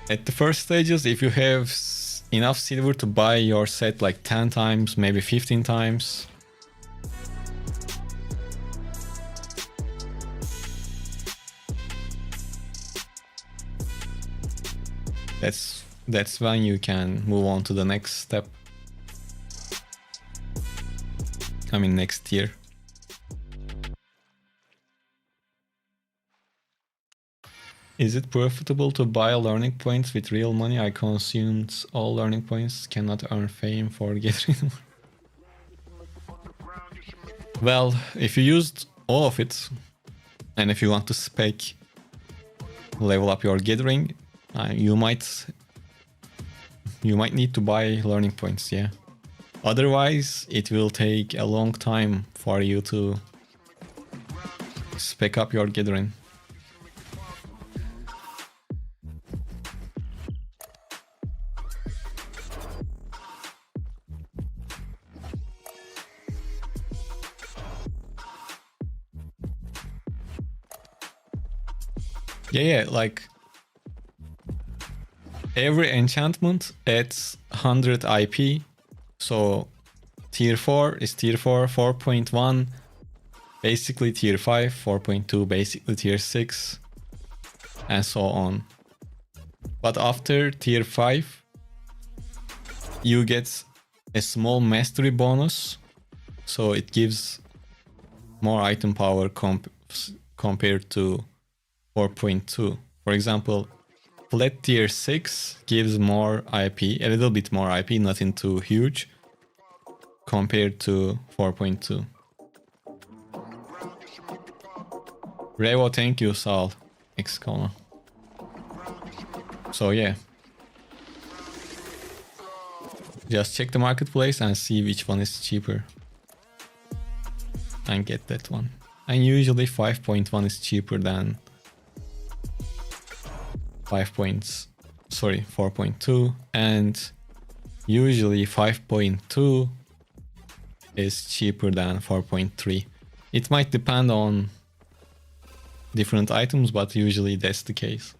at the first stages, if you have enough silver to buy your set like 10 times, maybe 15 times, that's when you can move on to the next step. I mean, next tier. Is it profitable to buy learning points with real money? I consumed all learning points, cannot earn fame for getting more. Well, if you used all of it, and if you want to spec level up your gathering, you might need to buy learning points, yeah. Otherwise, it will take a long time for you to spec up your gathering. Yeah, like every enchantment adds 100 IP. So tier 4 is tier 4, 4.1 basically tier 5, 4.2 basically tier 6, and so on. But after tier 5, you get a small mastery bonus, so it gives more item power compared to 4.2. For example, flat tier 6 gives more IP, a little bit more IP, nothing too huge, compared to 4.2. Revo, thank you, Sal. Excona. So yeah. Just check the marketplace and see which one is cheaper. And get that one. And usually 5.1 is cheaper than 4.2, and usually 5.2 is cheaper than 4.3. It might depend on different items, but usually that's the case.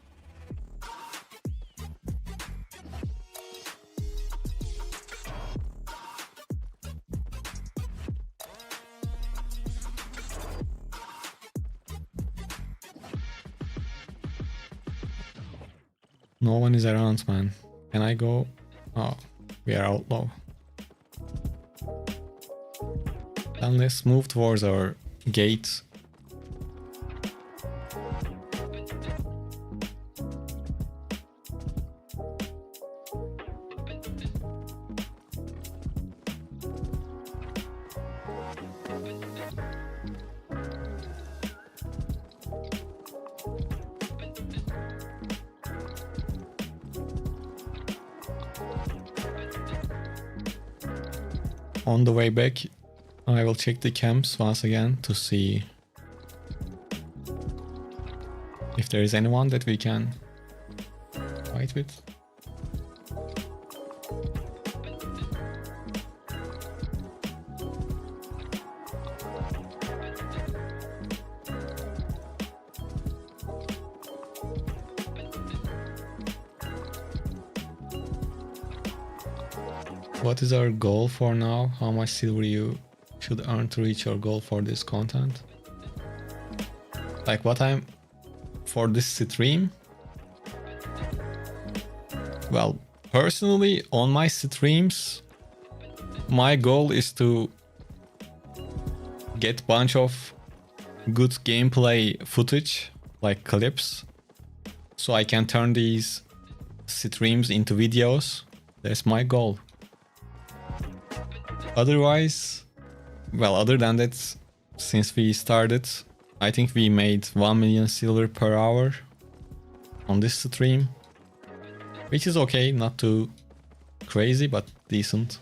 No one is around, man. Can I go? Oh, we are outlaw. Then let's move towards our gate. On the way back, I will check the camps once again to see if there is anyone that we can fight with. What is our goal for now? How much silver you should earn to reach your goal for this content? Like what I'm for this stream? Well, personally, on my streams, my goal is to get bunch of good gameplay footage, like clips, so I can turn these streams into videos. That's my goal. Otherwise, well, other than that, since we started, I think we made 1 million silver per hour on this stream, which is okay, not too crazy, but decent.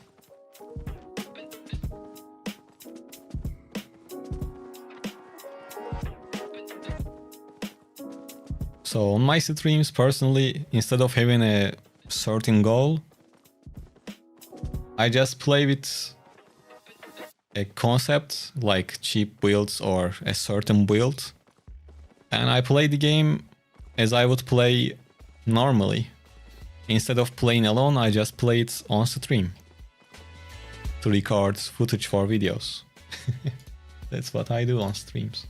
So on my streams, personally, instead of having a certain goal, I just play with a concept like cheap builds or a certain build, and I play the game as I would play normally. Instead of playing alone, I just play it on stream to record footage for videos. That's what I do on streams.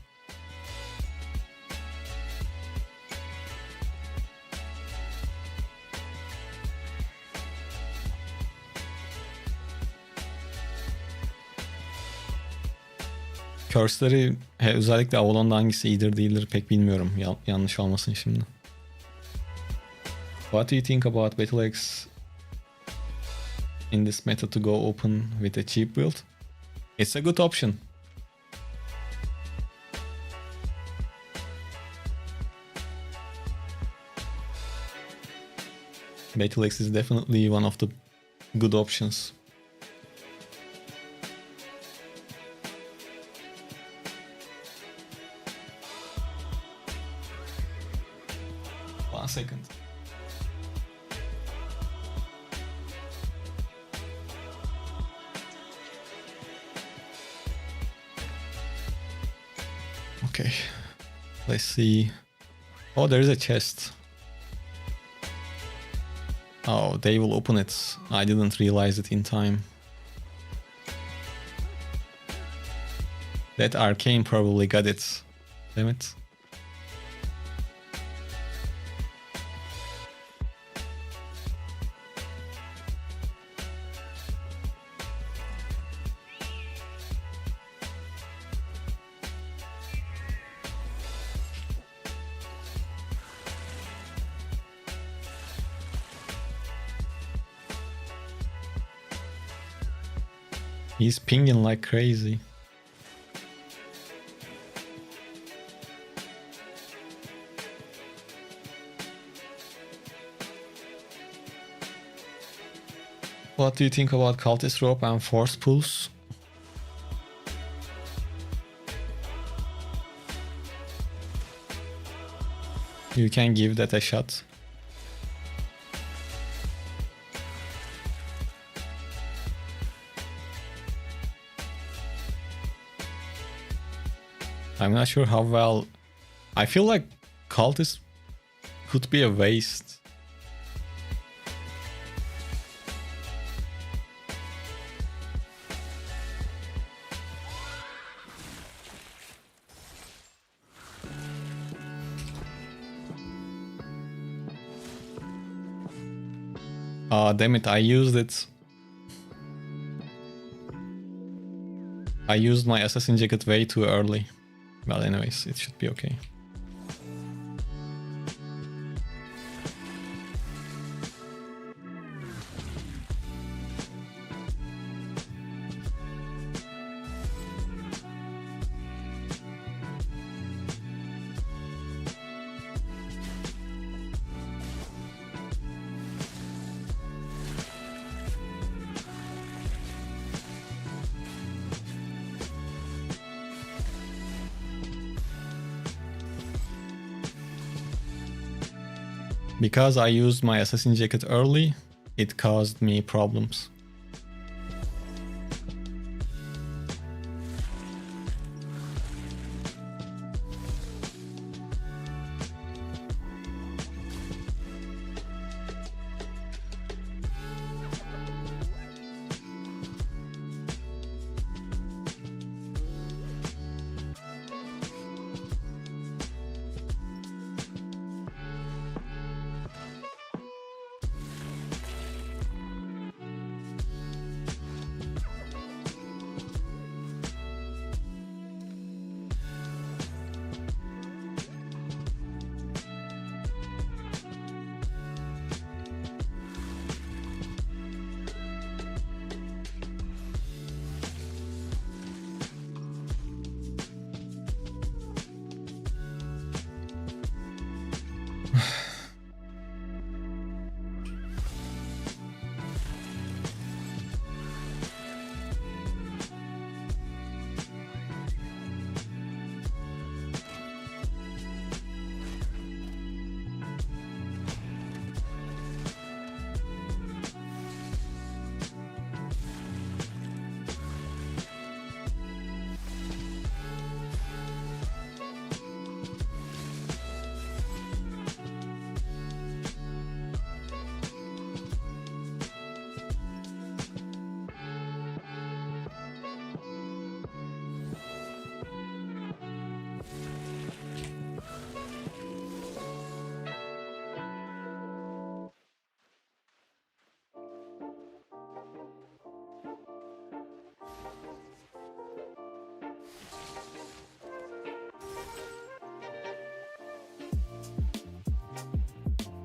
Curse'leri özellikle Avalon'da hangisi iyidir değildir pek bilmiyorum. Yanlış olmasın şimdi. What do you think about BattleX in this meta to go open with a cheap build? It's a good option. BattleX is definitely one of the good options. 1 second. Okay, let's see. Oh, there is a chest. Oh, they will open it. I didn't realize it in time. That arcane probably got it. Damn it. He's pinging like crazy. What do you think about cultist rope and force pulls? You can give that a shot. I'm not sure how well. I feel like cultist could be a waste. Damn it, I used it. I used my assassin jacket way too early. Well, anyways, it should be okay. Because I used my assassin jacket early, it caused me problems.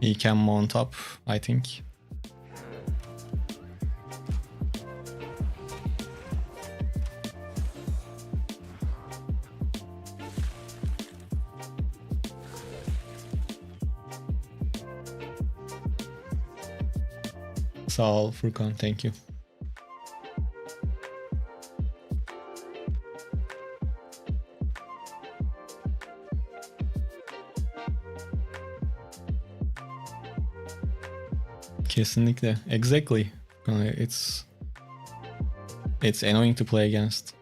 He can mount up, I think. Sağ ol Furkan, thank you. Kesinlikle. Exactly. It's annoying to play against.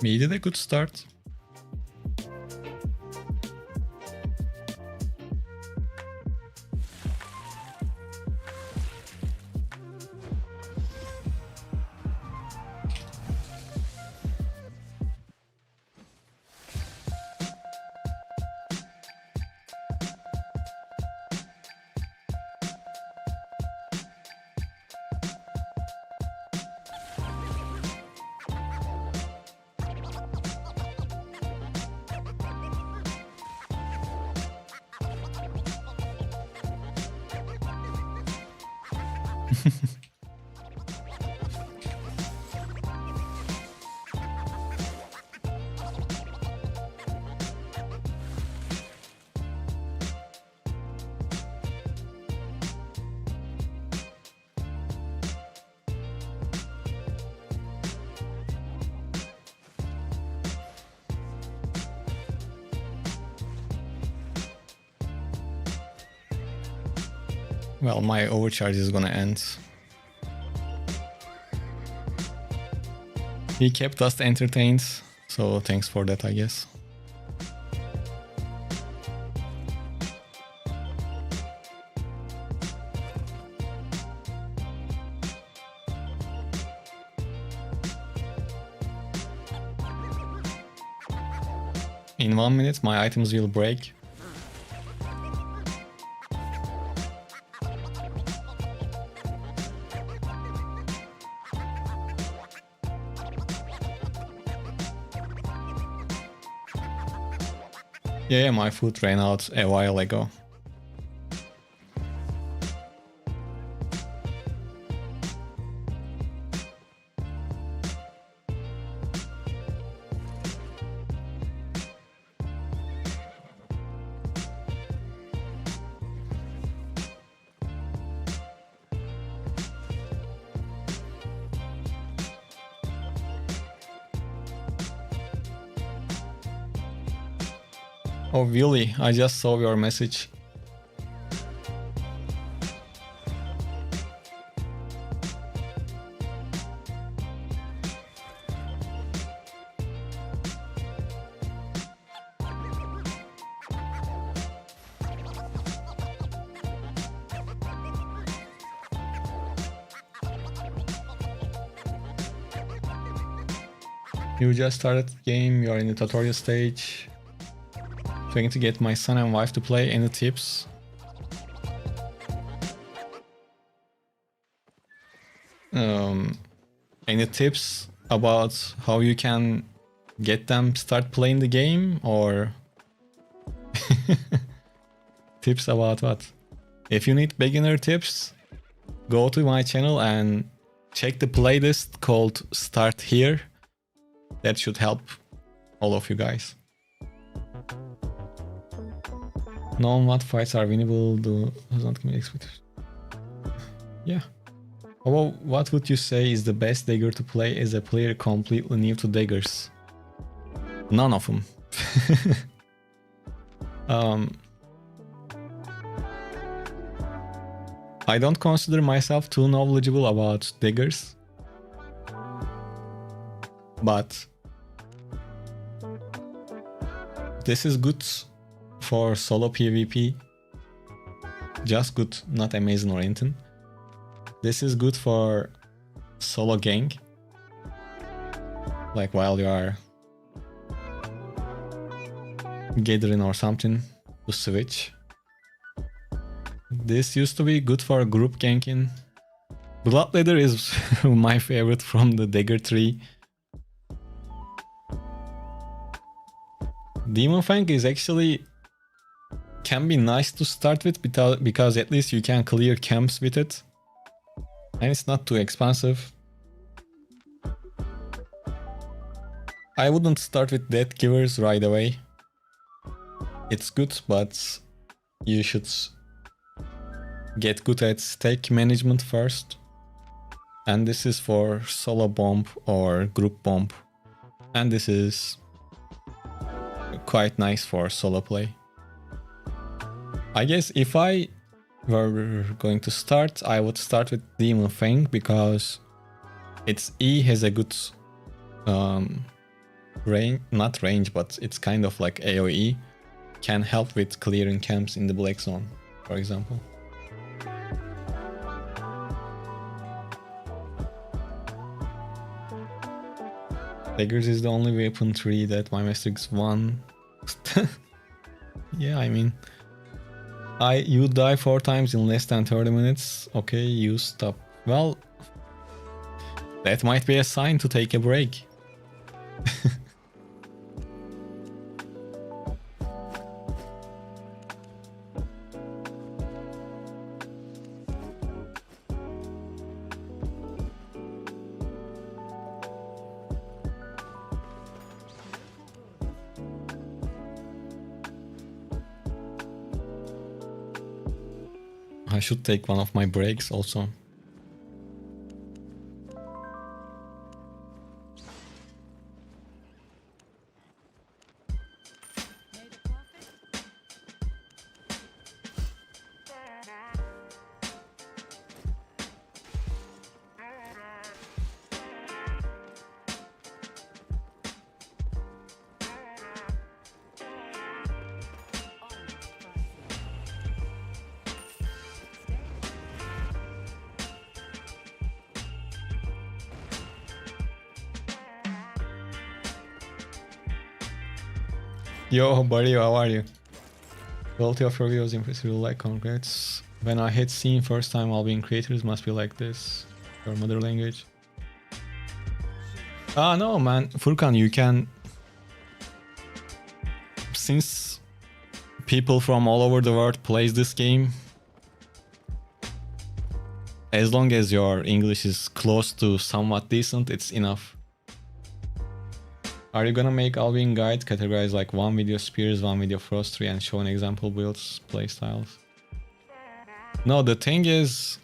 We did a good start. Well, my overcharge is gonna end. He kept us entertained, so thanks for that, I guess. In 1 minute my items will break. Yeah, my food ran out a while ago. Oh, Willy, I just saw your message. You just started the game, you're in the tutorial stage. Trying to get my son and wife to play. Any tips? Any tips about how you can get them start playing the game, or tips about what? If you need beginner tips, go to my channel and check the playlist called Start Here. That should help all of you guys. Knowing what fights are winnable, does not commit expectations. Yeah. Well, what would you say is the best dagger to play as a player completely new to daggers? None of them. I don't consider myself too knowledgeable about daggers, but this is good for solo PvP. Just good, not amazing or anything. This is good for solo gank, like while you are gathering or something to switch. This used to be good for group ganking. Bloodleather is my favorite from the dagger tree. Demon Fang is actually can be nice to start with because at least you can clear camps with it. And it's not too expensive. I wouldn't start with Death Givers right away. It's good, but you should get good at stake management first. And this is for solo bomb or group bomb. And this is quite nice for solo play. I guess if I were going to start, I would start with Demon Fang because its E has a good range, not range, but it's kind of like AoE, can help with clearing camps in the black zone, for example. Daggers is the only weapon tree that my Masterix won. Yeah, I mean, you die 4 times in less than 30 minutes. Okay, you stop. Well, that might be a sign to take a break. I should take one of my breaks also. Yo, buddy, how are you? Quality of your videos impressive, like, congrats. When I hit scene first time, Albion creators must be like this. Your mother language. Ah, no, man. Furkan, you can... Since people from all over the world plays this game, as long as your English is close to somewhat decent, it's enough. Are you gonna make Albion guide, categorize like one video spears, one video frostry, and show an example builds, playstyles? No, the thing is,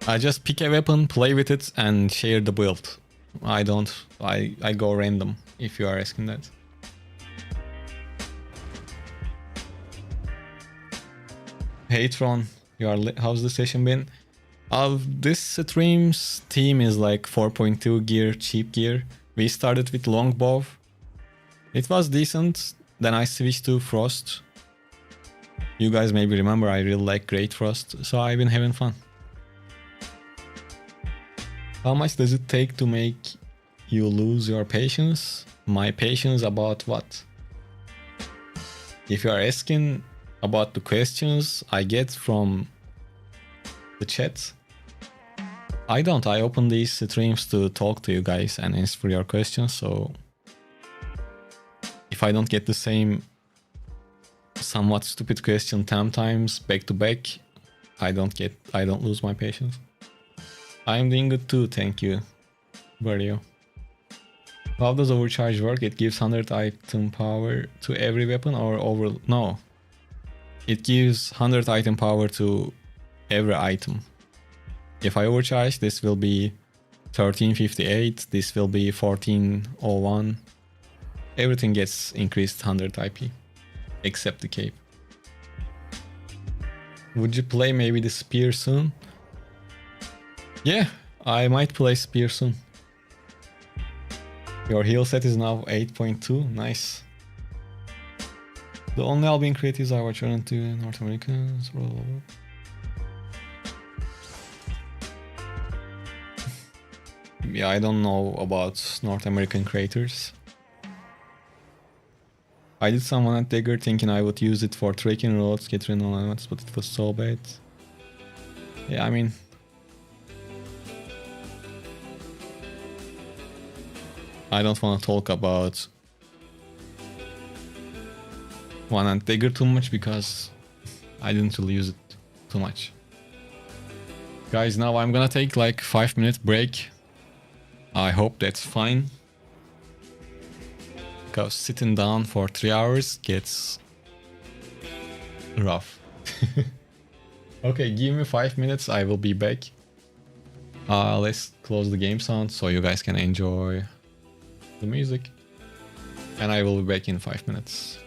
I just pick a weapon, play with it, and share the build. I don't. I go random, if you are asking that. Hey Tron, how's the session been? This stream's team is like 4.2 gear, cheap gear. We started with longbow. It was decent. Then I switched to frost. You guys maybe remember I really like great frost, so I've been having fun. How much does it take to make you lose your patience? My patience about what? If you are asking about the questions I get from the chat, I don't. I open these streams to talk to you guys and answer your questions, so if I don't get the same somewhat stupid question 10 times back to back, I don't lose my patience. I'm doing good too, thank you. Mario. How does overcharge work? It gives 100 item power to every weapon or no. It gives 100 item power to every item. If I overcharge, this will be 1358, this will be 1401. Everything gets increased 100 IP, except the cape. Would you play maybe the spear soon? Yeah, I might play spear soon. Your heal set is now 8.2, nice. The only Albion creatives I watch aren't to North Americans. Yeah, I don't know about North American creators. I did some one dagger thinking I would use it for trekking roads, getting online, but it was so bad. Yeah, I mean, I don't want to talk about one and dagger too much because I didn't really use it too much. Guys, now I'm gonna take like 5-minute break. I hope that's fine. Because sitting down for 3 hours gets rough. Okay, give me 5 minutes, I will be back. Let's close the game sound so you guys can enjoy the music. And I will be back in 5 minutes.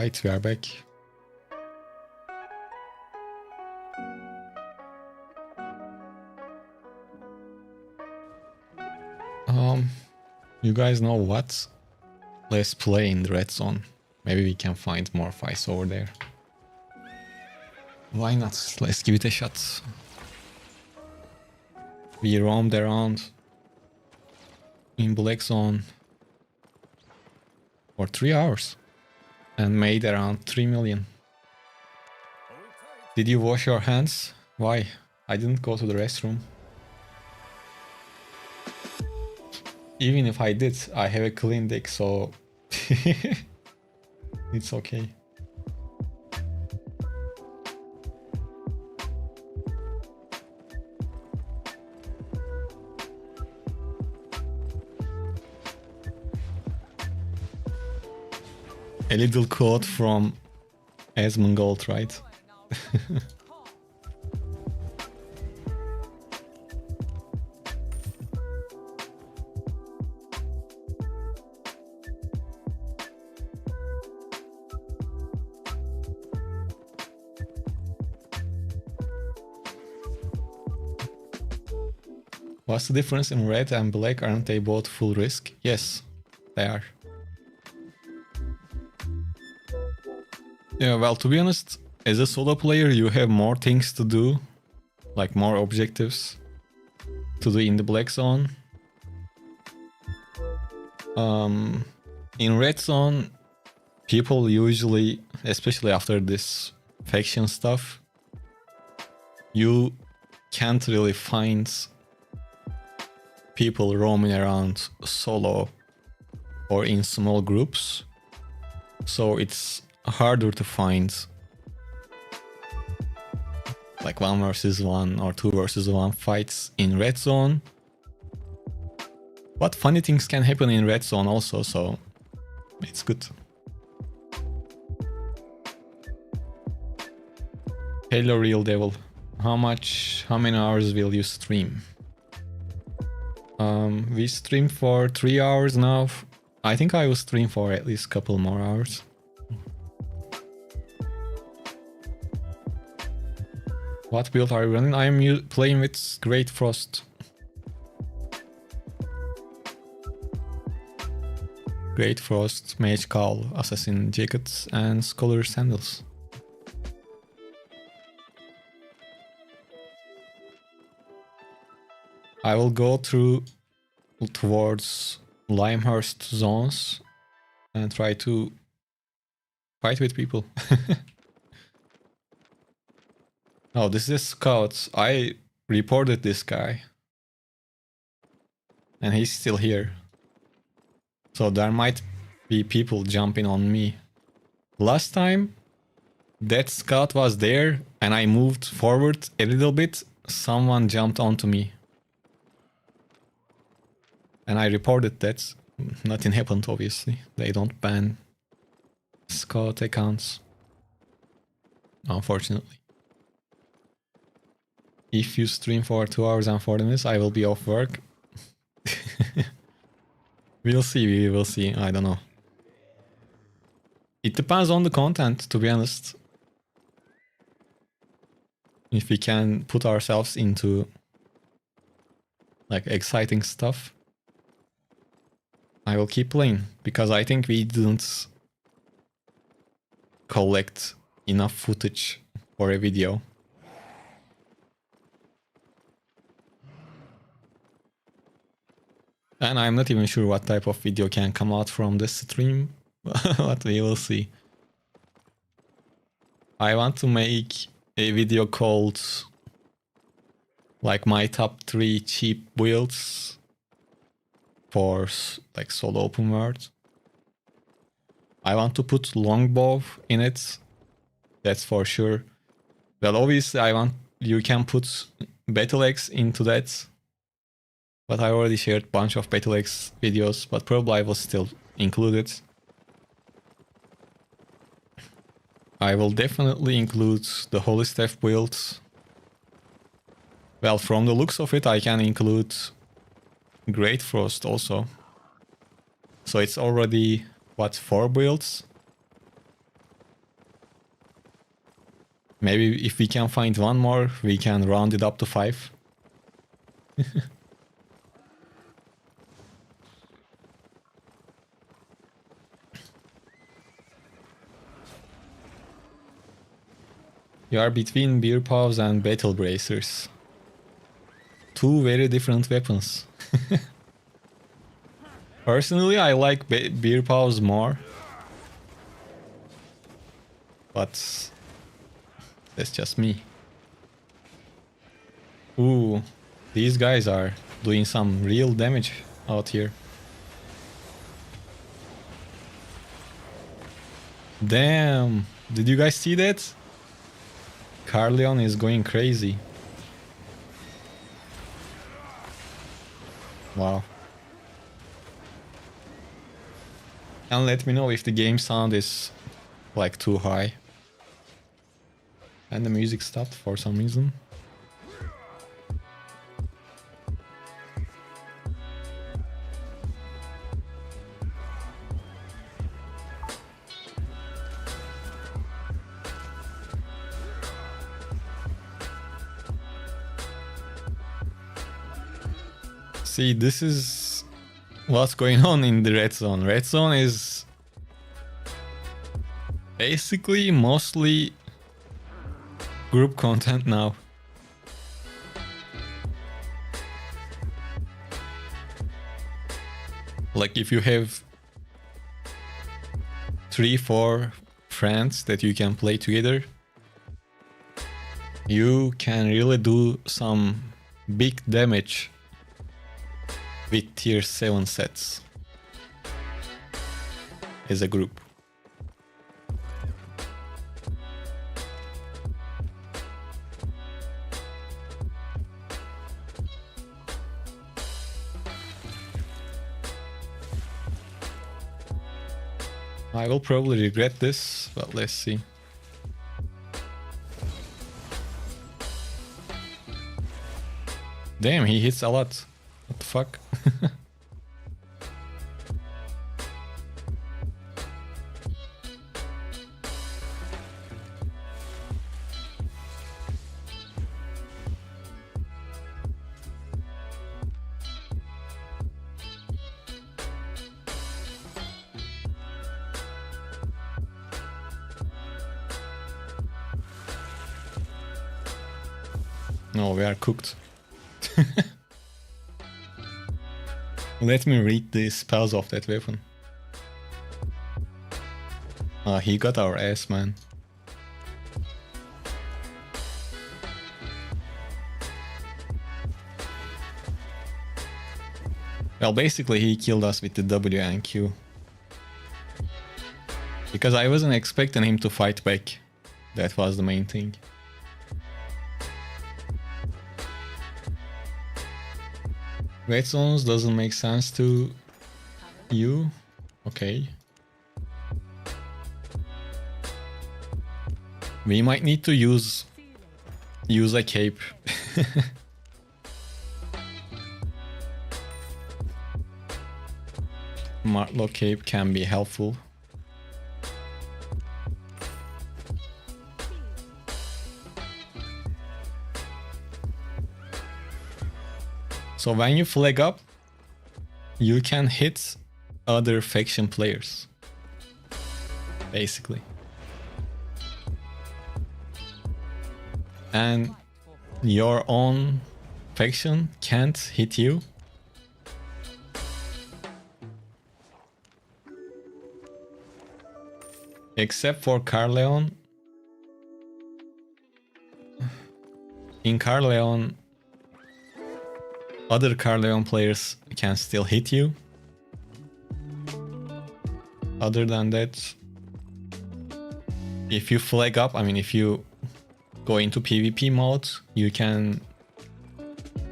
Alright, we are back. You guys know what? Let's play in the red zone. Maybe we can find more fights over there. Why not? Let's give it a shot. We roamed around in black zone for 3 hours and made around 3 million. Did you wash your hands? Why? I didn't go to the restroom. Even if I did, I have a clean dick, so it's okay. A little quote from Asmongold, right? What's the difference in red and black? Aren't they both full risk? Yes, they are. Yeah, well, to be honest, as a solo player, you have more things to do, like more objectives to do in the black zone. In red zone, people usually, especially after this faction stuff, you can't really find people roaming around solo or in small groups, so it's harder to find like 1 versus 1 or 2 versus 1 fights in red zone. But funny things can happen in red zone also, so it's good. Hello Real Devil, how many hours will you stream? We stream for 3 hours now. I think I will stream for at least a couple more hours. What build are you running? I am playing with Great Frost. Great Frost, Mage Cowl, Assassin Jackets, and Scholar Sandals. I will go towards Limehurst zones and try to fight with people. Oh, this is Scout. I reported this guy. And he's still here. So there might be people jumping on me. Last time, that Scout was there and I moved forward a little bit. Someone jumped onto me. And I reported that. Nothing happened, obviously. They don't ban Scout accounts. Unfortunately. If you stream for 2 hours and 40 minutes, I will be off work. We will see. I don't know. It depends on the content, to be honest. If we can put ourselves into like exciting stuff, I will keep playing, because I think we didn't collect enough footage for a video. And I'm not even sure what type of video can come out from this stream, but we will see. I want to make a video called like my top 3 cheap builds for like solo open world. I want to put longbow in it, that's for sure. Well, obviously you can put battle axe into that, but I already shared a bunch of battle axe videos, but probably I will still include it. I will definitely include the Holy Staff build. Well, from the looks of it, I can include Great Frost also. So it's already, what, 4 builds? Maybe if we can find one more, we can round it up to 5. You are between beer paws and battle bracers. Two very different weapons. Personally, I like beer paws more. But that's just me. Ooh, these guys are doing some real damage out here. Damn, did you guys see that? Carleon is going crazy. Wow. And let me know if the game sound is like too high. And the music stopped for some reason. See, this is what's going on in the red zone. Red zone is basically mostly group content now. Like if you have 3-4 friends that you can play together, you can really do some big damage with tier 7 sets as a group. I will probably regret this, but let's see. Damn, he hits a lot. What the fuck? No, we are cooked. Let me read the spells of that weapon. He got our ass, man. Well, basically he killed us with the W and Q. Because I wasn't expecting him to fight back. That was the main thing. Red zones doesn't make sense to you? Okay. We might need to use a cape. Martlock cape can be helpful. So when you flag up, you can hit other faction players, basically. And your own faction can't hit you. Except for Carleon. In Carleon, other Carleon players can still hit you. Other than that, if you flag up, I mean, if you go into PvP mode, you can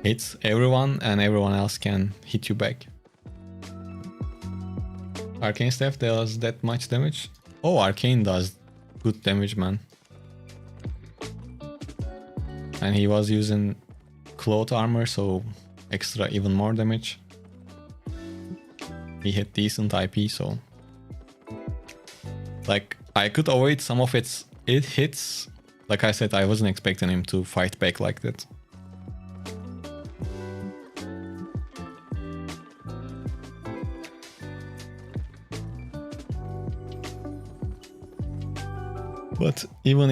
hit everyone and everyone else can hit you back. Arcane Staff does that much damage? Oh, Arcane does good damage, man. And he was using cloth armor, so extra even more damage. He hit decent IP, so like I could avoid some of its hits. Like I said, I wasn't expecting him to fight back like that. But even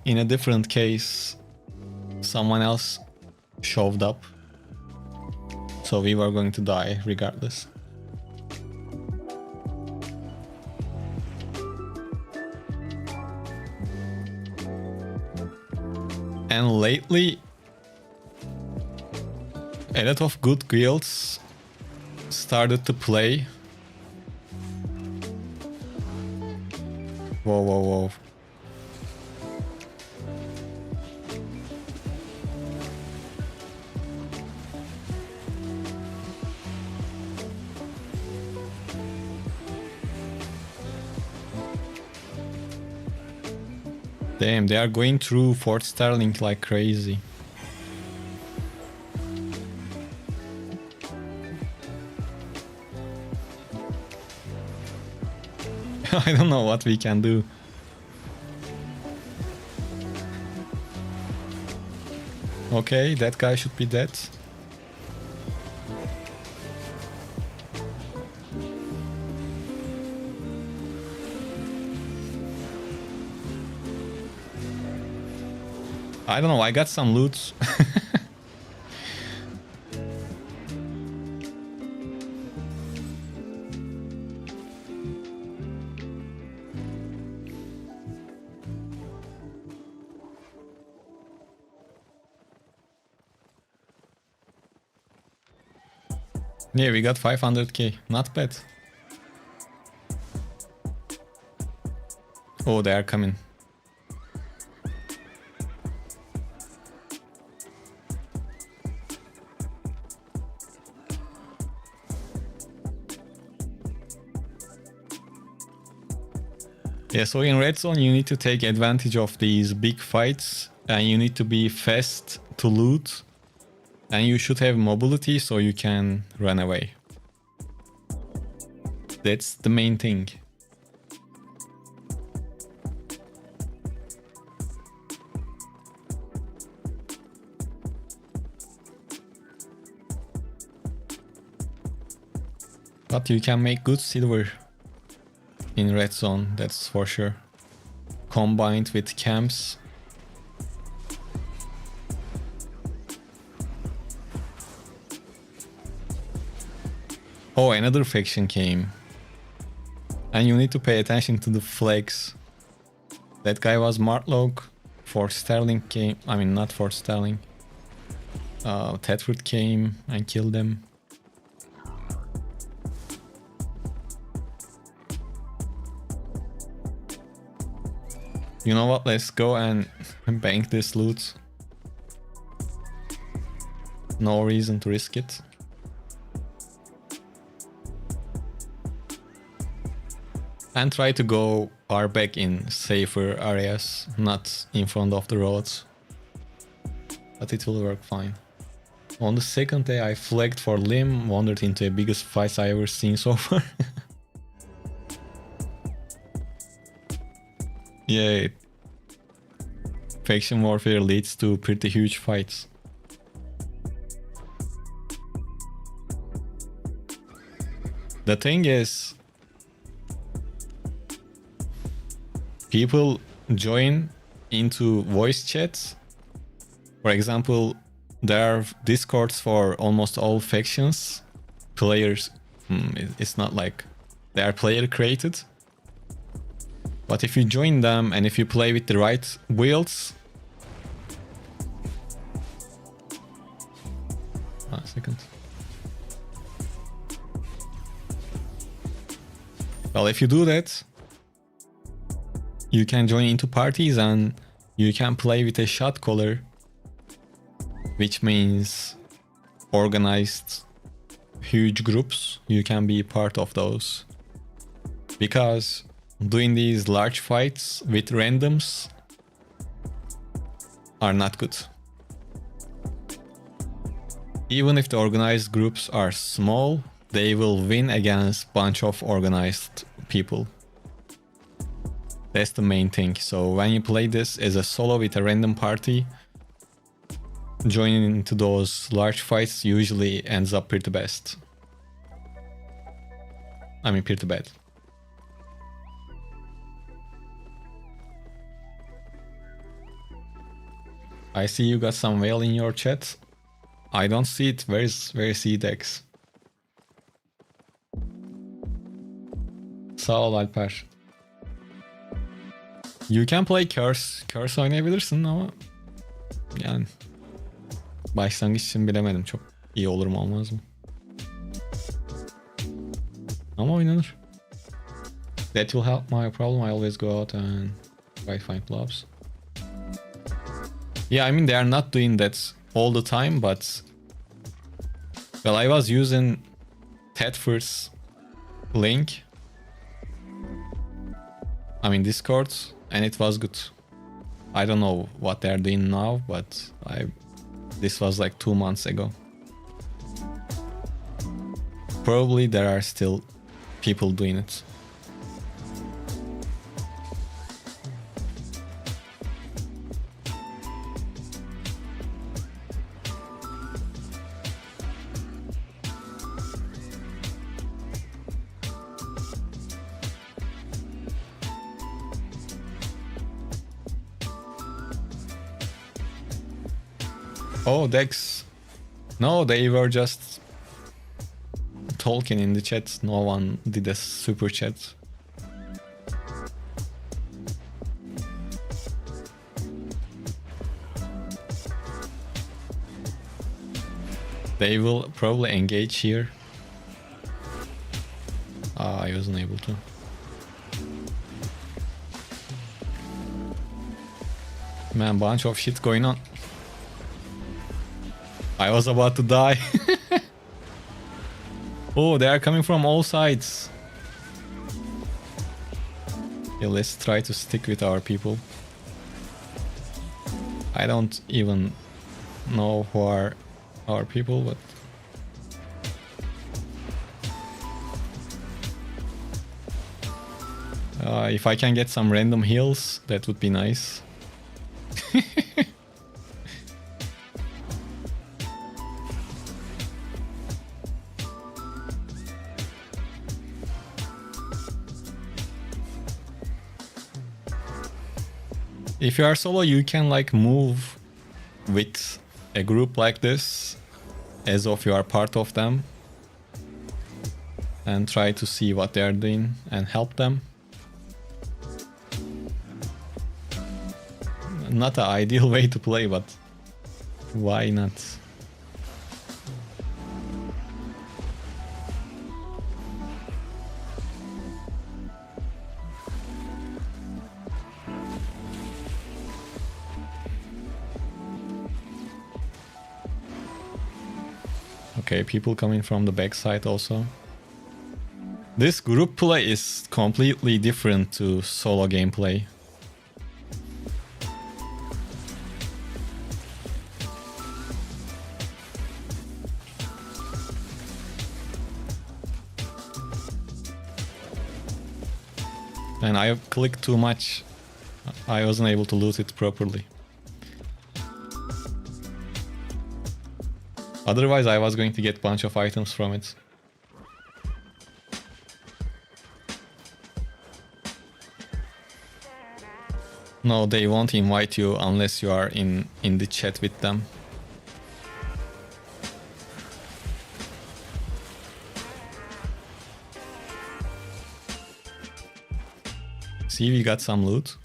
in a different case, someone else showed up, so we were going to die regardless. And lately, a lot of good guilds started to play. Whoa, whoa, whoa. Damn, they are going through Fort Starling like crazy. I don't know what we can do. Okay, that guy should be dead. I don't know, I got some loot. Yeah, we got 500k. Not bad. Oh, they are coming. Yeah, so in red zone you need to take advantage of these big fights and you need to be fast to loot and you should have mobility so you can run away. That's the main thing. But you can make good silver in red zone, that's for sure. Combined with camps. Oh, another faction came. And you need to pay attention to the flags. That guy was Martlock. Fort Starling came. I mean, not Fort Starling. Thetford came and killed them. You know what? Let's go and bank this loot. No reason to risk it. And try to go far back in safer areas, not in front of the roads. But it will work fine. On the second day I flagged for Lim, wandered into the biggest fights I ever seen so far. Yeah, faction warfare leads to pretty huge fights. The thing is, people join into voice chats. For example, there are discords for almost all factions. Players, it's not like they are player created. But if you join them and if you play with the right builds... A second. Well, if you do that, you can join into parties and you can play with a shot caller, which means organized huge groups. You can be part of those. Because doing these large fights with randoms are not good. Even if the organized groups are small, they will win against a bunch of organized people. That's the main thing. So when you play this as a solo with a random party, joining into those large fights usually ends up pretty best. I mean pretty bad. I see you got some whale in your chat. I don't see it. Where's Dex? Sağ ol Alper. You can play Curse. Curse oynayabilirsin ama yani başlangıç için bilemedim, çok iyi olur mu olmaz mı? Ama oynanır. That will help my problem. I always go out and try to find blobs. Yeah, I mean they are not doing that all the time, but well, I was using Tedford's link, I mean Discord, and it was good. I don't know what they're doing now, but this was like 2 months ago. Probably there are still people doing it. Oh, Dex. No, they were just talking in the chat. No one did a super chat. They will probably engage here. I wasn't able to. Man, bunch of shit going on. I was about to die. Oh, they are coming from all sides. Okay, let's try to stick with our people. I don't even know who are our people, but if I can get some random heals, that would be nice. If you are solo, you can like move with a group like this as if you are part of them and try to see what they are doing and help them. Not an ideal way to play, but why not? Okay, people coming from the backside also. This group play is completely different to solo gameplay. And I clicked too much. I wasn't able to loot it properly. Otherwise, I was going to get a bunch of items from it. No, they won't invite you unless you are in the chat with them. See, we got some loot.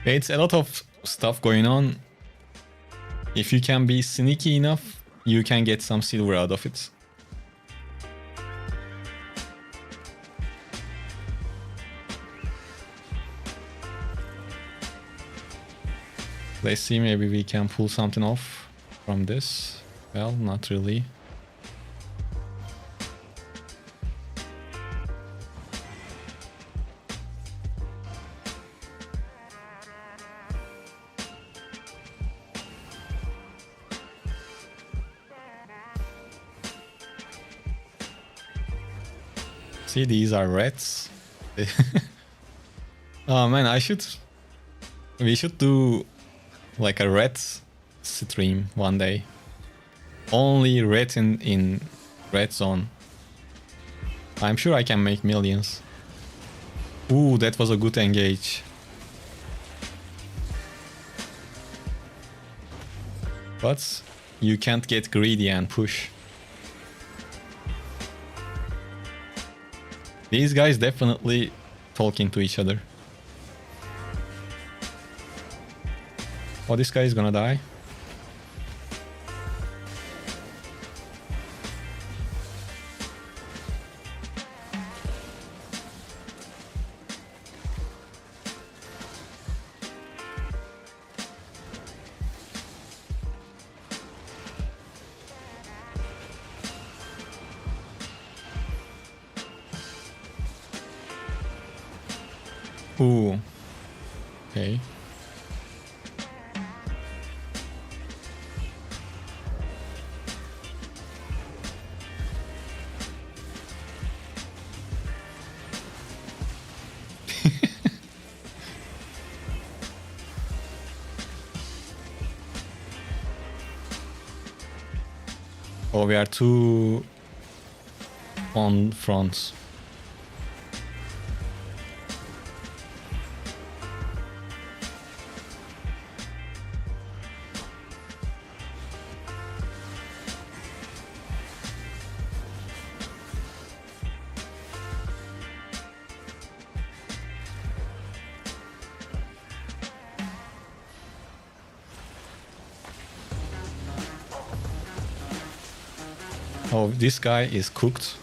It's a lot of stuff going on. If you can be sneaky enough, you can get some silver out of it. Let's see, maybe we can pull something off from this. Well, not really. See, these are rats. Oh man, we should do like a rat stream one day. Only rat in red zone. I'm sure I can make millions. Ooh, that was a good engage. But you can't get greedy and push. These guys definitely talking to each other. Oh, this guy is gonna die. Ooh. Okay. Oh, we are two on fronts. Oh, this guy is cooked.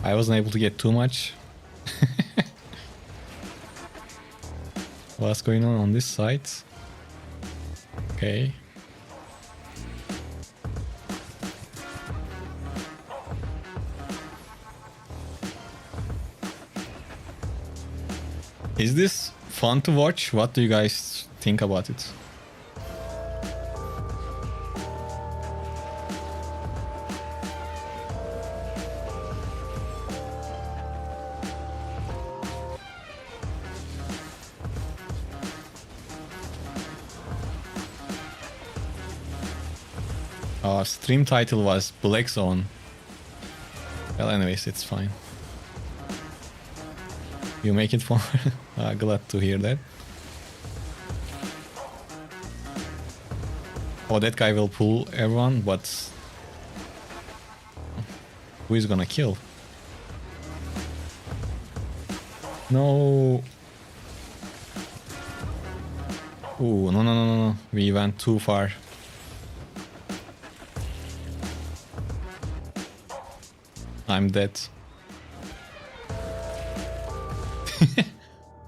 I wasn't able to get too much. What's going on this side? Okay. Is this fun to watch? What do you guys think about it? Our stream title was Black Zone. Well, anyways, it's fine. You make it fun. Glad to hear that. Oh, that guy will pull everyone, but who is gonna kill? No. Ooh, no. We went too far. I'm dead.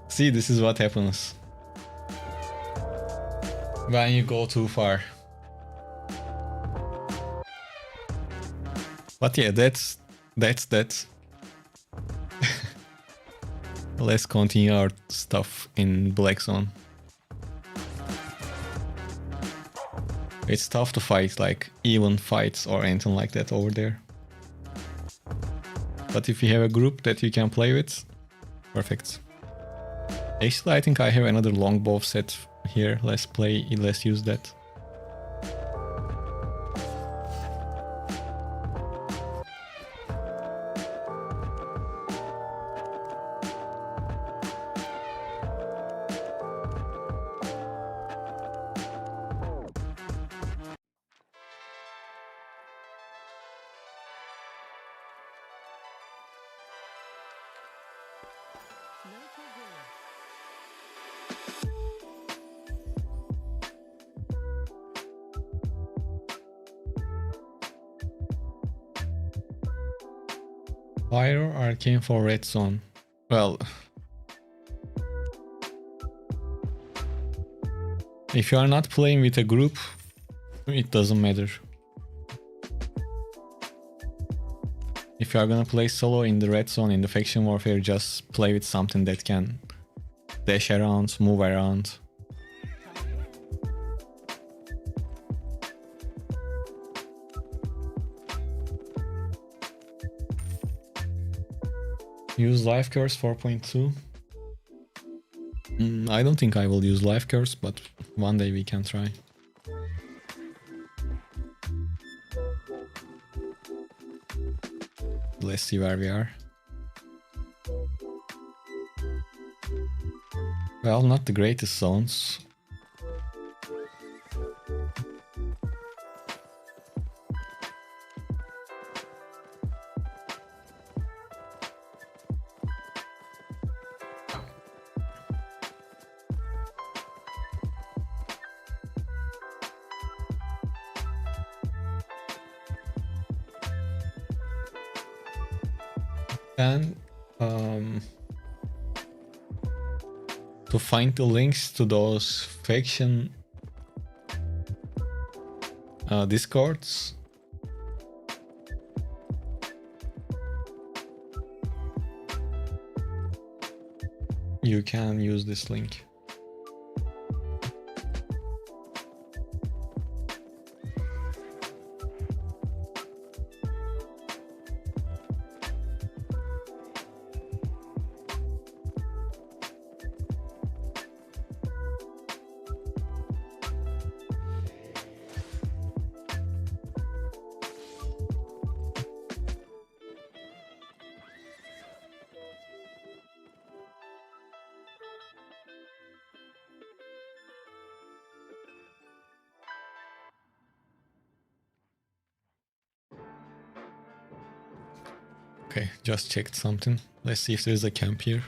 See, this is what happens when you go too far. But yeah, that's that. Let's continue our stuff in Black Zone. It's tough to fight like even fights or anything like that over there. But if you have a group that you can play with, perfect. Actually, I think I have another longbow set here. Let's use that. Fire Arcane for Red Zone. Well, if you are not playing with a group, it doesn't matter. If you are gonna play solo in the Red Zone, in the Faction Warfare, just play with something that can dash around, move around. Use Life Curse 4.2. I don't think I will use Life Curse, but one day we can try. let's see where we are. Well, not the greatest zones. And to find the links to those faction discords, you can use this link. Okay, just checked something. Let's see if there's a camp here.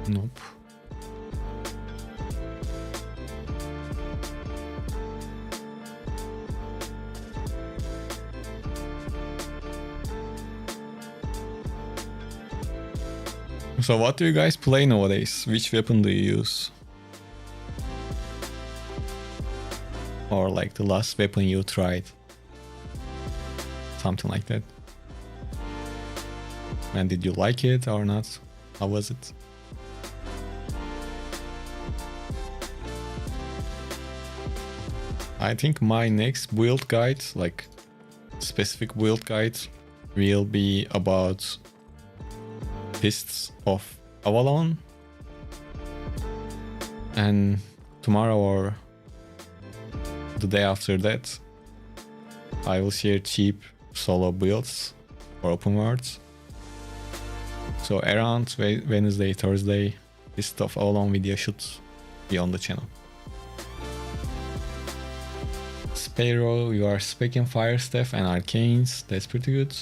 Nope. So what do you guys play nowadays? Which weapon do you use? Or like the last weapon you tried? Something like that. And did you like it or not? How was it? I think my next build guide, like specific build guide, will be about Fists of Avalon. And tomorrow or the day after that, I will share cheap solo builds for open worlds. So around Wednesday, Thursday, this stuff all on video should be on the channel. Sparrow, you are speccing Fire Staff and Arcanes, that's pretty good.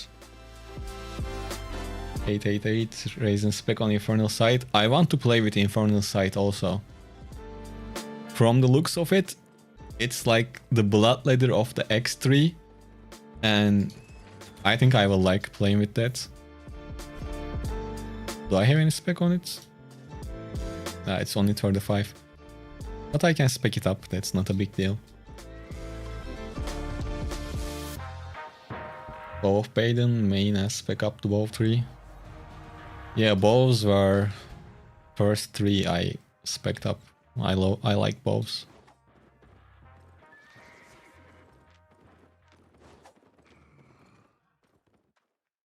888, raising spec on Infernal Sight. I want to play with Infernal Sight also. From the looks of it, it's like the Blood Ladder of the X3, and I think I will like playing with that. Do I have any spec on it? It's only 35. But I can spec it up, that's not a big deal. Bow of Baden, main as spec up to bow 3. Yeah, bows were first 3 I spec'd up. I like bows.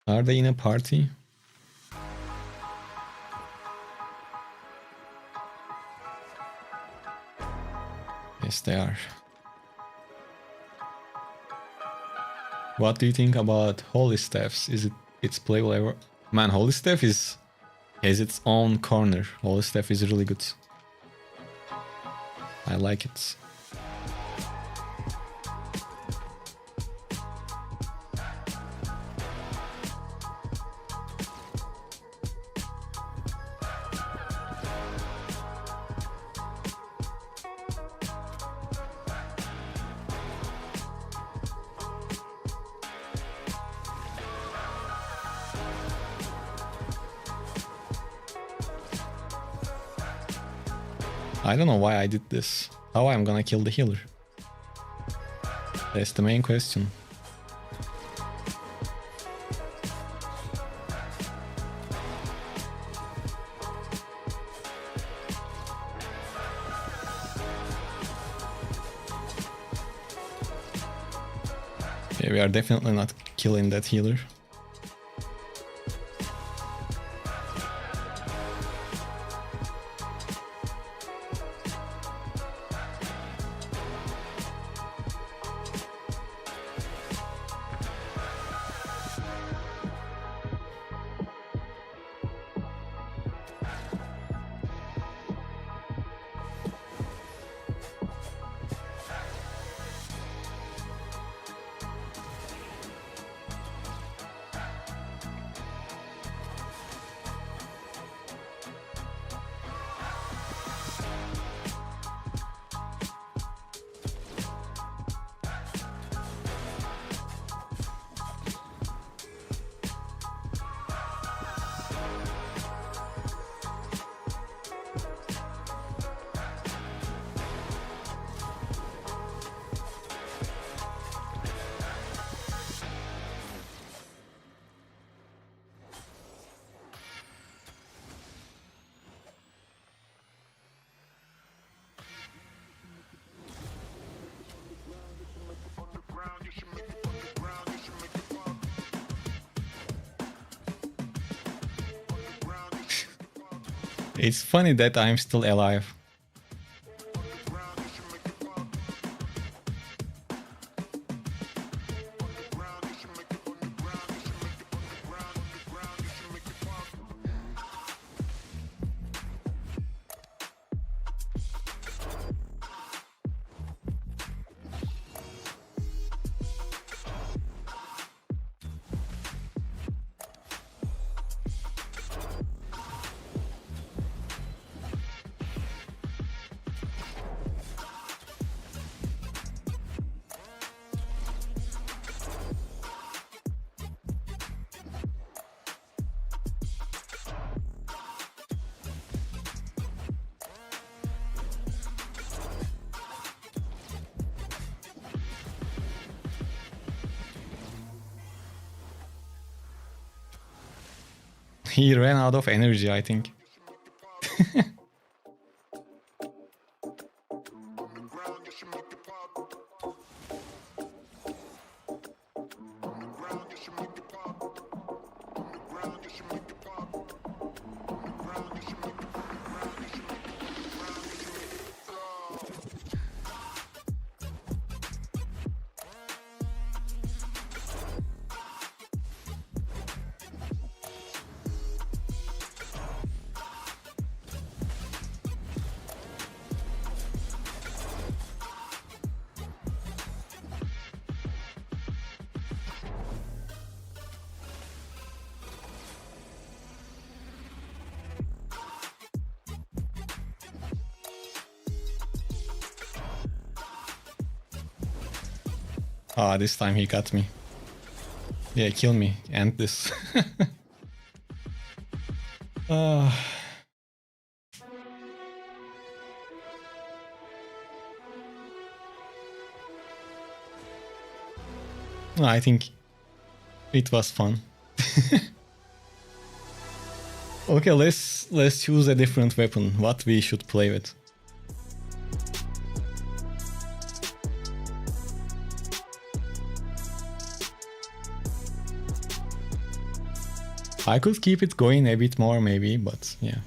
Are they in a party? Yes, they are. What do you think about Holy Staffs? Is it's playable ever? Man, Holy Staff has its own corner. Holy Staff is really good. I like it. I don't know why I did this. How I'm gonna kill the healer? That's the main question. Okay, we are definitely not killing that healer. It's funny that I'm still alive. He ran out of energy, I think. Ah, this time he got me. Yeah, kill me. End this. Ah. I think it was fun. Okay, let's choose a different weapon. What we should play with. I could keep it going a bit more maybe, but yeah.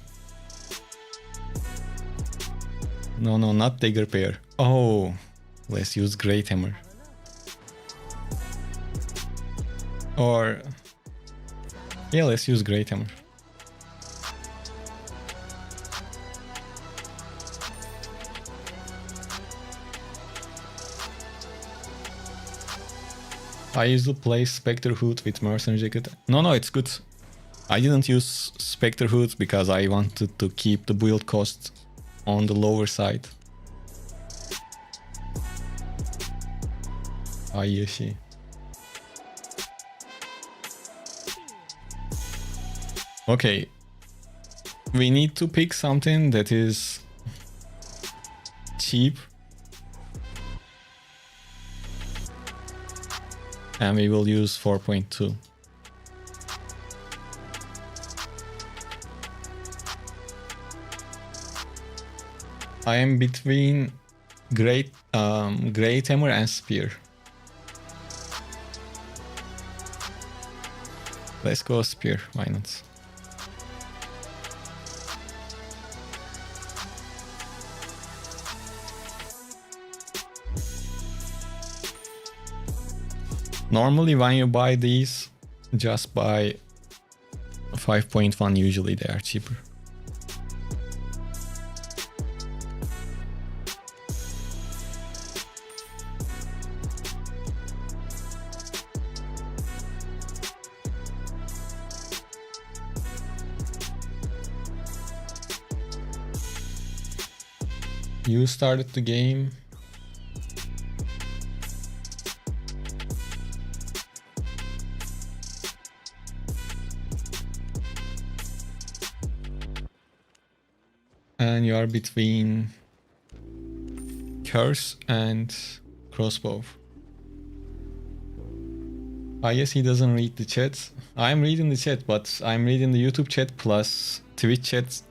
No, not dagger pair. Oh, let's use Great Hammer. Or yeah, let's use Great Hammer. I used to play Spectre Hood with Mercenary Jacket. No, it's good. I didn't use Spectre Hood because I wanted to keep the build cost on the lower side. Ayeshi. Okay. We need to pick something that is cheap. And we will use 4.2. I am between Great Hammer and Spear. Let's go Spear, why not? Normally when you buy these, just buy 5.1, usually they are cheaper. You started the game. And you are between Curse and Crossbow. I guess he doesn't read the chat. I'm reading the chat, but I'm reading the YouTube chat plus Twitch chat.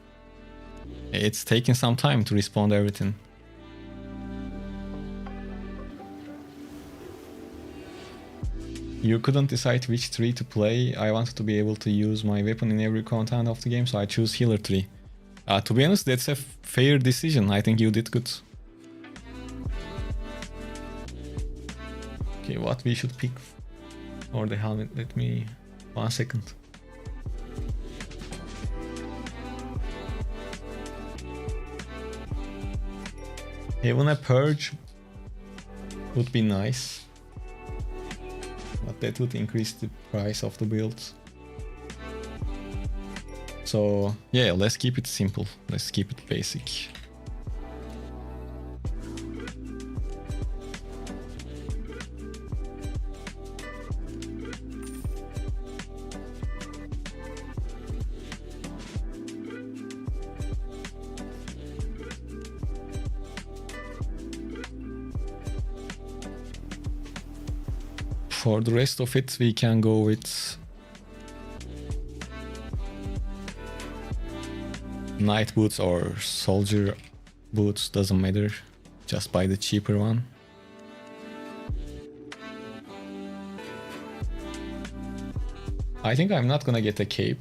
It's taking some time to respond to everything. You couldn't decide which tree to play. I wanted to be able to use my weapon in every content of the game, so I choose Healer tree. To be honest, that's a fair decision. I think you did good. Okay, what we should pick for the helmet? Let me... 1 second. Even a purge would be nice, but that would increase the price of the builds. So yeah, let's keep it simple. Let's keep it basic. For the rest of it, we can go with Knight boots or soldier boots, doesn't matter. Just buy the cheaper one. I think I'm not gonna get a cape.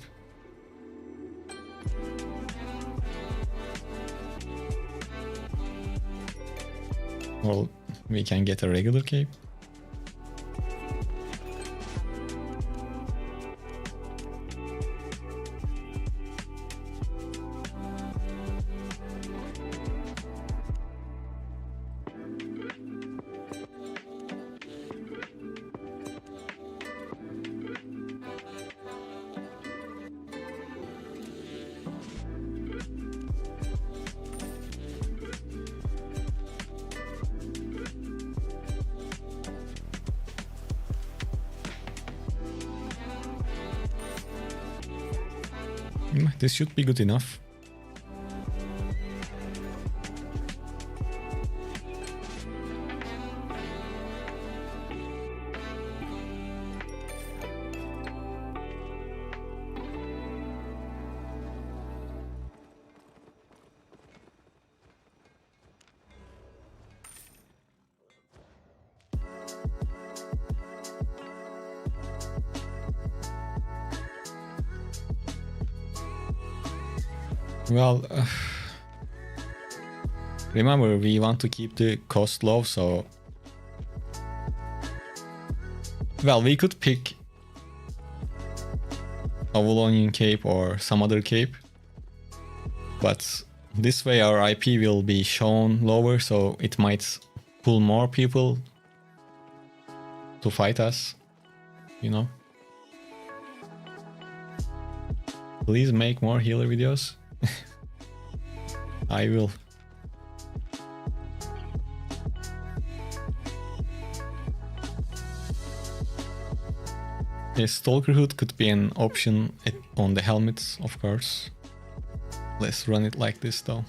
Well, we can get a regular cape. This should be good enough. Well, remember, we want to keep the cost low, so... Well, we could pick a wool onion cape or some other cape, but this way our IP will be shown lower, so it might pull more people to fight us, you know? Please make more healer videos. I will. A Stalker Hood could be an option on the helmets, of course. Let's run it like this though.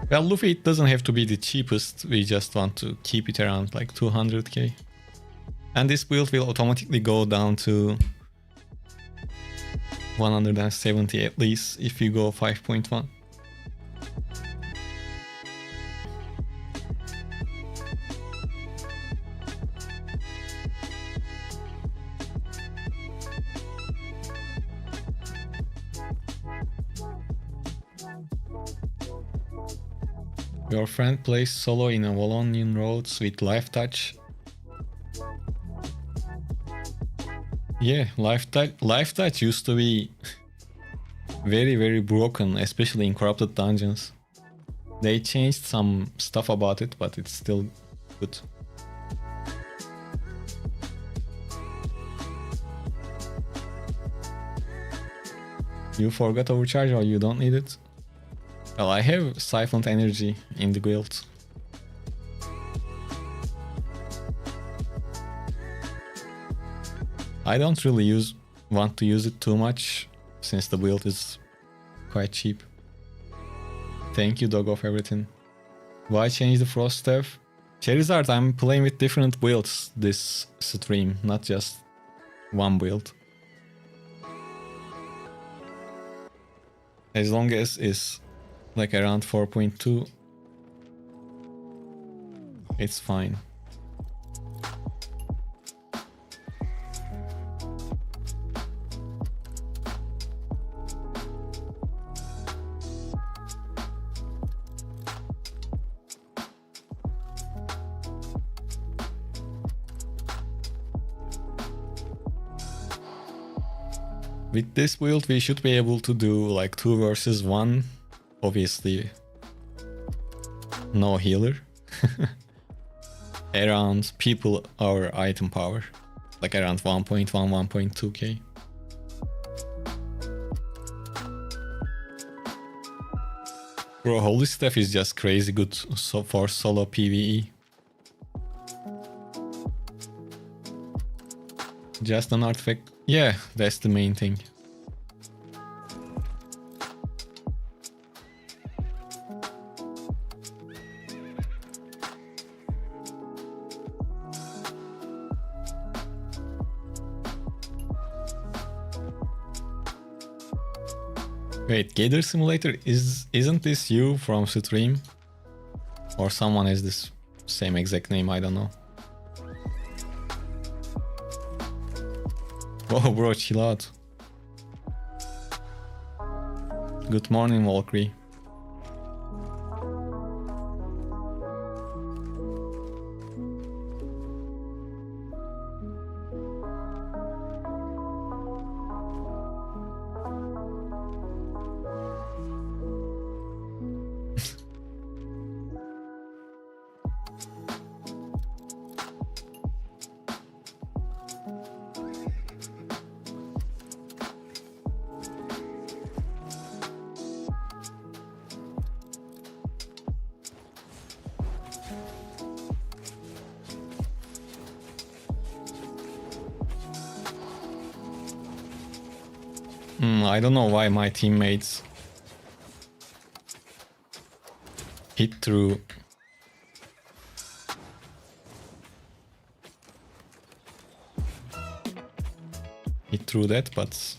Well, Luffy, it doesn't have to be the cheapest, we just want to keep it around like 200k. And this build will automatically go down to 170 at least if you go 5.1. Your friend plays solo in a Wallonian roads with life touch. Yeah, life touch used to be very broken, especially in corrupted dungeons. They changed some stuff about it, but it's still good. You forgot overcharge or you don't need it? Well, I have siphoned energy in the guild. I don't really want to use it too much, since the build is quite cheap. Thank you, dog of everything. Why change the frost staff? Charizard, I'm playing with different builds this stream, not just one build. As long as it's like around 4.2, it's fine. With this build, we should be able to do like 2 versus 1. Obviously, no healer. Around people our item power. Like around 1.1, 1.2k. Bro, Holy Staff is just crazy good for solo PvE. Just an artifact. Yeah, that's the main thing. Wait, Gather Simulator, isn't this you from stream? Or someone has this same exact name, I don't know. Whoa bro, chill out. Good morning, Valkyrie. I don't know why my teammates hit through. Hit through that, but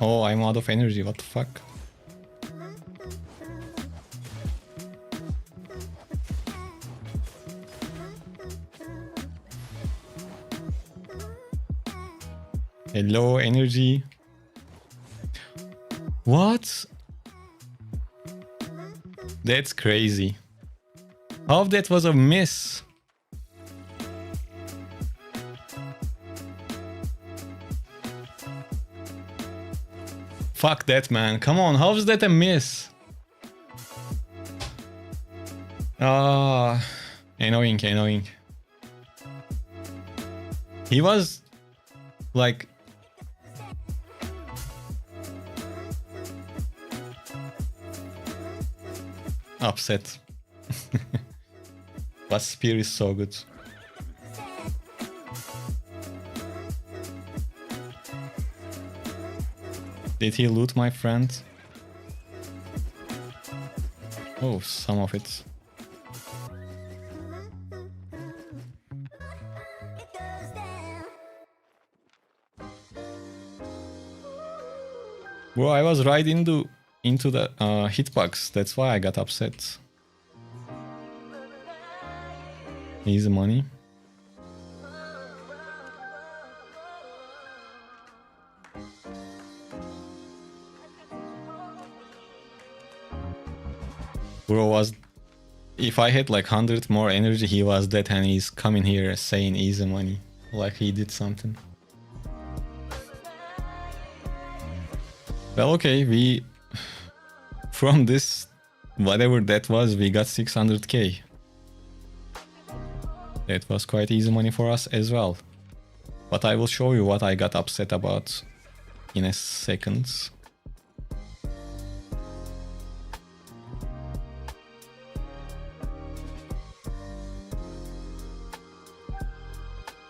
oh, I'm out of energy, what the fuck? Hello, energy. What? That's crazy. How that was a miss? Fuck that, man. Come on, how is that a miss? Ah, annoying, annoying. He was like upset. But spear is so good. Did he loot my friend? Oh, some of it. Bro, I was right into the hitbox. That's why I got upset. Easy money. Bro was... If I had like 100 more energy, he was dead and he's coming here saying easy money. Like he did something. Well, okay, we... From this, whatever that was, we got 600k. That was quite easy money for us as well. But I will show you what I got upset about in a second.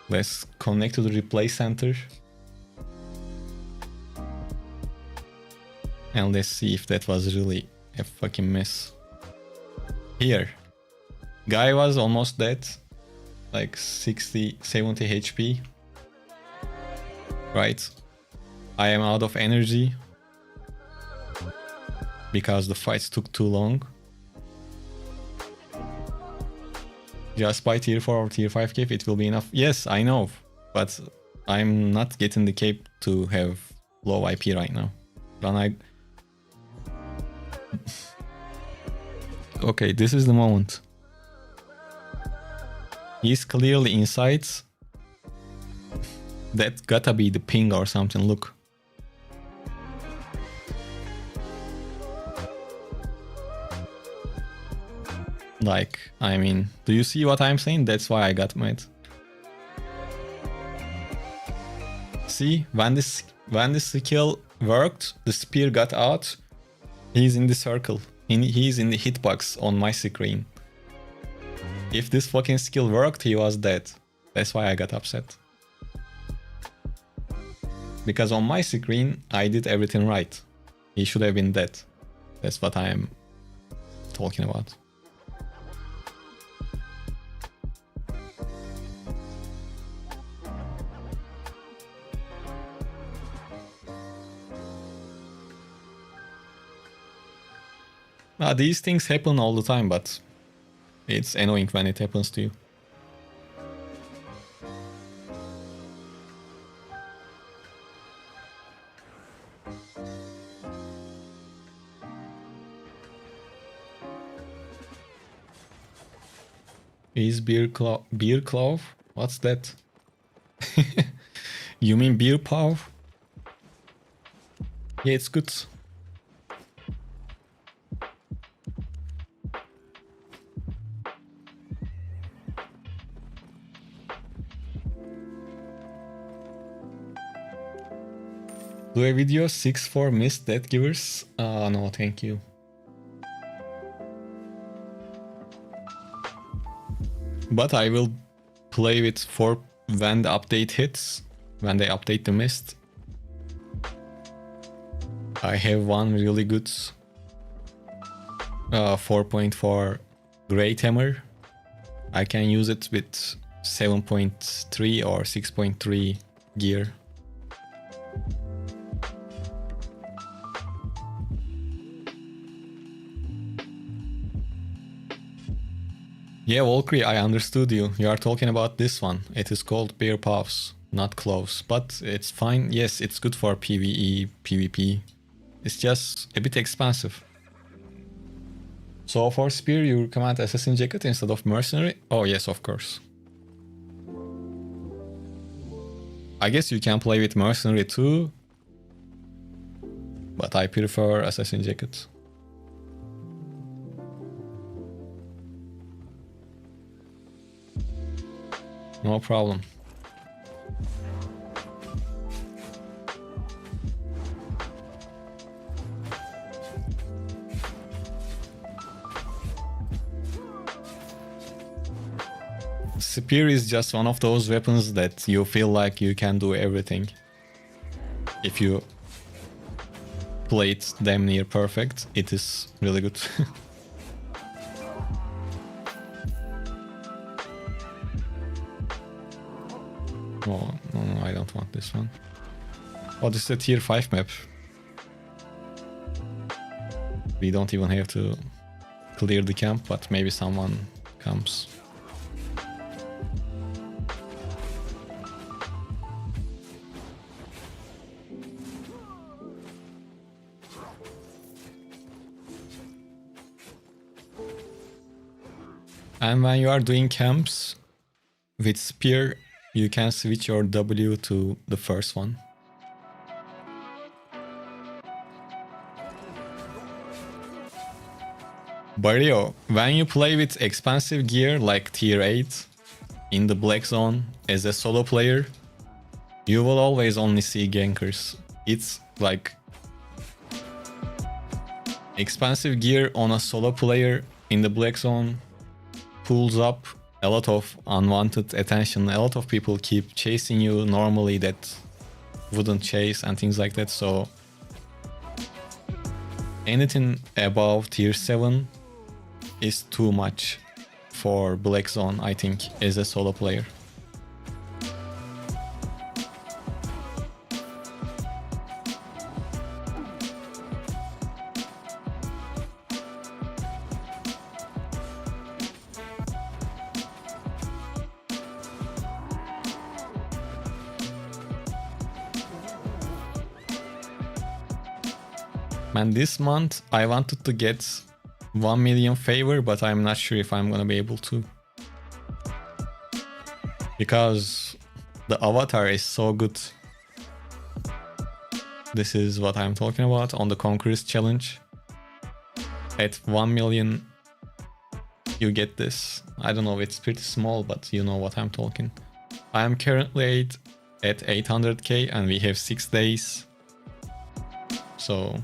Let's connect to the replay center. And let's see if that was really a fucking mess. Here. Guy was almost dead. Like 60, 70 HP. Right. I am out of energy. Because the fights took too long. Just by tier 4 or tier 5 cape it will be enough. Yes, I know. But I'm not getting the cape to have low IP right now. Okay, this is the moment. He's clearly inside. That gotta be the ping or something, look. Like, I mean, do you see what I'm saying? That's why I got mad. See, when this skill worked, the spear got out. He's in the circle. He's in the hitbox on my screen. If this fucking skill worked, he was dead. That's why I got upset. Because on my screen, I did everything right. He should have been dead. That's what I am talking about. These things happen all the time, but it's annoying when it happens to you. Is beer claw? What's that? You mean beer paw? Yeah, it's good. Do a video 6-4 missed death givers? No, thank you. But I will play with 4 when the update hits, when they update the mist. I have one really good 4.4 Great Hammer. I can use it with 7.3 or 6.3 gear. Yeah, Valkyrie, I understood you. You are talking about this one. It is called bear paws, not claws. But it's fine. Yes, it's good for PvE, PvP. It's just a bit expensive. So for spear, you recommend assassin jacket instead of mercenary? Oh yes, of course. I guess you can play with mercenary too. But I prefer assassin jacket. No problem. Spear is just one of those weapons that you feel like you can do everything. If you play it damn near perfect, it is really good. Oh, no, I don't want this one. Oh, this is a tier 5 map. We don't even have to clear the camp, but maybe someone comes. And when you are doing camps with spear, you can switch your W to the first one. Barrio, when you play with expensive gear like tier 8 in the black zone as a solo player, you will always only see gankers. It's like expensive gear on a solo player in the black zone pulls up a lot of unwanted attention. A lot of people keep chasing you normally that wouldn't chase and things like that. So anything above tier 7 is too much for Black Zone, I think, as a solo player. Man, this month I wanted to get 1 million favor, but I'm not sure if I'm gonna be able to. Because the avatar is so good. This is what I'm talking about on the Conquerors challenge. At 1 million you get this. I don't know, it's pretty small, but you know what I'm talking. I am currently at 800k and we have 6 days. So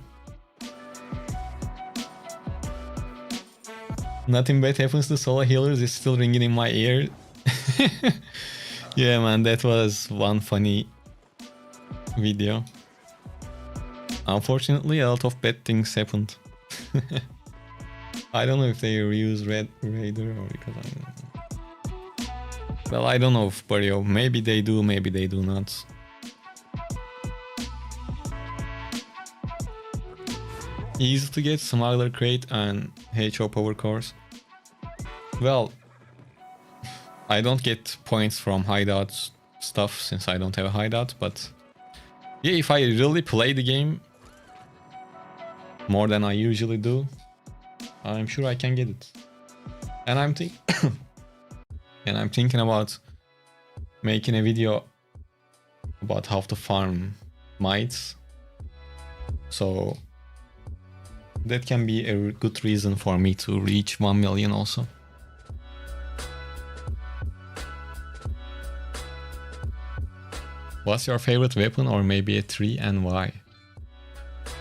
nothing bad happens to solo healers is still ringing in my ear. Yeah, man, that was one funny video. Unfortunately, a lot of bad things happened. I don't know if they reuse Red Raider or because I don't know. Well, I don't know, Barrio. Maybe they do, maybe they do not. Easy to get Smuggler Crate and HO Power Cores. Well, I don't get points from hideout stuff since I don't have a hideout, but yeah, if I really play the game more than I usually do, I'm sure I can get it. And I'm thinking about making a video about how to farm mites. So that can be a good reason for me to reach 1 million also. What's your favorite weapon or maybe a 3 and why?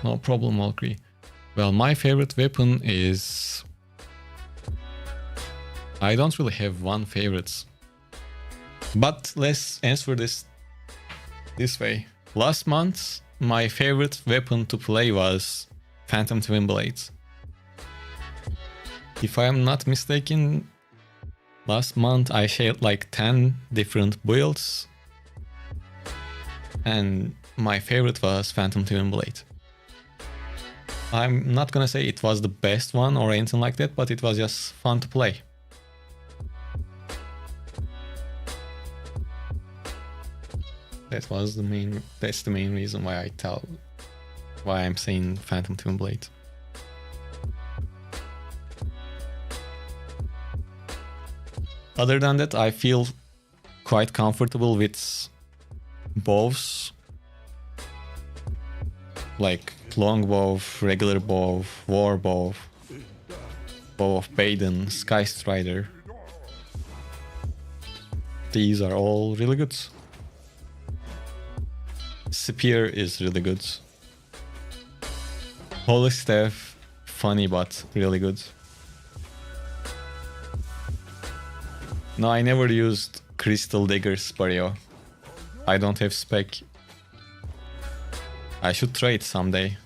No problem, Valkyrie. Well, my favorite weapon is... I don't really have one favorite. But let's answer this way. Last month, my favorite weapon to play was Phantom Twin Blades. If I am not mistaken, last month I shared like 10 different builds. And my favorite was Phantom Twin Blade. I'm not gonna say it was the best one or anything like that, but it was just fun to play. That's the main reason why I'm saying Phantom Twin Blade. Other than that, I feel quite comfortable with bows, like longbow, regular bow, war bow, bow of Baden, Sky Strider. These are all really good. Spear is really good. Holy Staff, funny but really good. No, I never used Crystal Daggers, Barrio. I don't have spec. I should try it someday.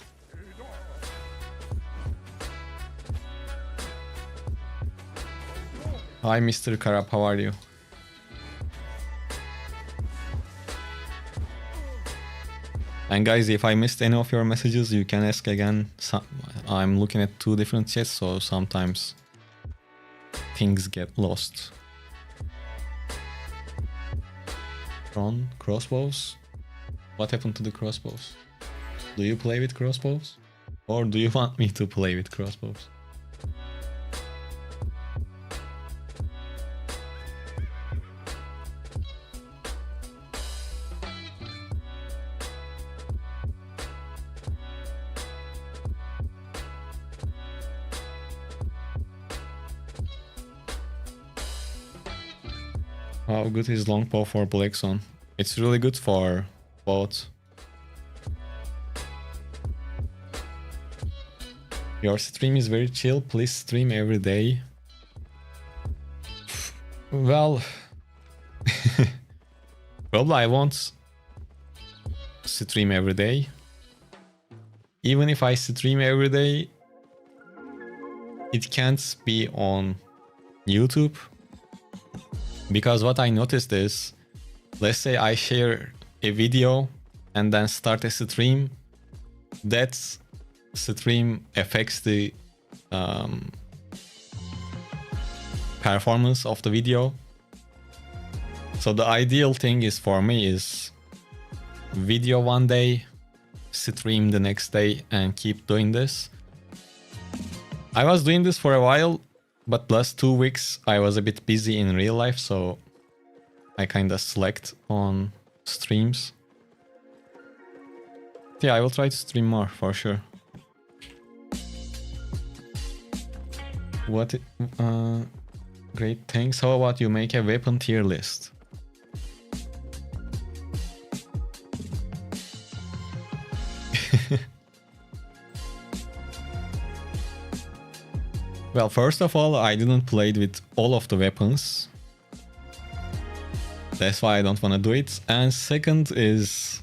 Hi Mr. Karab, how are you? And guys, if I missed any of your messages, you can ask again. I'm looking at 2 different chats, so sometimes things get lost. Crossbows? What happened to the crossbows? Do you play with crossbows? Or do you want me to play with crossbows? How good is longbow for Black Zone? It's really good for both. Your stream is very chill. Please stream every day. Well, probably I won't stream every day. Even if I stream every day, it can't be on YouTube. Because what I noticed is, let's say I share a video and then start a stream, that stream affects the performance of the video. So the ideal thing is for me is video one day, stream the next day, and keep doing this. I was doing this for a while, but last 2 weeks I was a bit busy in real life, so I kinda slacked on streams. Yeah, I will try to stream more for sure. What? Great, thanks. How about you make a weapon tier list? Well, first of all, I didn't play with all of the weapons. That's why I don't want to do it. And second is,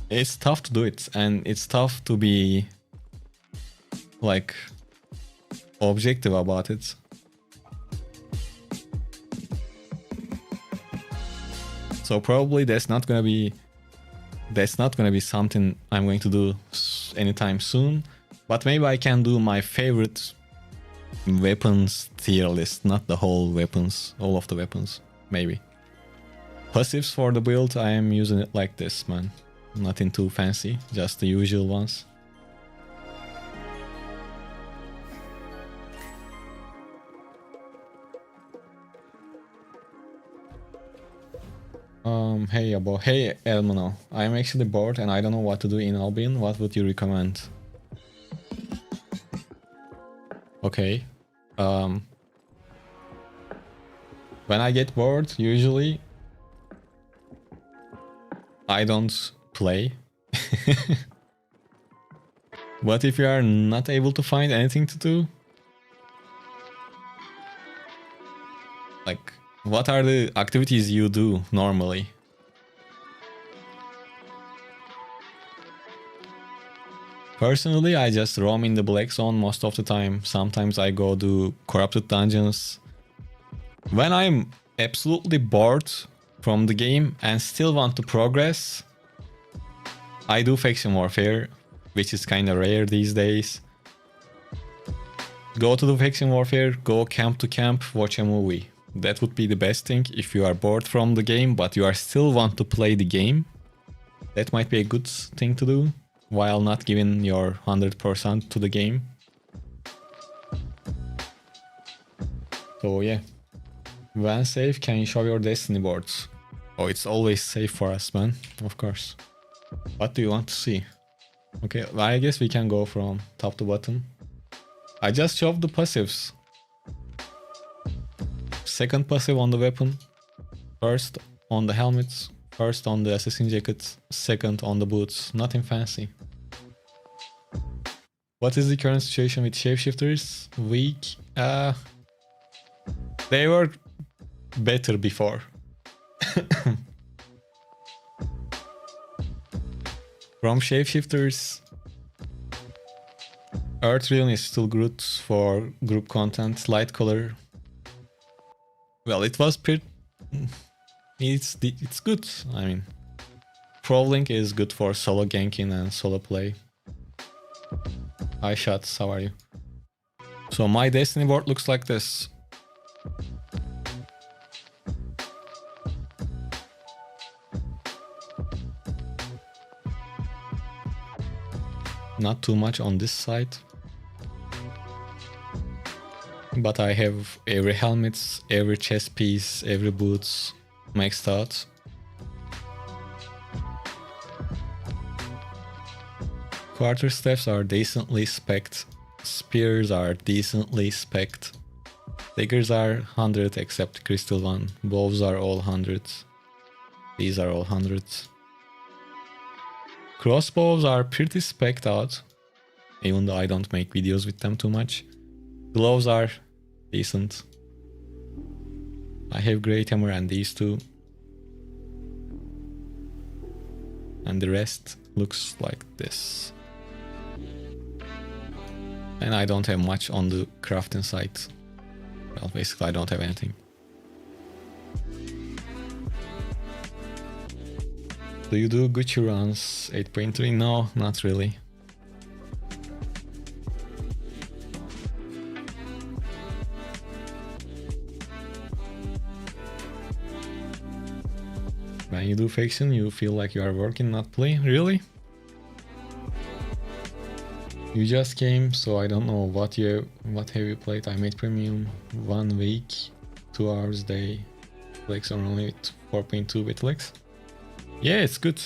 it's tough to do it, and it's tough to be like objective about it. So probably that's not gonna be something I'm going to do anytime soon. But maybe I can do my favorite weapons tier list, not the whole weapons, all of the weapons, maybe. Passives for the build, I am using it like this, man. Nothing too fancy, just the usual ones. Hey Elmano, I'm actually bored and I don't know what to do in Albion. What would you recommend? Okay. When I get bored, usually I don't play. But if you are not able to find anything to do, like, what are the activities you do normally? Personally, I just roam in the Black Zone most of the time. Sometimes I go do corrupted dungeons. When I'm absolutely bored from the game and still want to progress, I do faction warfare, which is kind of rare these days. Go to the faction warfare, go camp to camp, watch a movie. That would be the best thing if you are bored from the game, but you are still want to play the game. That might be a good thing to do, while not giving your 100% to the game. So yeah. When S.A.F E, can you show your destiny boards? Oh, it's always safe for us, man. Of course. What do you want to see? Okay, I guess we can go from top to bottom. I just shoved the passives. Second passive on the weapon. First on the helmets. First on the assassin jacket. Second on the boots. Nothing fancy. What is the current situation with shapeshifters? Weak. They were better before. From shapeshifters, Earth Realm is still good for group content. Light color, well, it was pretty. It's good. I mean, Prowling is good for solo ganking and solo play. Hi shots, how are you? So my destiny board looks like this. Not too much on this side. But I have every helmet, every chest piece, every boots maxed out. Quarterstaffs are decently spec'd. Spears are decently spec'd. Daggers are 100 except crystal one. Bows are all 100. These are all 100. Crossbows are pretty spec'd out, even though I don't make videos with them too much. Gloves are decent. I have Great Hammer and these two. And the rest looks like this. And I don't have much on the crafting side. Well, basically I don't have anything. Do you do Gucci runs 8.3? No, not really. When you do faction, you feel like you are working, not playing? Really? You just came, so I don't know what have you played. I made premium 1 week, 2 hours day. Flex on only 4.2 bit flex. Yeah, it's good.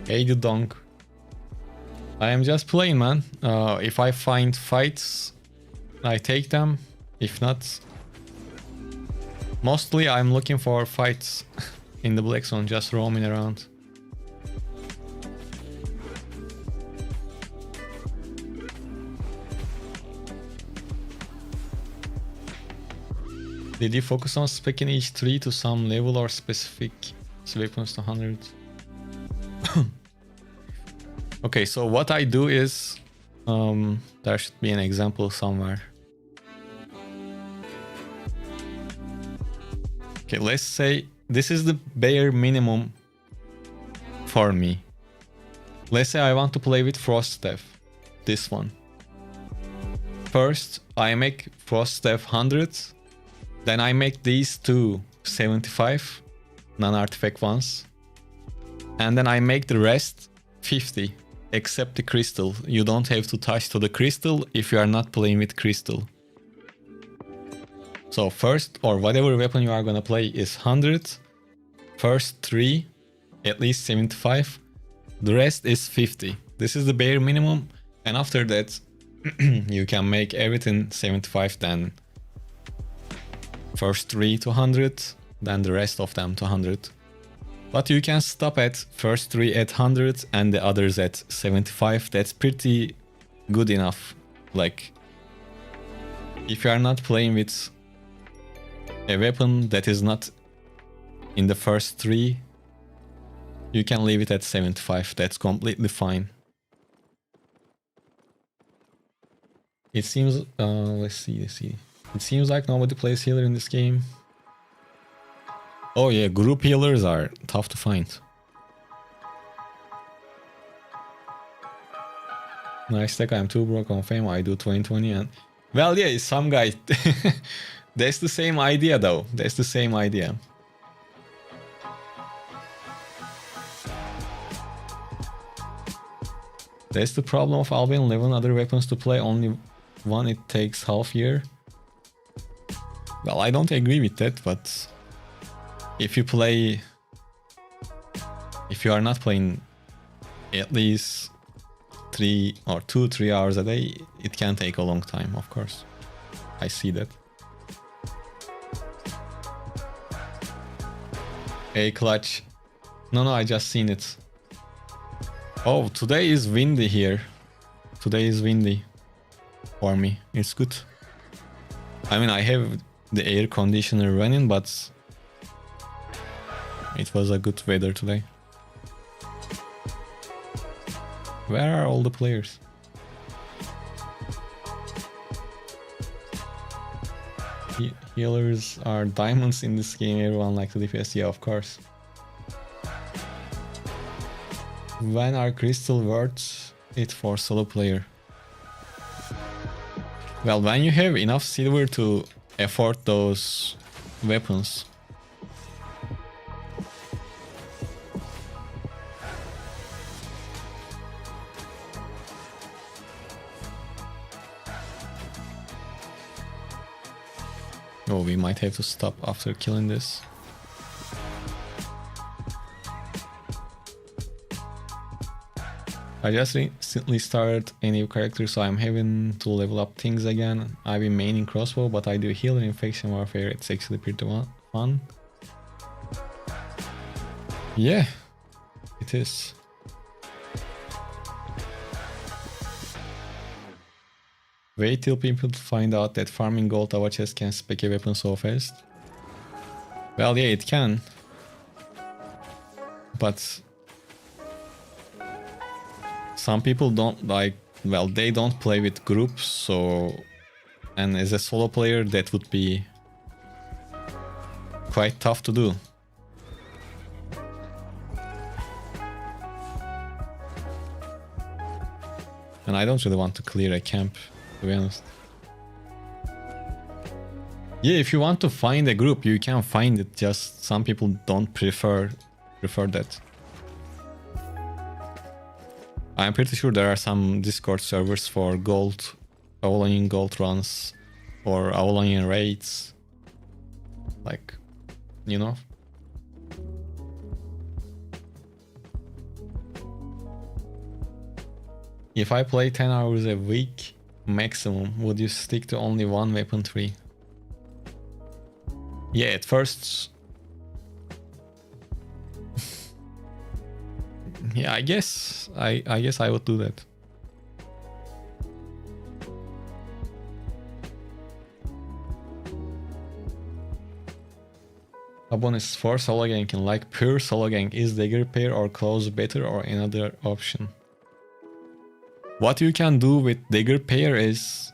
Hey, the donk. I am just playing, man. If I find fights, I take them. If not, mostly I'm looking for fights in the Black Zone, just roaming around. Did you focus on speccing each tree to some level or specific weapons to 100? Okay, so what I do is, there should be an example somewhere. Okay, let's say this is the bare minimum for me. Let's say I want to play with Frost Staff, this one. First, I make Frost Staff 100. Then I make these two 75 non-artifact ones. And then I make the rest 50, except the crystal. You don't have to touch to the crystal if you are not playing with crystal. So first, or whatever weapon you are gonna play is 100. First 3, at least 75. The rest is 50. This is the bare minimum. And after that, you can make everything 75, then first 3 to 100, then the rest of them to 100. But you can stop at first 3 at 100 and the others at 75. That's pretty good enough. Like, if you are not playing with a weapon that is not in the first 3, you can leave it at 75. That's completely fine. It seems, let's see. It seems like nobody plays healer in this game. Oh yeah, group healers are tough to find. Nice tech, I'm too broke on fame, I do 2020 and... Well yeah, some guy... That's the same idea though, that's the same idea. That's the problem of Albion 11, other weapons to play, only one it takes half year. Well, I don't agree with that, but if you are not playing at least 2-3 hours a day, it can take a long time, of course. I see that. Hey, Clutch. No, I just seen it. Oh, today is windy here. Today is windy for me. It's good. I mean, I have the air conditioner running, but it was a good weather today. Where are all the players? Healers are diamonds in this game, everyone likes the DPS, yeah, of course. When are crystal worth it for solo player? Well, when you have enough silver to afford those weapons. Oh, we might have to stop after killing this. I just recently started a new character, so I'm having to level up things again. I've been maining crossbow, but I do healer in faction warfare. It's actually pretty fun. Yeah, it is. Wait till people find out that farming gold our chest can spec a weapon so fast. Well, yeah, it can. But some people don't like, well, they don't play with groups, so... And as a solo player, that would be quite tough to do. And I don't really want to clear a camp, to be honest. Yeah, if you want to find a group, you can find it, just some people don't prefer that. I'm pretty sure there are some Discord servers for gold, Avalonian gold runs, or Avalonian raids. Like, you know? If I play 10 hours a week maximum, would you stick to only one weapon tree? Yeah, at first... yeah, I guess I would do that. A bonus for solo ganking, like pure solo gank, is dagger pair or close better or another option? What you can do with dagger pair is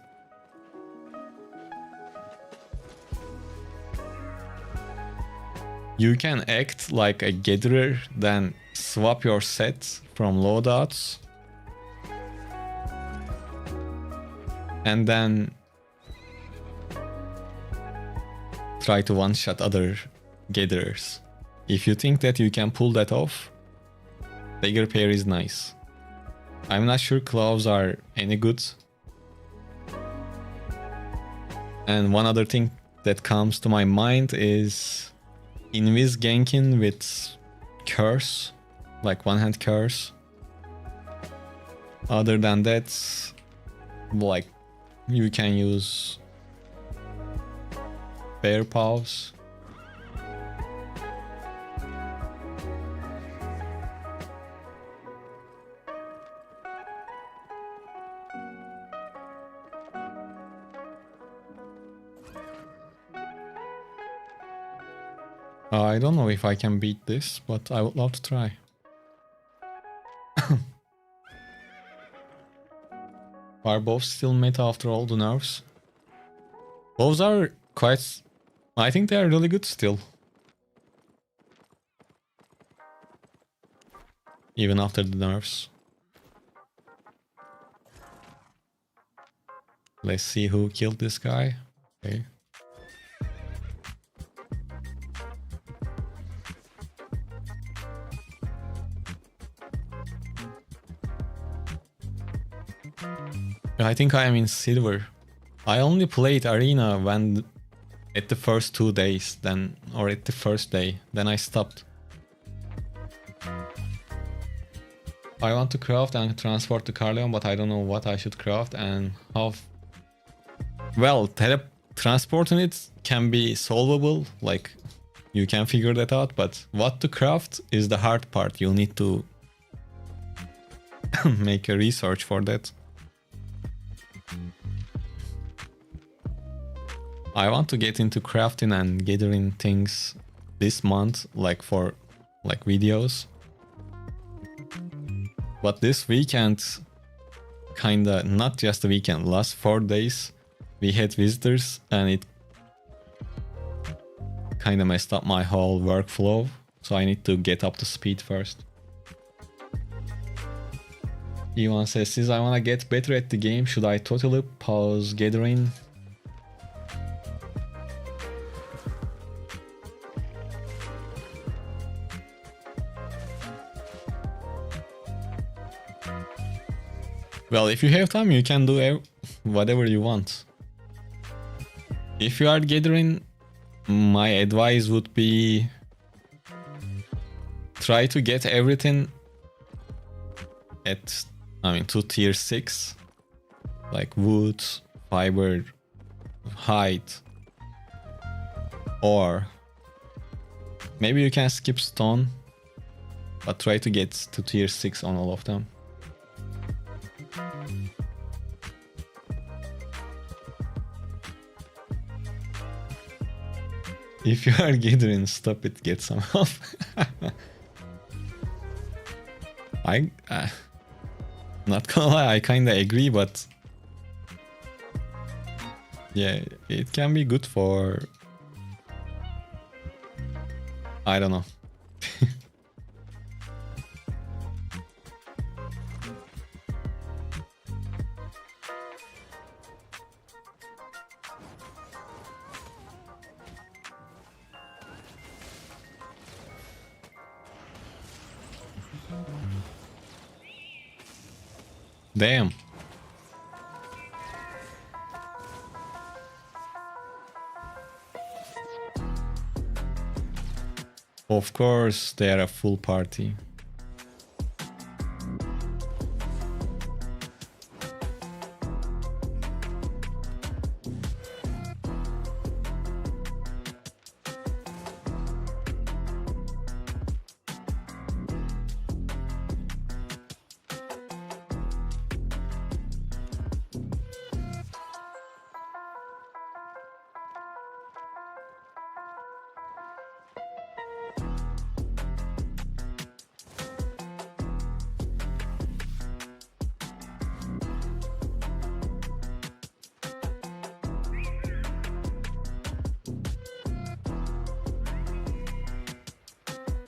you can act like a gatherer, then swap your sets from loadouts, and then try to one-shot other gatherers. If you think that you can pull that off, dagger pair is nice. I'm not sure claws are any good. And one other thing that comes to my mind is invis ganking with curse, like one-hand curse. Other than that, like, you can use bear paws. I don't know if I can beat this, but I would love to try. Are bows still meta after all the nerfs? Bows are quite... I think they are really good still. Even after the nerfs. Let's see who killed this guy. Okay. I think I am in silver. I only played arena when at the first 2 days, then, or at the first day, then I stopped. I want to craft and transport to Carleon, but I don't know what I should craft and how. Well, transporting it can be solvable, like you can figure that out, but what to craft is the hard part. You'll need to make a research for that. I want to get into crafting and gathering things this month, like for like videos. But this weekend, kinda, not just the weekend, last 4 days, we had visitors and it kinda messed up my whole workflow. So I need to get up to speed first. Ivan says, I wanna get better at the game, should I totally pause gathering? Well, if you have time, you can do whatever you want. If you are gathering, my advice would be try to get everything at, to tier 6. Like wood, fiber, hide. Or maybe you can skip stone, but try to get to tier 6 on all of them. If you are gathering, stop it, get some help. Not gonna lie, I kinda agree, but yeah, it can be good for, I don't know. Damn. Of course, they are a full party.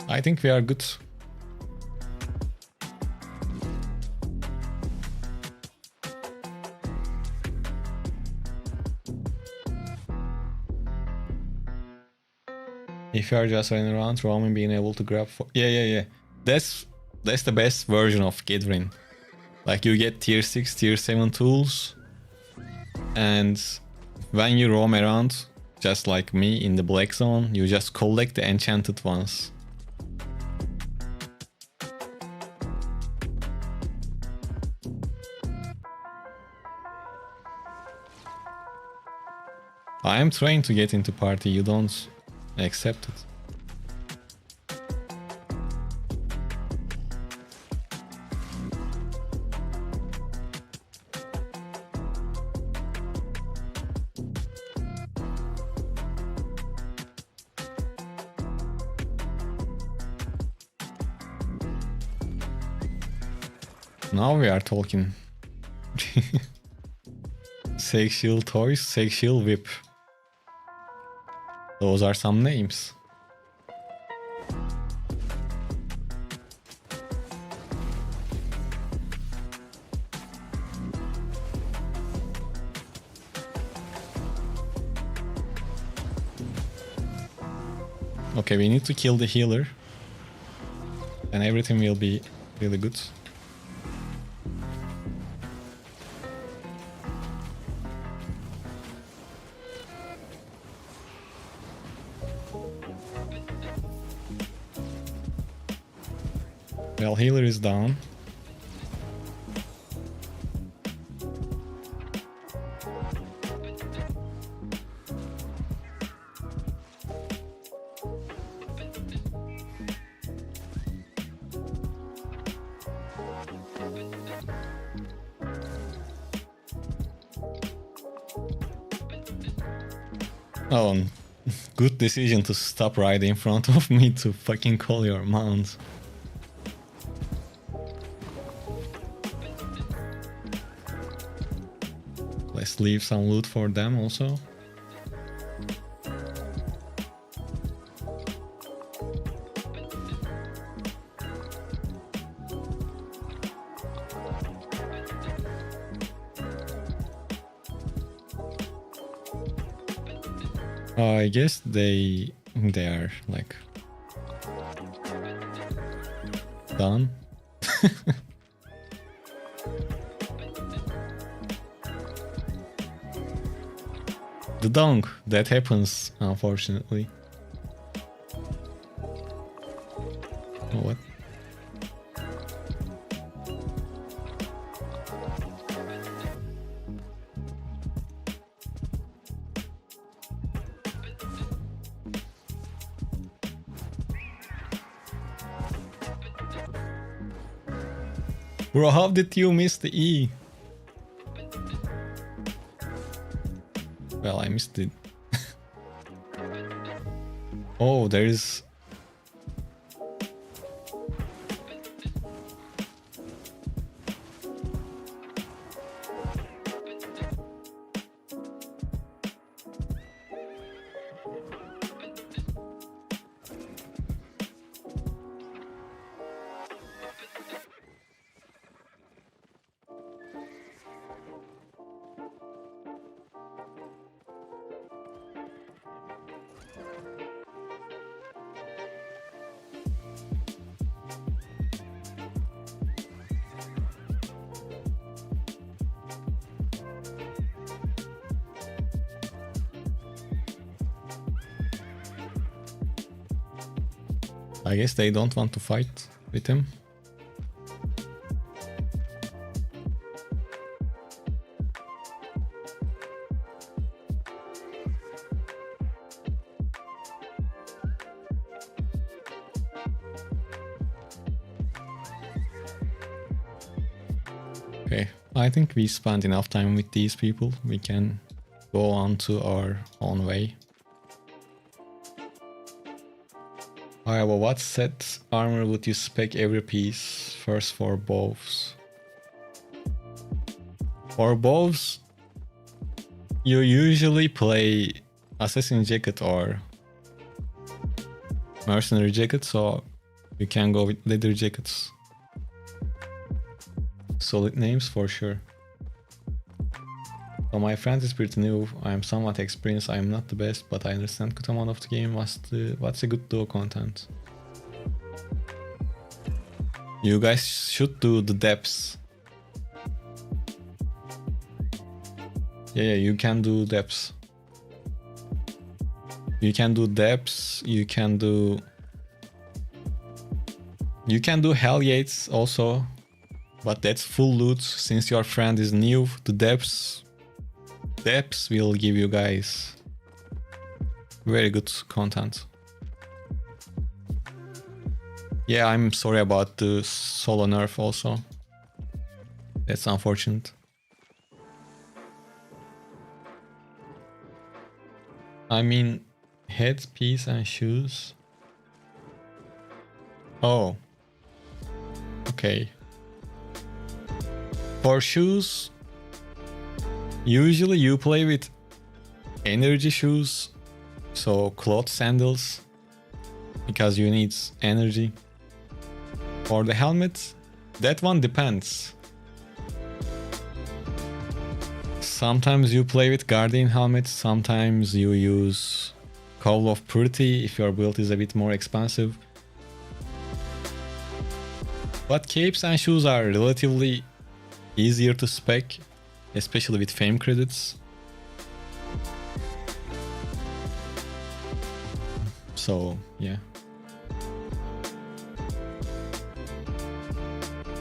I think we are good. If you are just running around, roaming, being able to grab for... Yeah. That's the best version of gathering. Like, you get tier 6, tier 7 tools, and when you roam around, just like me in the black zone, you just collect the enchanted ones. I am trying to get into party, you don't accept it. Now we are talking. Sexual toys, sexual whip. Those are some names. Okay, we need to kill the healer, and everything will be really good. Well, healer is down. Oh, good decision to stop right in front of me to fucking call your mount. Let's leave some loot for them also. I guess they are like done. The dunk, that happens, unfortunately. What? Bro, how did you miss the E? Well, I missed it. Oh, there is... I guess they don't want to fight with him. Okay, I think we spent enough time with these people. We can go on to our own way. However, what set armor would you spec every piece? First for bows. For bows, you usually play Assassin Jacket or Mercenary Jacket, so you can go with leather jackets. Solid names for sure. So my friend is pretty new. I am somewhat experienced. I am not the best, but I understand good amount of the game. What's a good duo content? You guys should do the depths. Yeah, you can do depths. You can do depths. You can do Hell Gates also. But that's full loot. Since your friend is new, the depths will give you guys very good content. Yeah, I'm sorry about the solo nerf also. That's unfortunate. I mean, headpiece and shoes. Oh. Okay. For shoes, usually you play with energy shoes, so cloth sandals, because you need energy. For the helmet, that one depends. Sometimes you play with Guardian helmet, sometimes you use Call of Purity if your build is a bit more expensive. But capes and shoes are relatively easier to spec, especially with fame credits. So, yeah.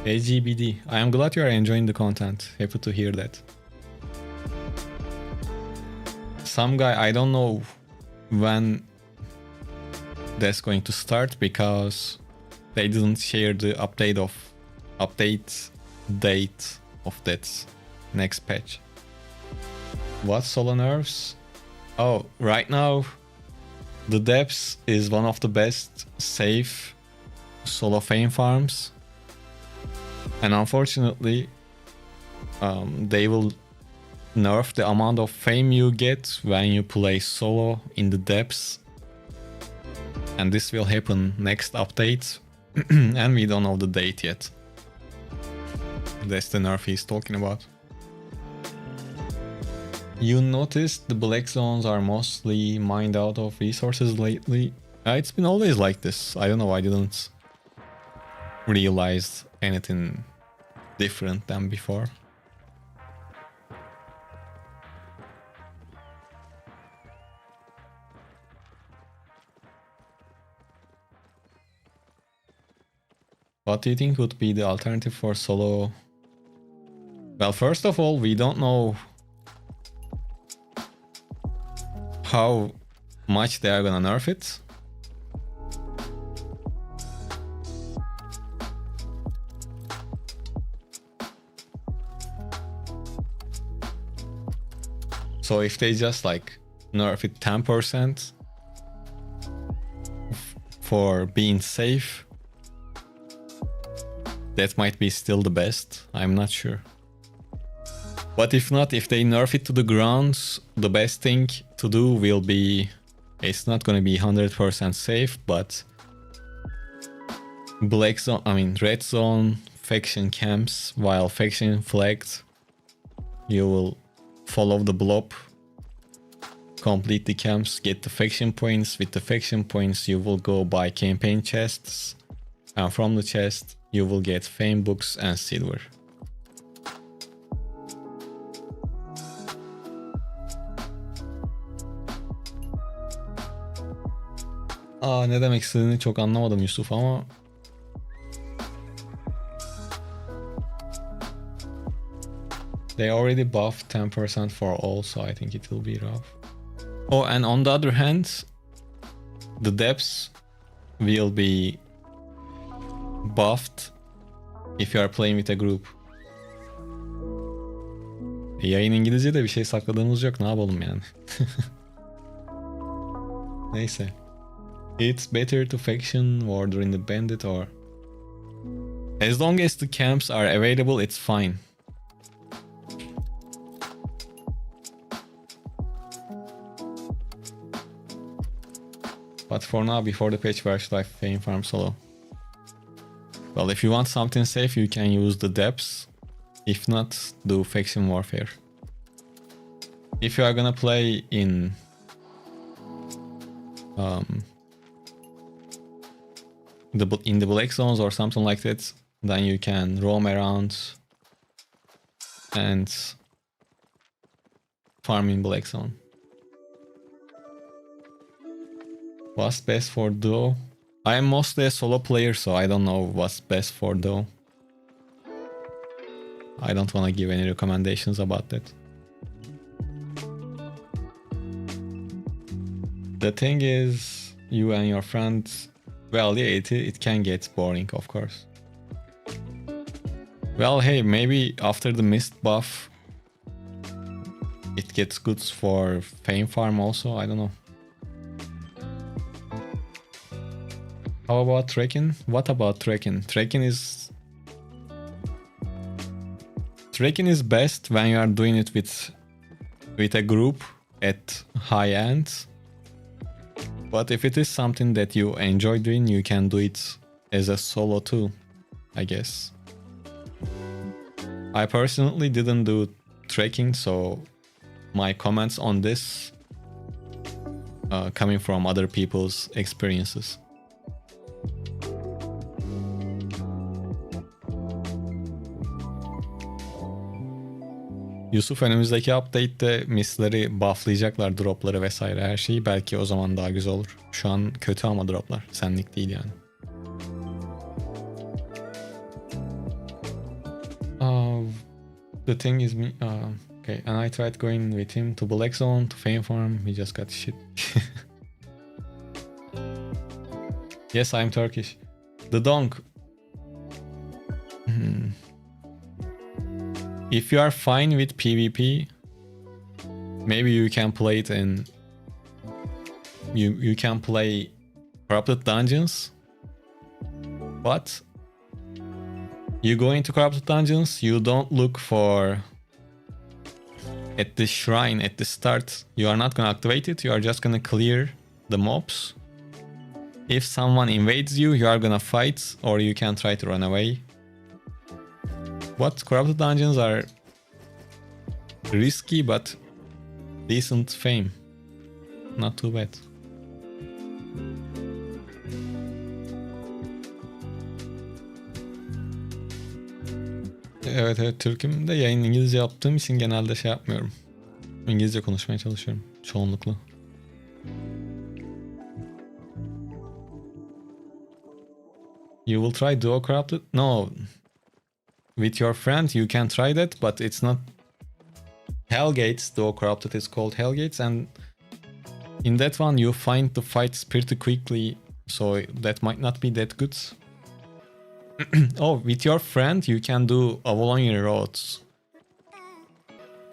AGBD. I am glad you are enjoying the content. Happy to hear that. Some guy, I don't know when that's going to start because they didn't share the update date of that next patch. What solo nerfs? Oh, right now the depths is one of the best safe solo fame farms, and unfortunately they will nerf the amount of fame you get when you play solo in the depths, and this will happen next update. And we don't know the date yet. That's the nerf he's talking about. You noticed the black zones are mostly mined out of resources lately. It's been always like this. I don't know, I didn't realize anything different than before. What do you think would be the alternative for solo? Well, first of all, we don't know how much they are gonna nerf it. So if they just like nerf it 10%, for being safe, that might be still the best. I'm not sure. But if not, if they nerf it to the ground, the best thing to do will be, it's not gonna be 100% safe, but black zone, I mean red zone faction camps, while faction flagged, you will follow the blob, complete the camps, get the faction points. With the faction points you will go buy campaign chests, and from the chest you will get fame books and silver. Ne demek istediğini çok anlamadım Yusuf ama they already buffed 10% for all, so I think it will be rough. Oh, and on the other hand, the depths will be buffed if you are playing with a group. Yayın İngilizce'de bir şey sakladığımız yok, ne yapalım yani. Neyse. It's better to faction war during the bandit, or as long as the camps are available, it's fine. But for now, before the patch, where should I fame farm solo? Well, if you want something safe, you can use the depths. If not, do faction warfare. If you are gonna play in the black zones or something like that, then you can roam around and farm in black zone. What's best for duo? I am mostly a solo player, so I don't know what's best for duo. I don't want to give any recommendations about that. The thing is, you and your friends, well, yeah, it can get boring, of course. Well, hey, maybe after the mist buff, it gets good for fame farm also, I don't know. How about trekking? What about trekking? Trekking is best when you are doing it with a group at high end. But if it is something that you enjoy doing, you can do it as a solo too, I guess. I personally didn't do trekking, so my comments on this coming from other people's experiences. Yusuf, önümüzdeki update'te mistleri bufflayacaklar, dropları vesaire her şeyi. Belki o zaman daha güzel olur. Şu an kötü ama droplar. Senlik değil yani. The thing is me... okay, and I tried going with him to Black Zone, to Fame Farm. He just got shit. Yes, I'm Turkish. The donk. If you are fine with PvP, maybe you can play it in... You can play Corrupted Dungeons, but you go into Corrupted Dungeons, you don't look for... At the shrine, at the start, you are not gonna activate it, you are just gonna clear the mobs. If someone invades you, you are gonna fight, or you can try to run away. What? Corrupted Dungeons are risky, but decent fame. Not too bad. Evet, Türk'üm de yayın İngilizce yaptığım için genelde şey yapmıyorum. İngilizce konuşmaya çalışıyorum çoğunlukla. You will try Duo Corrupted? No. With your friend you can try that, but it's not Hellgates. Duo Corrupted is called Hellgates, and in that one you find the fights pretty quickly, so that might not be that good. Oh, with your friend you can do Avalon roads.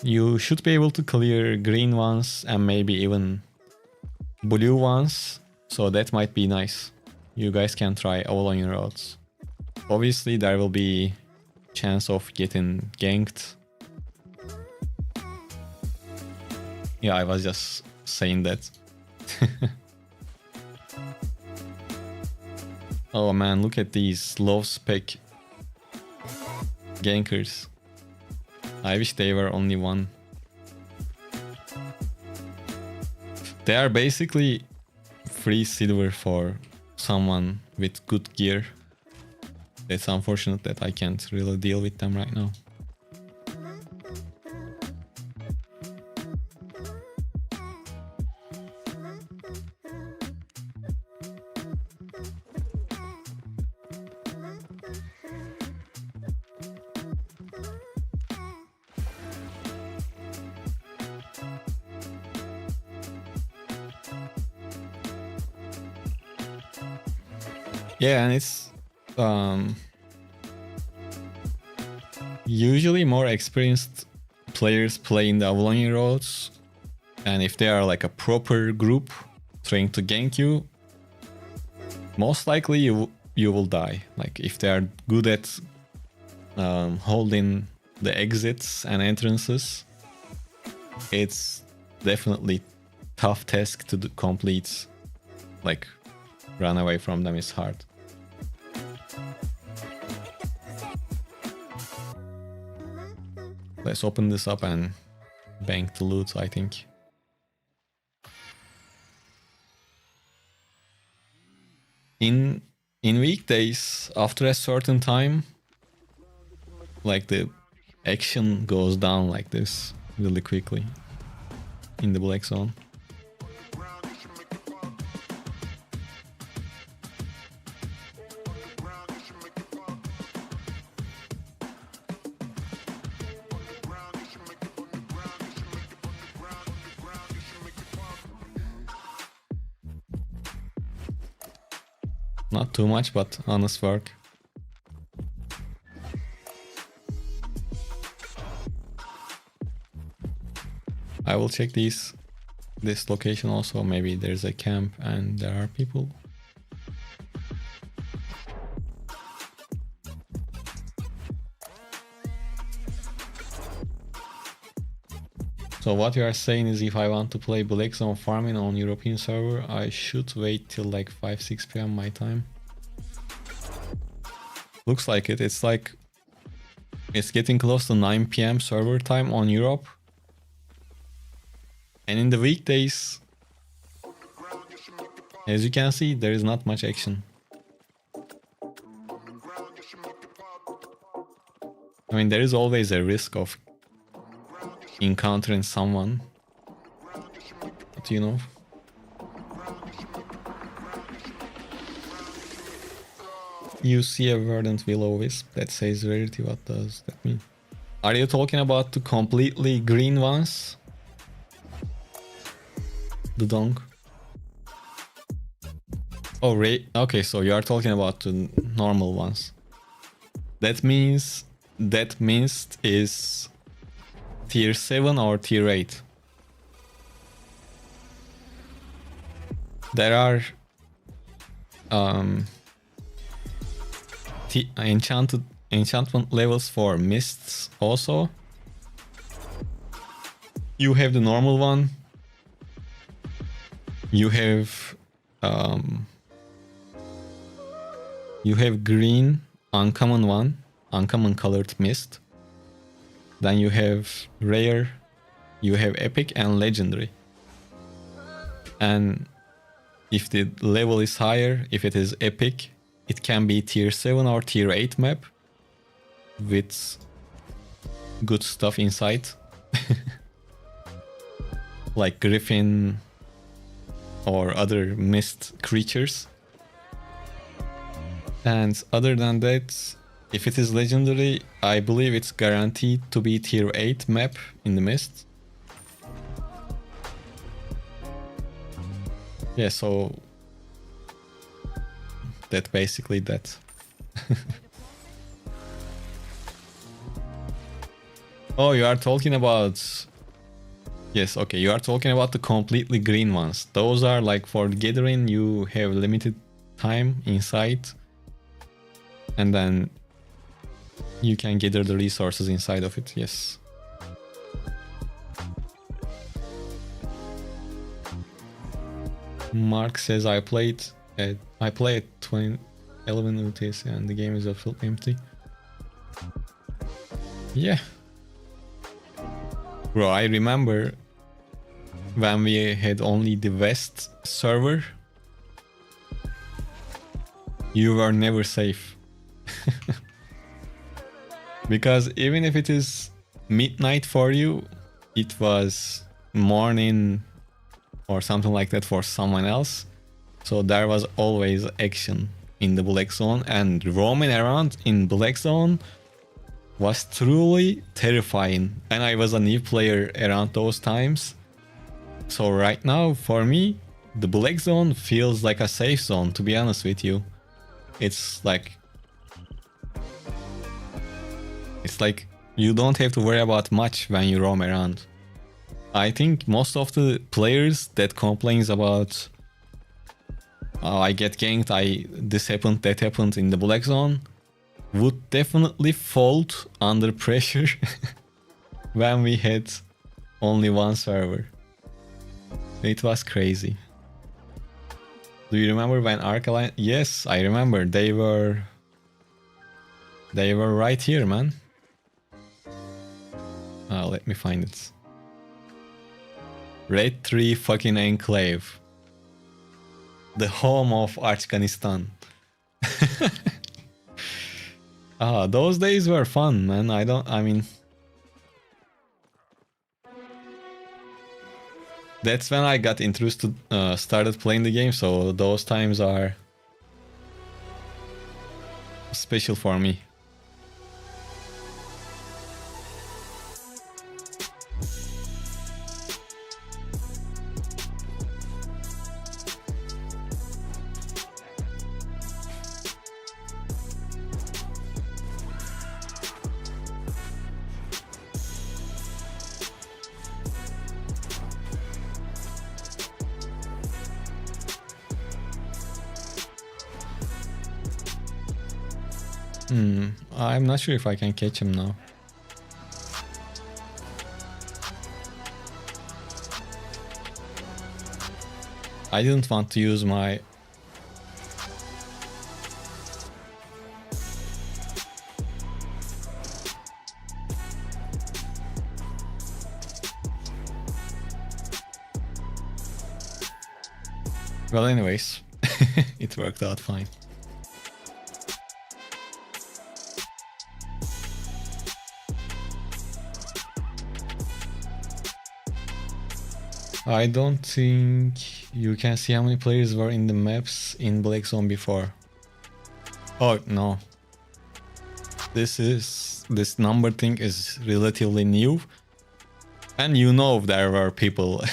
You should be able to clear green ones and maybe even blue ones, so that might be nice. you guys can try all on your roads. Obviously, there will be chance of getting ganked. Yeah, I was just saying that. Oh man, look at these low spec gankers. I wish they were only one. They are basically free silver for someone with good gear. It's unfortunate that I can't really deal with them right now. Yeah, and it's usually more experienced players play in the Albion roads, and if they are like a proper group trying to gank you, most likely you will die. Like if they are good at holding the exits and entrances, it's definitely tough task to complete. Like run away from them is hard. Let's open this up and bank the loot, I think. In weekdays, after a certain time, like the action goes down like this really quickly in the black zone. Not too much, but honest work. I will check this location also. Maybe there's a camp and there are people. So what you are saying is if I want to play Black Zone farming on European server, I should wait till like 5-6 PM my time. Looks like it. It's like it's getting close to 9 PM server time on Europe. And in the weekdays, as you can see, there is not much action. I mean, there is always a risk of encountering someone, but you know. You see a verdant willow wisp that says rarity. What does that mean? Are you talking about the completely green ones? The donk? Oh, okay, so you are talking about the normal ones. That means that mist is tier 7 or tier 8. There are enchantment levels for mists also. You have the normal one. You have green, uncommon one, uncommon colored mist. Then you have rare, you have epic and legendary. And if the level is higher, if it is epic, it can be tier 7 or tier 8 map with good stuff inside. Like griffin or other mist creatures. And other than that, if it is legendary, I believe it's guaranteed to be tier 8 map in the mist. Yeah, so that's basically that. Oh, you are talking about... Yes, okay, you are talking about the completely green ones. Those are like for gathering, you have limited time inside, and then you can gather the resources inside of it. Yes. Mark says I play at 11 UTC and the game is absolutely empty. Yeah. Bro, I remember when we had only the West server, you were never safe. Because even if it is midnight for you, it was morning or something like that for someone else. So there was always action in the Black Zone, and roaming around in Black Zone was truly terrifying. And I was a new player around those times. So right now, for me, the Black Zone feels like a safe zone, to be honest with you. It's like you don't have to worry about much when you roam around. I think most of the players that complains about I get ganked, this happened, that happened in the Black Zone, would definitely fold under pressure when we had only one server. It was crazy. Do you remember when Arc Alliance? Yes, I remember. They were right here, man. Let me find it. Red 3 fucking Enclave. The home of Afghanistan. Those days were fun, man. I mean... That's when I got introduced to, started playing the game, so those times are special for me. I'm not sure if I can catch him now. I didn't want to use my... Well, anyways, it worked out fine. I don't think you can see how many players were in the maps in Black Zone before. Oh, no. This number thing is relatively new. And you know there were people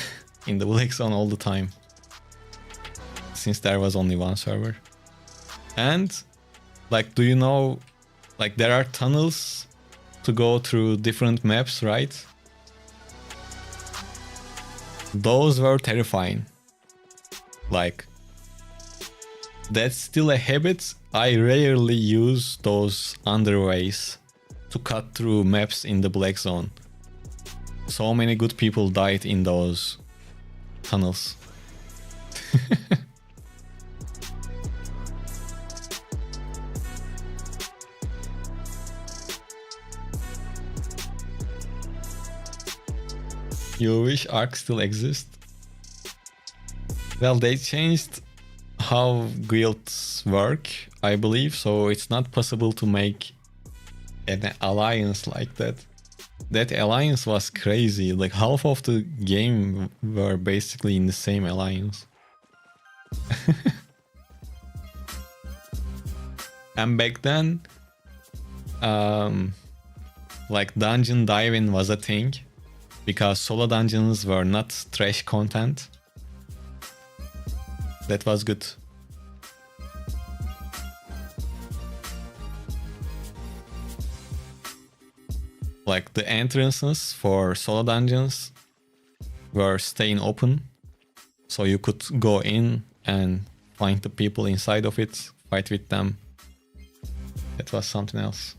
in the Black Zone all the time. Since there was only one server. And, like, do you know, like, there are tunnels to go through different maps, right? Those were terrifying. Like, that's still a habit. I rarely use those underways to cut through maps in the Black Zone. So many good people died in those tunnels. You wish Ark still exists? Well, they changed how guilds work, I believe, so it's not possible to make an alliance like that. That alliance was crazy, like half of the game were basically in the same alliance. And back then, like dungeon diving was a thing. Because solo dungeons were not trash content. That was good. Like the entrances for solo dungeons were staying open. So you could go in and find the people inside of it, fight with them. That was something else.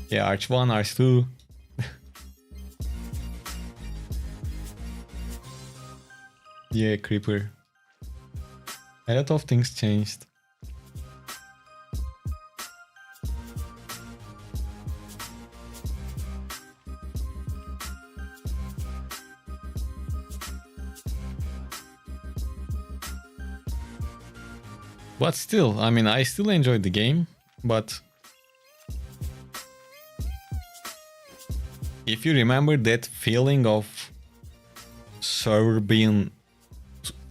Yeah, Arch 1, Arch 2. Yeah, Creeper. A lot of things changed. But still, I mean, I still enjoyed the game, but if you remember that feeling of server being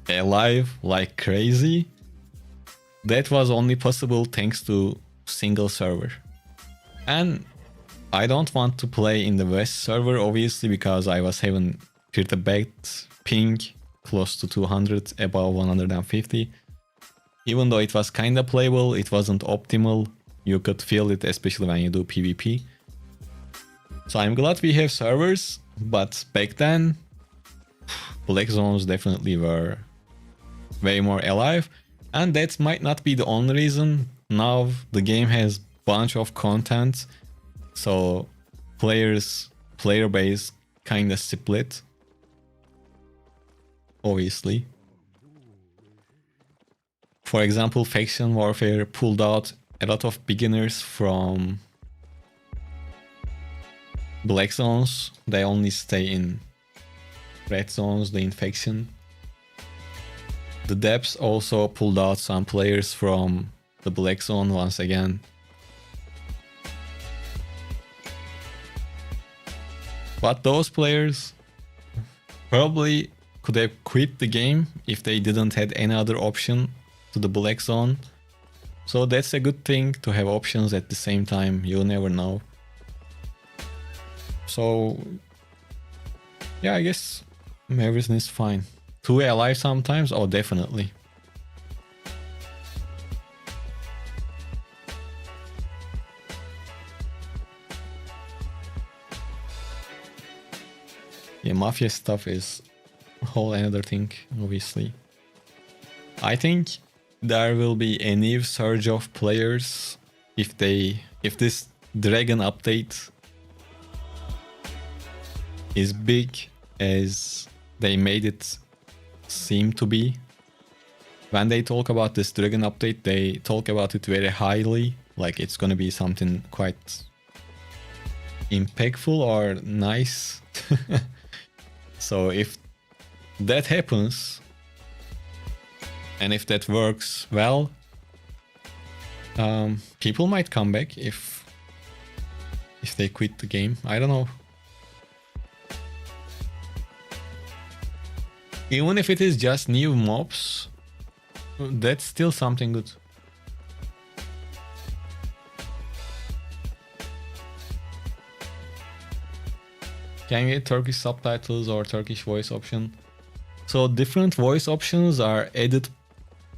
alive like crazy, that was only possible thanks to single server. And I don't want to play in the West server, obviously, because I was having pretty bad ping, close to 200, above 150. Even though it was kinda playable, it wasn't optimal. You could feel it, especially when you do PvP. So I'm glad we have servers, but back then, Black Zones definitely were way more alive. And that might not be the only reason. Now the game has bunch of content, so player base kinda split, obviously. For example, Faction Warfare pulled out a lot of beginners from Black Zones. They only stay in Red Zones, the Infection. The Depths also pulled out some players from the Black Zone once again. But those players probably could have quit the game if they didn't have any other option to the Black Zone. So that's a good thing to have options at the same time, you never know. So yeah, I guess everything is fine. 2 alive sometimes? Oh, definitely. Yeah, Mafia stuff is a whole another thing, obviously. I think there will be a new surge of players if this Dragon update is big as they made it seem to be. When they talk about this Dragon update, they talk about it very highly, like it's gonna be something quite impactful or nice. So if that happens, and if that works well, people might come back if they quit the game. I don't know. Even if it is just new mobs, that's still something good. Can you get Turkish subtitles or Turkish voice option? So different voice options are added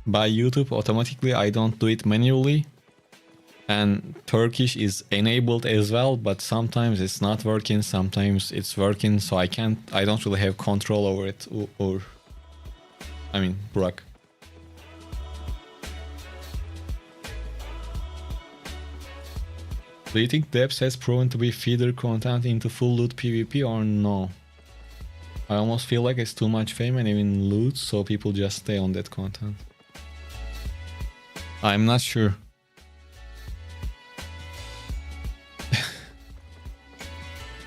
by YouTube automatically. I don't do it manually. And Turkish is enabled as well, but sometimes it's not working, sometimes it's working, so I don't really have control over it. I mean, Burak. Do you think Depths has proven to be feeder content into full loot PvP or no? I almost feel like it's too much fame and even loot, so people just stay on that content. I'm not sure.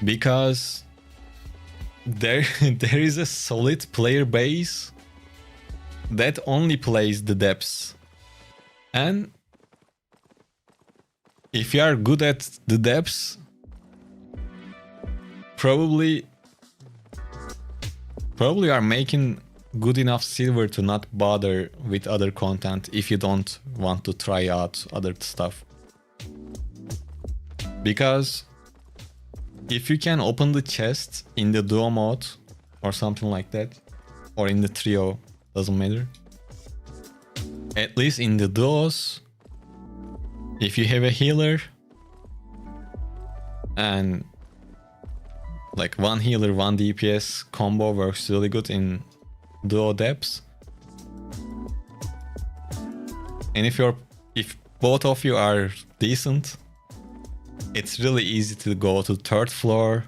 Because there is a solid player base that only plays the Depths. And if you are good at the Depths, probably you are making good enough silver to not bother with other content if you don't want to try out other stuff. Because if you can open the chest in the duo mode or something like that, or in the trio, doesn't matter. At least in the duos, if you have a healer and like one healer, one DPS combo works really good in duo Depths. And if both of you are decent, it's really easy to go to third floor,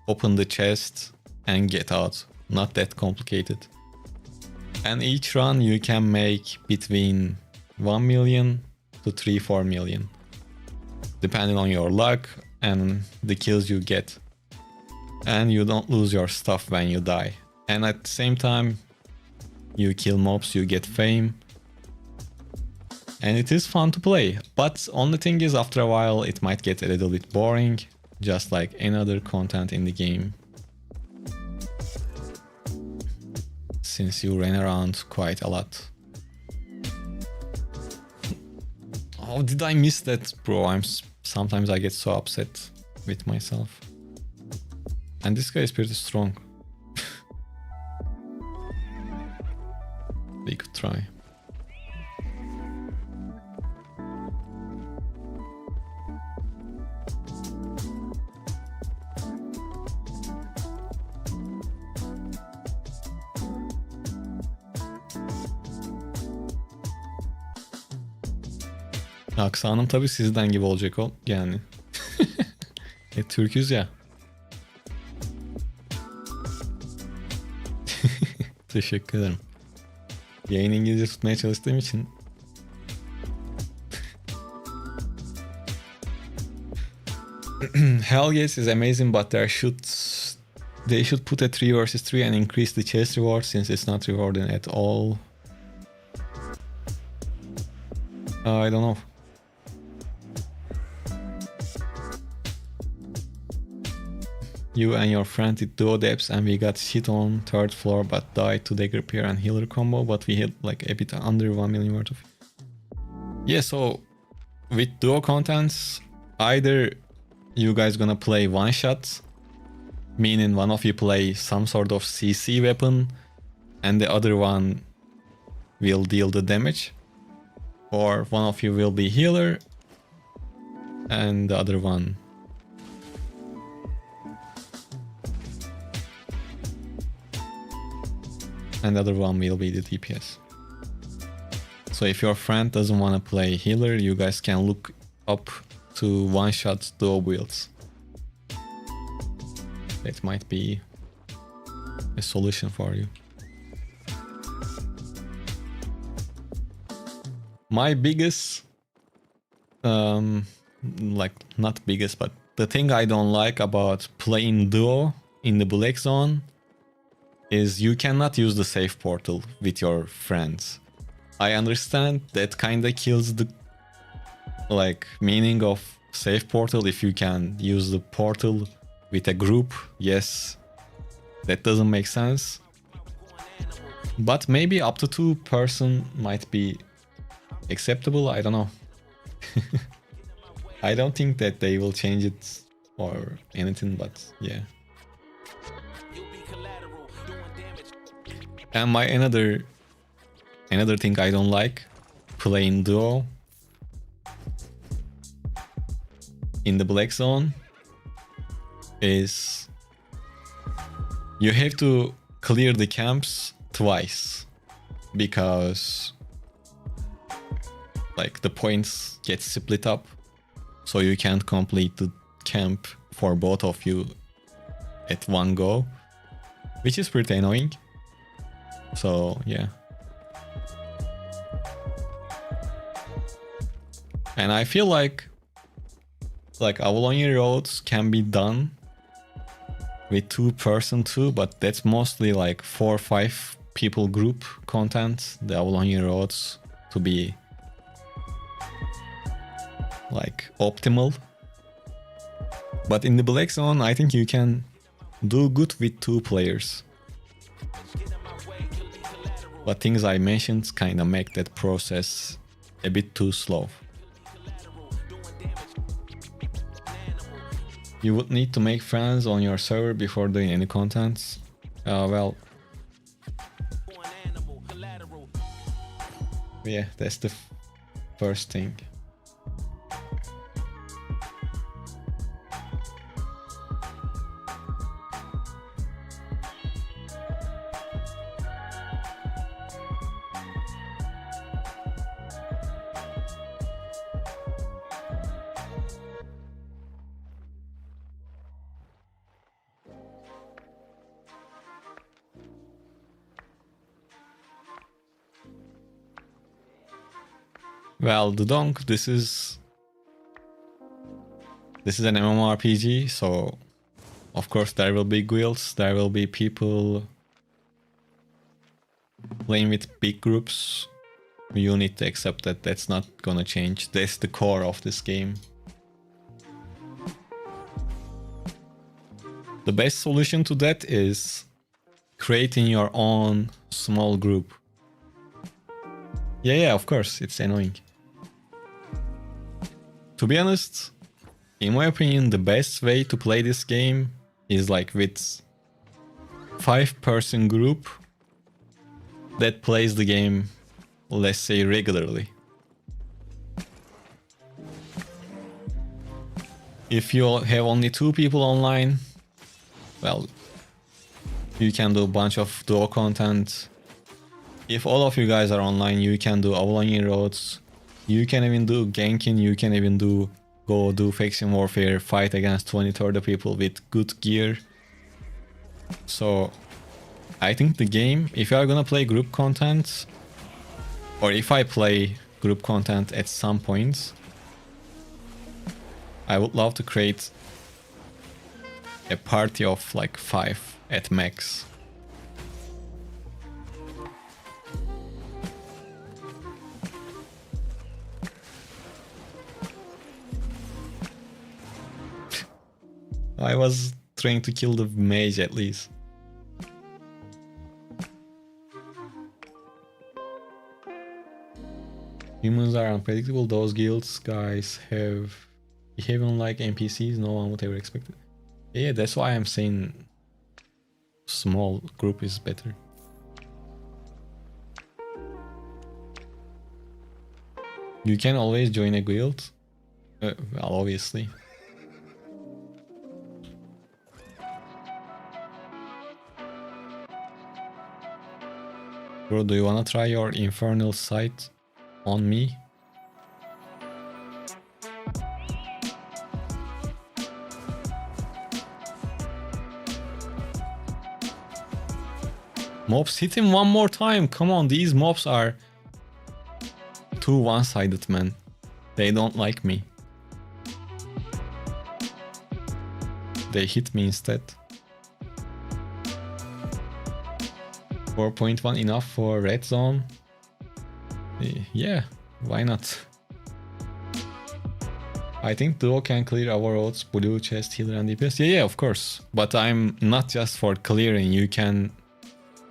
open the chest, and get out. Not that complicated. And each run you can make between 1 million to 3-4 million, depending on your luck and the kills you get. And you don't lose your stuff when you die. And at the same time, you kill mobs, you get fame. And it is fun to play. But only thing is, after a while it might get a little bit boring, just like any other content in the game. Since you ran around quite a lot. Oh, did I miss that, bro? Sometimes I get so upset with myself. And this guy is pretty strong. We could try. Aksanım tabii sizden gibi olacak o yani. Türküz ya. Teşekkür ederim. Yayın İngilizce tutmaya çalıştığım için. Hellgates is amazing, but they should put a 3 versus 3 and increase the chest reward since it's not rewarding at all. I don't know. You and your friend did duo depths and we got shit on third floor but died to dagger pair and healer combo, but we hit like a bit under 1 million worth of. Yeah, so with duo contents, either you guys gonna play one shot, meaning one of you play some sort of CC weapon and the other one will deal the damage, or one of you will be healer and the other one will be the DPS. So if your friend doesn't want to play healer, you guys can look up to one-shot duo builds. That might be a solution for you. My biggest, like not biggest, but the thing I don't like about playing duo in the Black Zone is you cannot use the S.A.F.E portal with your friends. I understand that kinda kills the like meaning of S.A.F.E portal if you can use the portal with a group. Yes, that doesn't make sense. But maybe up to 2 person might be acceptable, I don't know. I don't think that they will change it or anything, but yeah. And my another thing I don't like playing duo in the Black Zone is you have to clear the camps twice because like the points get split up, so you can't complete the camp for both of you at one go, which is pretty annoying. So yeah. And I feel like Avalon Roads can be done with 2 person too, but that's mostly like 4 or 5 people group content, the Avalon Roads, to be like optimal. But in the Black Zone, I think you can do good with 2 players. But things I mentioned kind of make that process a bit too slow. You would need to make friends on your server before doing any contents. Well, yeah, that's the first thing. Well, the donk, this is an MMORPG, so of course there will be guilds, there will be people playing with big groups. You need to accept that that's not gonna change. That's the core of this game. The best solution to that is creating your own small group. Yeah, of course, it's annoying. To be honest, in my opinion, the best way to play this game is like with 5-person group that plays the game, let's say, regularly. If you have only 2 people online, well, you can do a bunch of duo content. If all of you guys are online, you can do Avalonian roads. You can even do ganking, you can even go do faction warfare, fight against 20-30 people with good gear. So I think the game, if you are gonna play group content, or if I play group content at some point, I would love to create a party of like 5 at max. I was trying to kill the mage at least. Humans are unpredictable. Those guilds guys have behaving like NPCs. No one would ever expect it. Yeah, that's why I'm saying small group is better. You can always join a guild. Well, obviously. Bro, do you wanna try your infernal sight on me? Mobs, hit him one more time. Come on, these mobs are too one-sided, man. They don't like me. They hit me instead. 4.1 enough for red zone? Yeah, why not? I think duo can clear our roads, blue chest, healer and DPS. Yeah, of course. But I'm not just for clearing. You can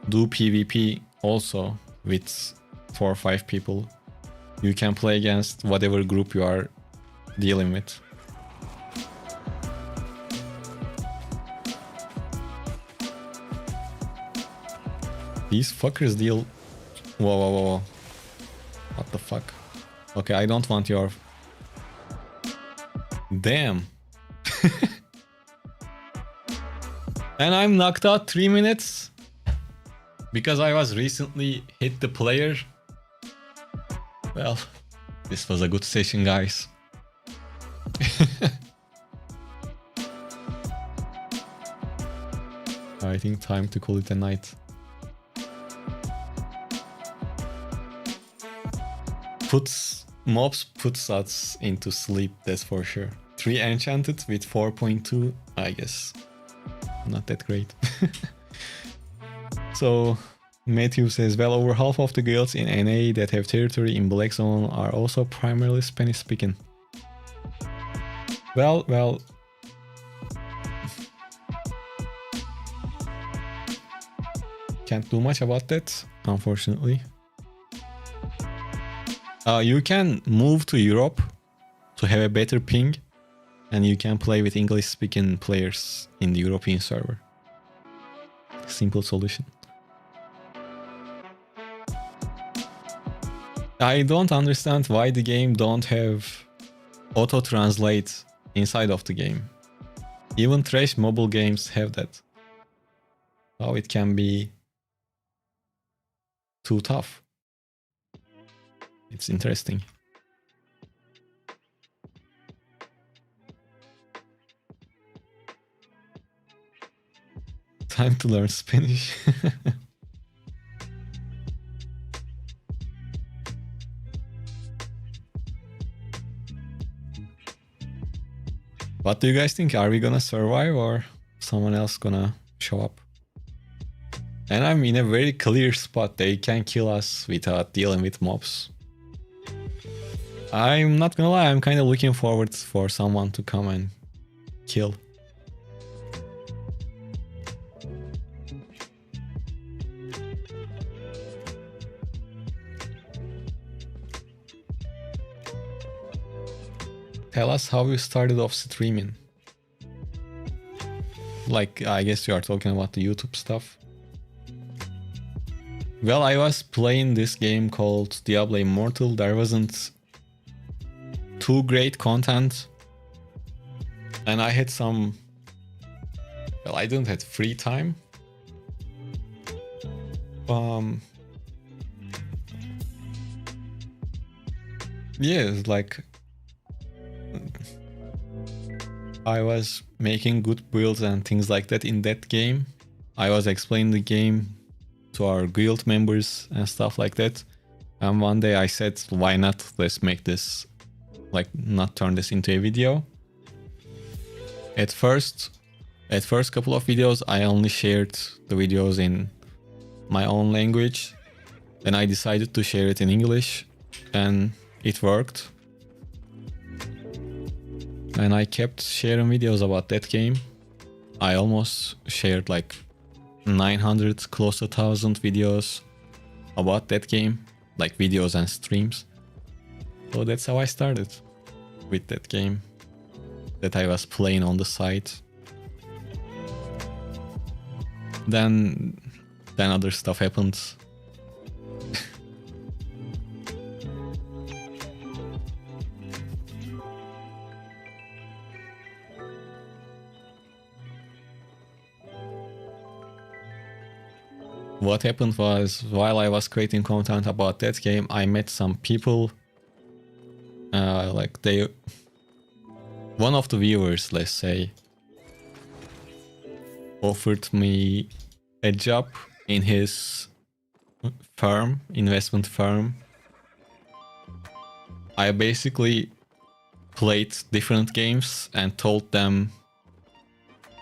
do PvP also with 4 or 5 people. You can play against whatever group you are dealing with. These fuckers deal... Whoa. What the fuck? Okay, I don't want your... Damn. And I'm knocked out 3 minutes because I was recently hit the player. Well, this was a good session, guys. I think time to call it a night. Mobs puts us into sleep, that's for sure. 3 enchanted with 4.2, I guess. Not that great. So, Matthew says, well, over half of the guilds in NA that have territory in Black Zone are also primarily Spanish speaking. Well... Can't do much about that, unfortunately. You can move to Europe to have a better ping, and you can play with English-speaking players in the European server. Simple solution. I don't understand why the game don't have auto-translate inside of the game. Even trash mobile games have that. How it can be too tough. It's interesting. Time to learn Spanish. What do you guys think? Are we gonna survive or someone else gonna show up? And I'm in a very clear spot. They can kill us without dealing with mobs. I'm not gonna lie, I'm kind of looking forward for someone to come and kill. Tell us how you started off streaming. Like, I guess you are talking about the YouTube stuff. Well, I was playing this game called Diablo Immortal. There wasn't too great content. And I had some... Well, I didn't have free time. Yeah, it's like... I was making good builds and things like that in that game. I was explaining the game to our guild members and stuff like that. And one day I said, why not? Let's make this, like, not turn this into a video. At first couple of videos, I only shared the videos in my own language. Then I decided to share it in English, and it worked. And I kept sharing videos about that game. I almost shared like 900, close to 1,000 videos about that game, like videos and streams. So that's how I started with that game that I was playing on the side. Then other stuff happened. What happened was, while I was creating content about that game, I met some people. One of the viewers, let's say, offered me a job in his firm, investment firm. I basically played different games and told them,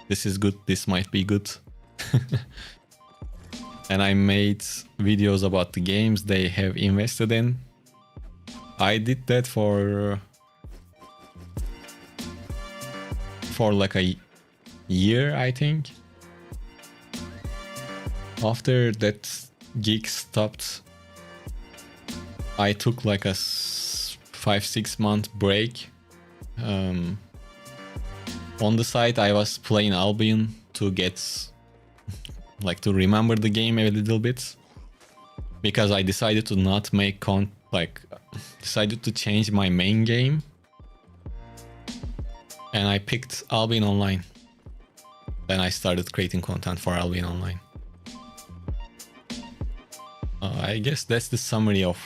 this is good, this might be good. And I made videos about the games they have invested in. I did that for like a year, I think. After that gig stopped, I took like a 5-6 month break. On the side, I was playing Albion to get... to remember the game a little bit, because I decided to not make decided to change my main game, and I picked Albion Online. Then I started creating content for Albion Online. I guess that's the summary of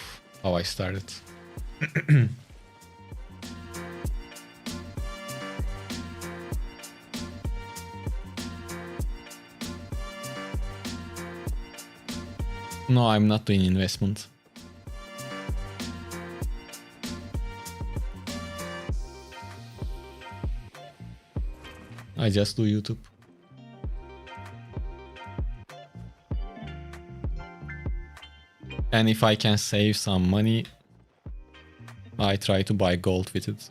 how I started. No, I'm not doing investment. I just do YouTube. And if I can save some money, I try to buy gold with it.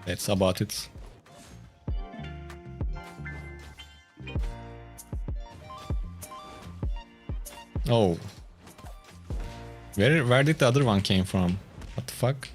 That's about it. Oh. Where did the other one came from? What the fuck?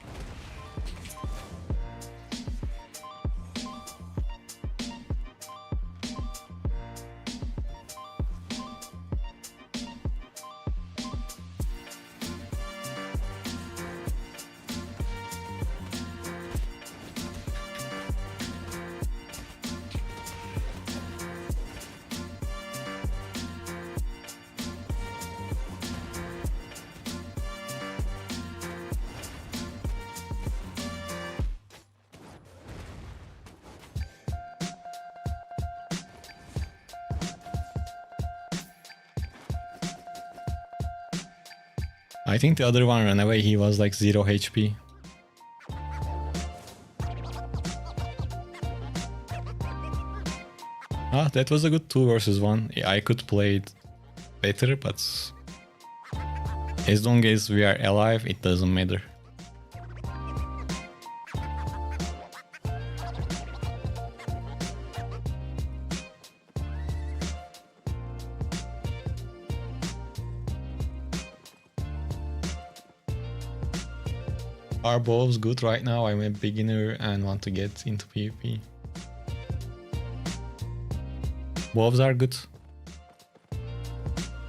I think the other one ran away, he was like 0 HP. Ah, that was a good 2 versus 1. I could play it better, but as long as we are alive, it doesn't matter. Are bows good right now? I'm a beginner and want to get into PvP. Bows are good.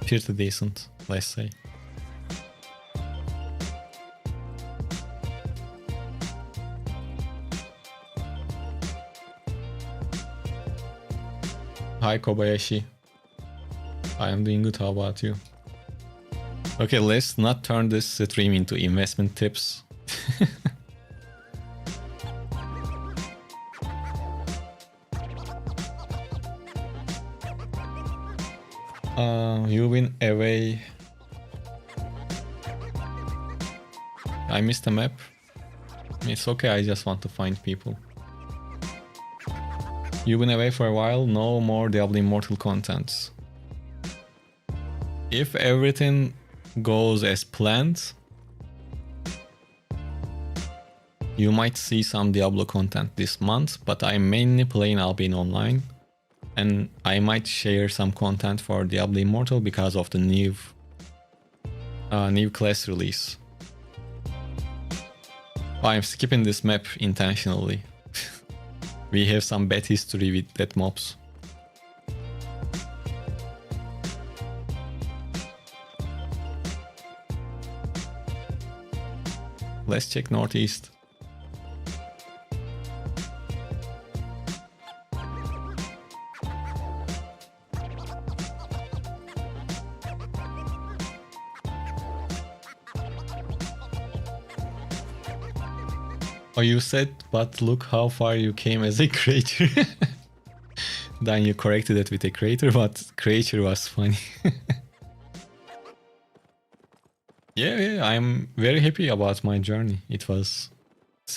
Pretty decent, let's say. Hi Kobayashi. I am doing good, how about you? Okay, let's not turn this stream into investment tips. You've been away. I missed the map. It's okay, I just want to find people. You've been away for a while, no more Diablo Immortal content. If everything goes as planned, you might see some Diablo content this month, but I'm mainly playing Albion Online. And I might share some content for Diablo Immortal because of the new class release. I'm skipping this map intentionally. We have some bad history with dead mobs. Let's check northeast. Oh, you said, but look how far you came as a creator. Then you corrected it with a creator, but creator was funny. Yeah, I'm very happy about my journey. It's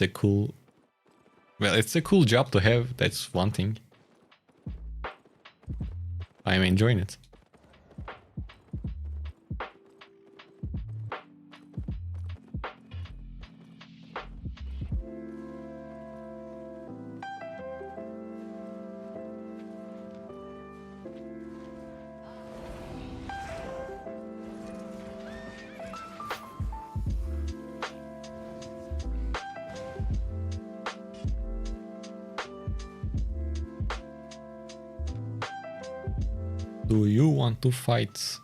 a cool, well, it's a cool job to have, that's one thing. I'm enjoying it. Do you want to fight?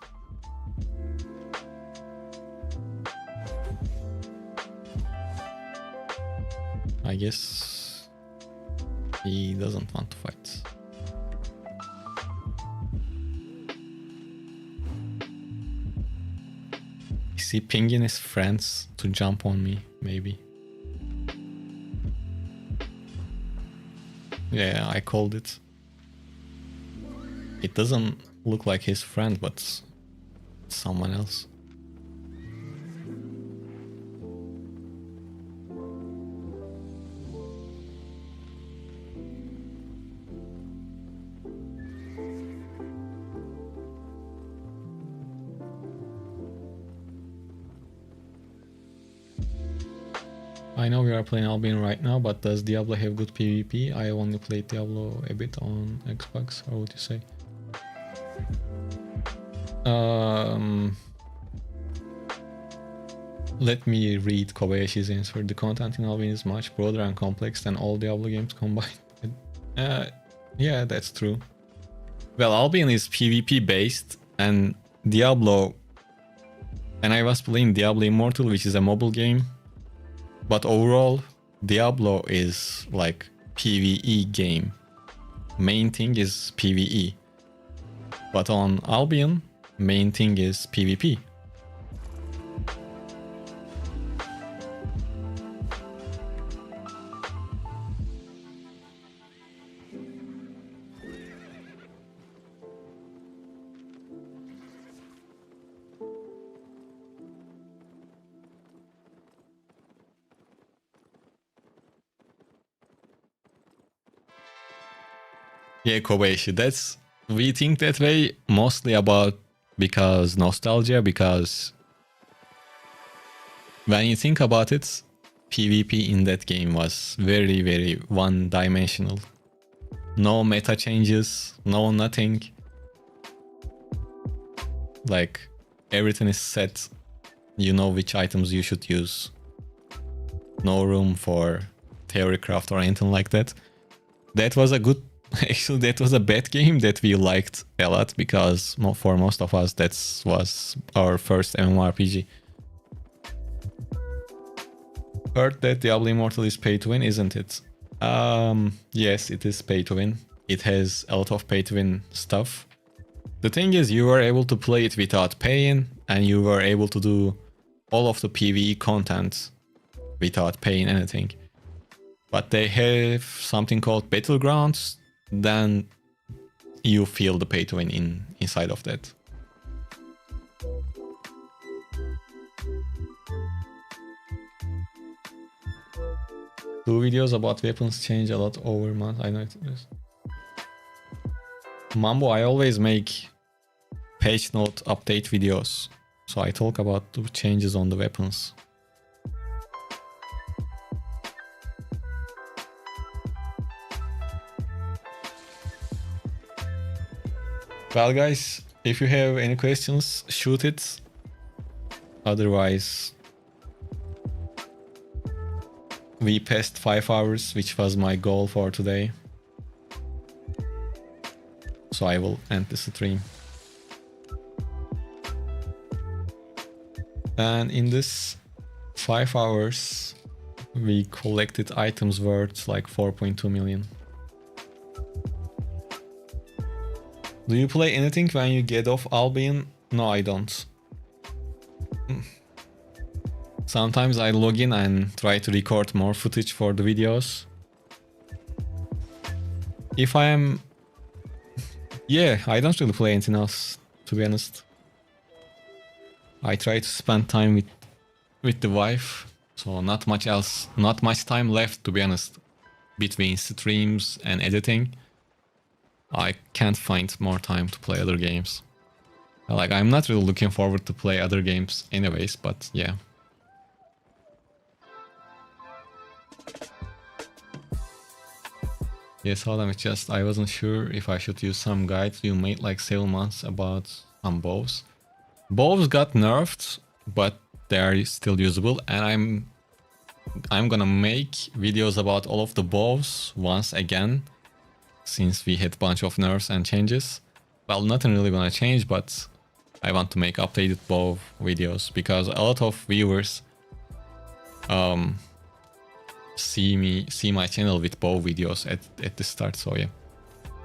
I guess he doesn't want to fight. Is he pinging his friends to jump on me, maybe? Yeah, I called it. It doesn't look like his friend, but someone else. I know we are playing Albion right now, but does Diablo have good PvP? I only played Diablo a bit on Xbox, or would you say? Let me read Kobayashi's answer. The content in Albion is much broader and complex than all Diablo games combined. Yeah, that's true. Well, Albion is PvP based, and Diablo... And I was playing Diablo Immortal, which is a mobile game. But overall, Diablo is like PvE game. Main thing is PvE. But on Albion, main thing is PvP. Yeah, Kobayashi. We think that way mostly about because nostalgia, because when you think about it, PvP in that game was very, very one-dimensional. No meta changes, no nothing. Like, everything is set. You know which items you should use. No room for theorycraft or anything like that. That was a good... Actually, that was a bad game that we liked a lot, because for most of us, that was our first MMORPG. Heard that Diablo Immortal is pay to win, isn't it? Yes, it is pay to win. It has a lot of pay to win stuff. The thing is, you were able to play it without paying, and you were able to do all of the PvE content without paying anything. But they have something called Battlegrounds, then you feel the pay to win inside of that. Do videos about weapons change a lot over months? I know it is. Mambo, I always make page note update videos, so I talk about the changes on the weapons. Well guys, if you have any questions, shoot it. Otherwise, we passed 5 hours, which was my goal for today. So I will end the stream. And in this 5 hours, we collected items worth like 4.2 million. Do you play anything when you get off Albion? No, I don't. Sometimes I log in and try to record more footage for the videos. If I am... Yeah, I don't really play anything else, to be honest. I try to spend time with the wife, so not much else, not much time left, to be honest, between streams and editing. I can't find more time to play other games. Like, I'm not really looking forward to play other games anyways, but yeah. Yes, hold on, it's just I wasn't sure if I should use some guides you made like 7 months about some bows. Bows got nerfed, but they are still usable, and I'm gonna make videos about all of the bows once again, since we had a bunch of nerfs and changes. Well, nothing really gonna change, but I want to make updated bow videos, because a lot of viewers see my channel with bow videos at the start, so yeah.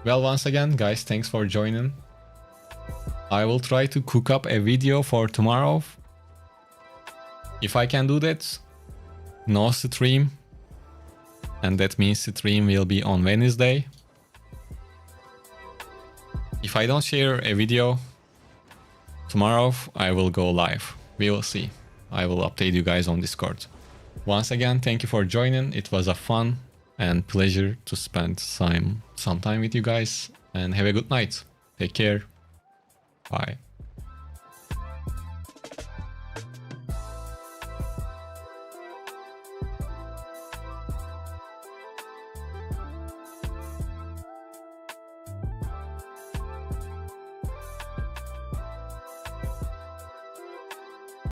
Well, once again, guys, thanks for joining. I will try to cook up a video for tomorrow. If I can do that, no stream. And that means stream will be on Wednesday. If I don't share a video tomorrow, I will go live. We will see. I will update you guys on Discord. Once again, thank you for joining. It was a fun and pleasure to spend some time with you guys. And have a good night. Take care. Bye.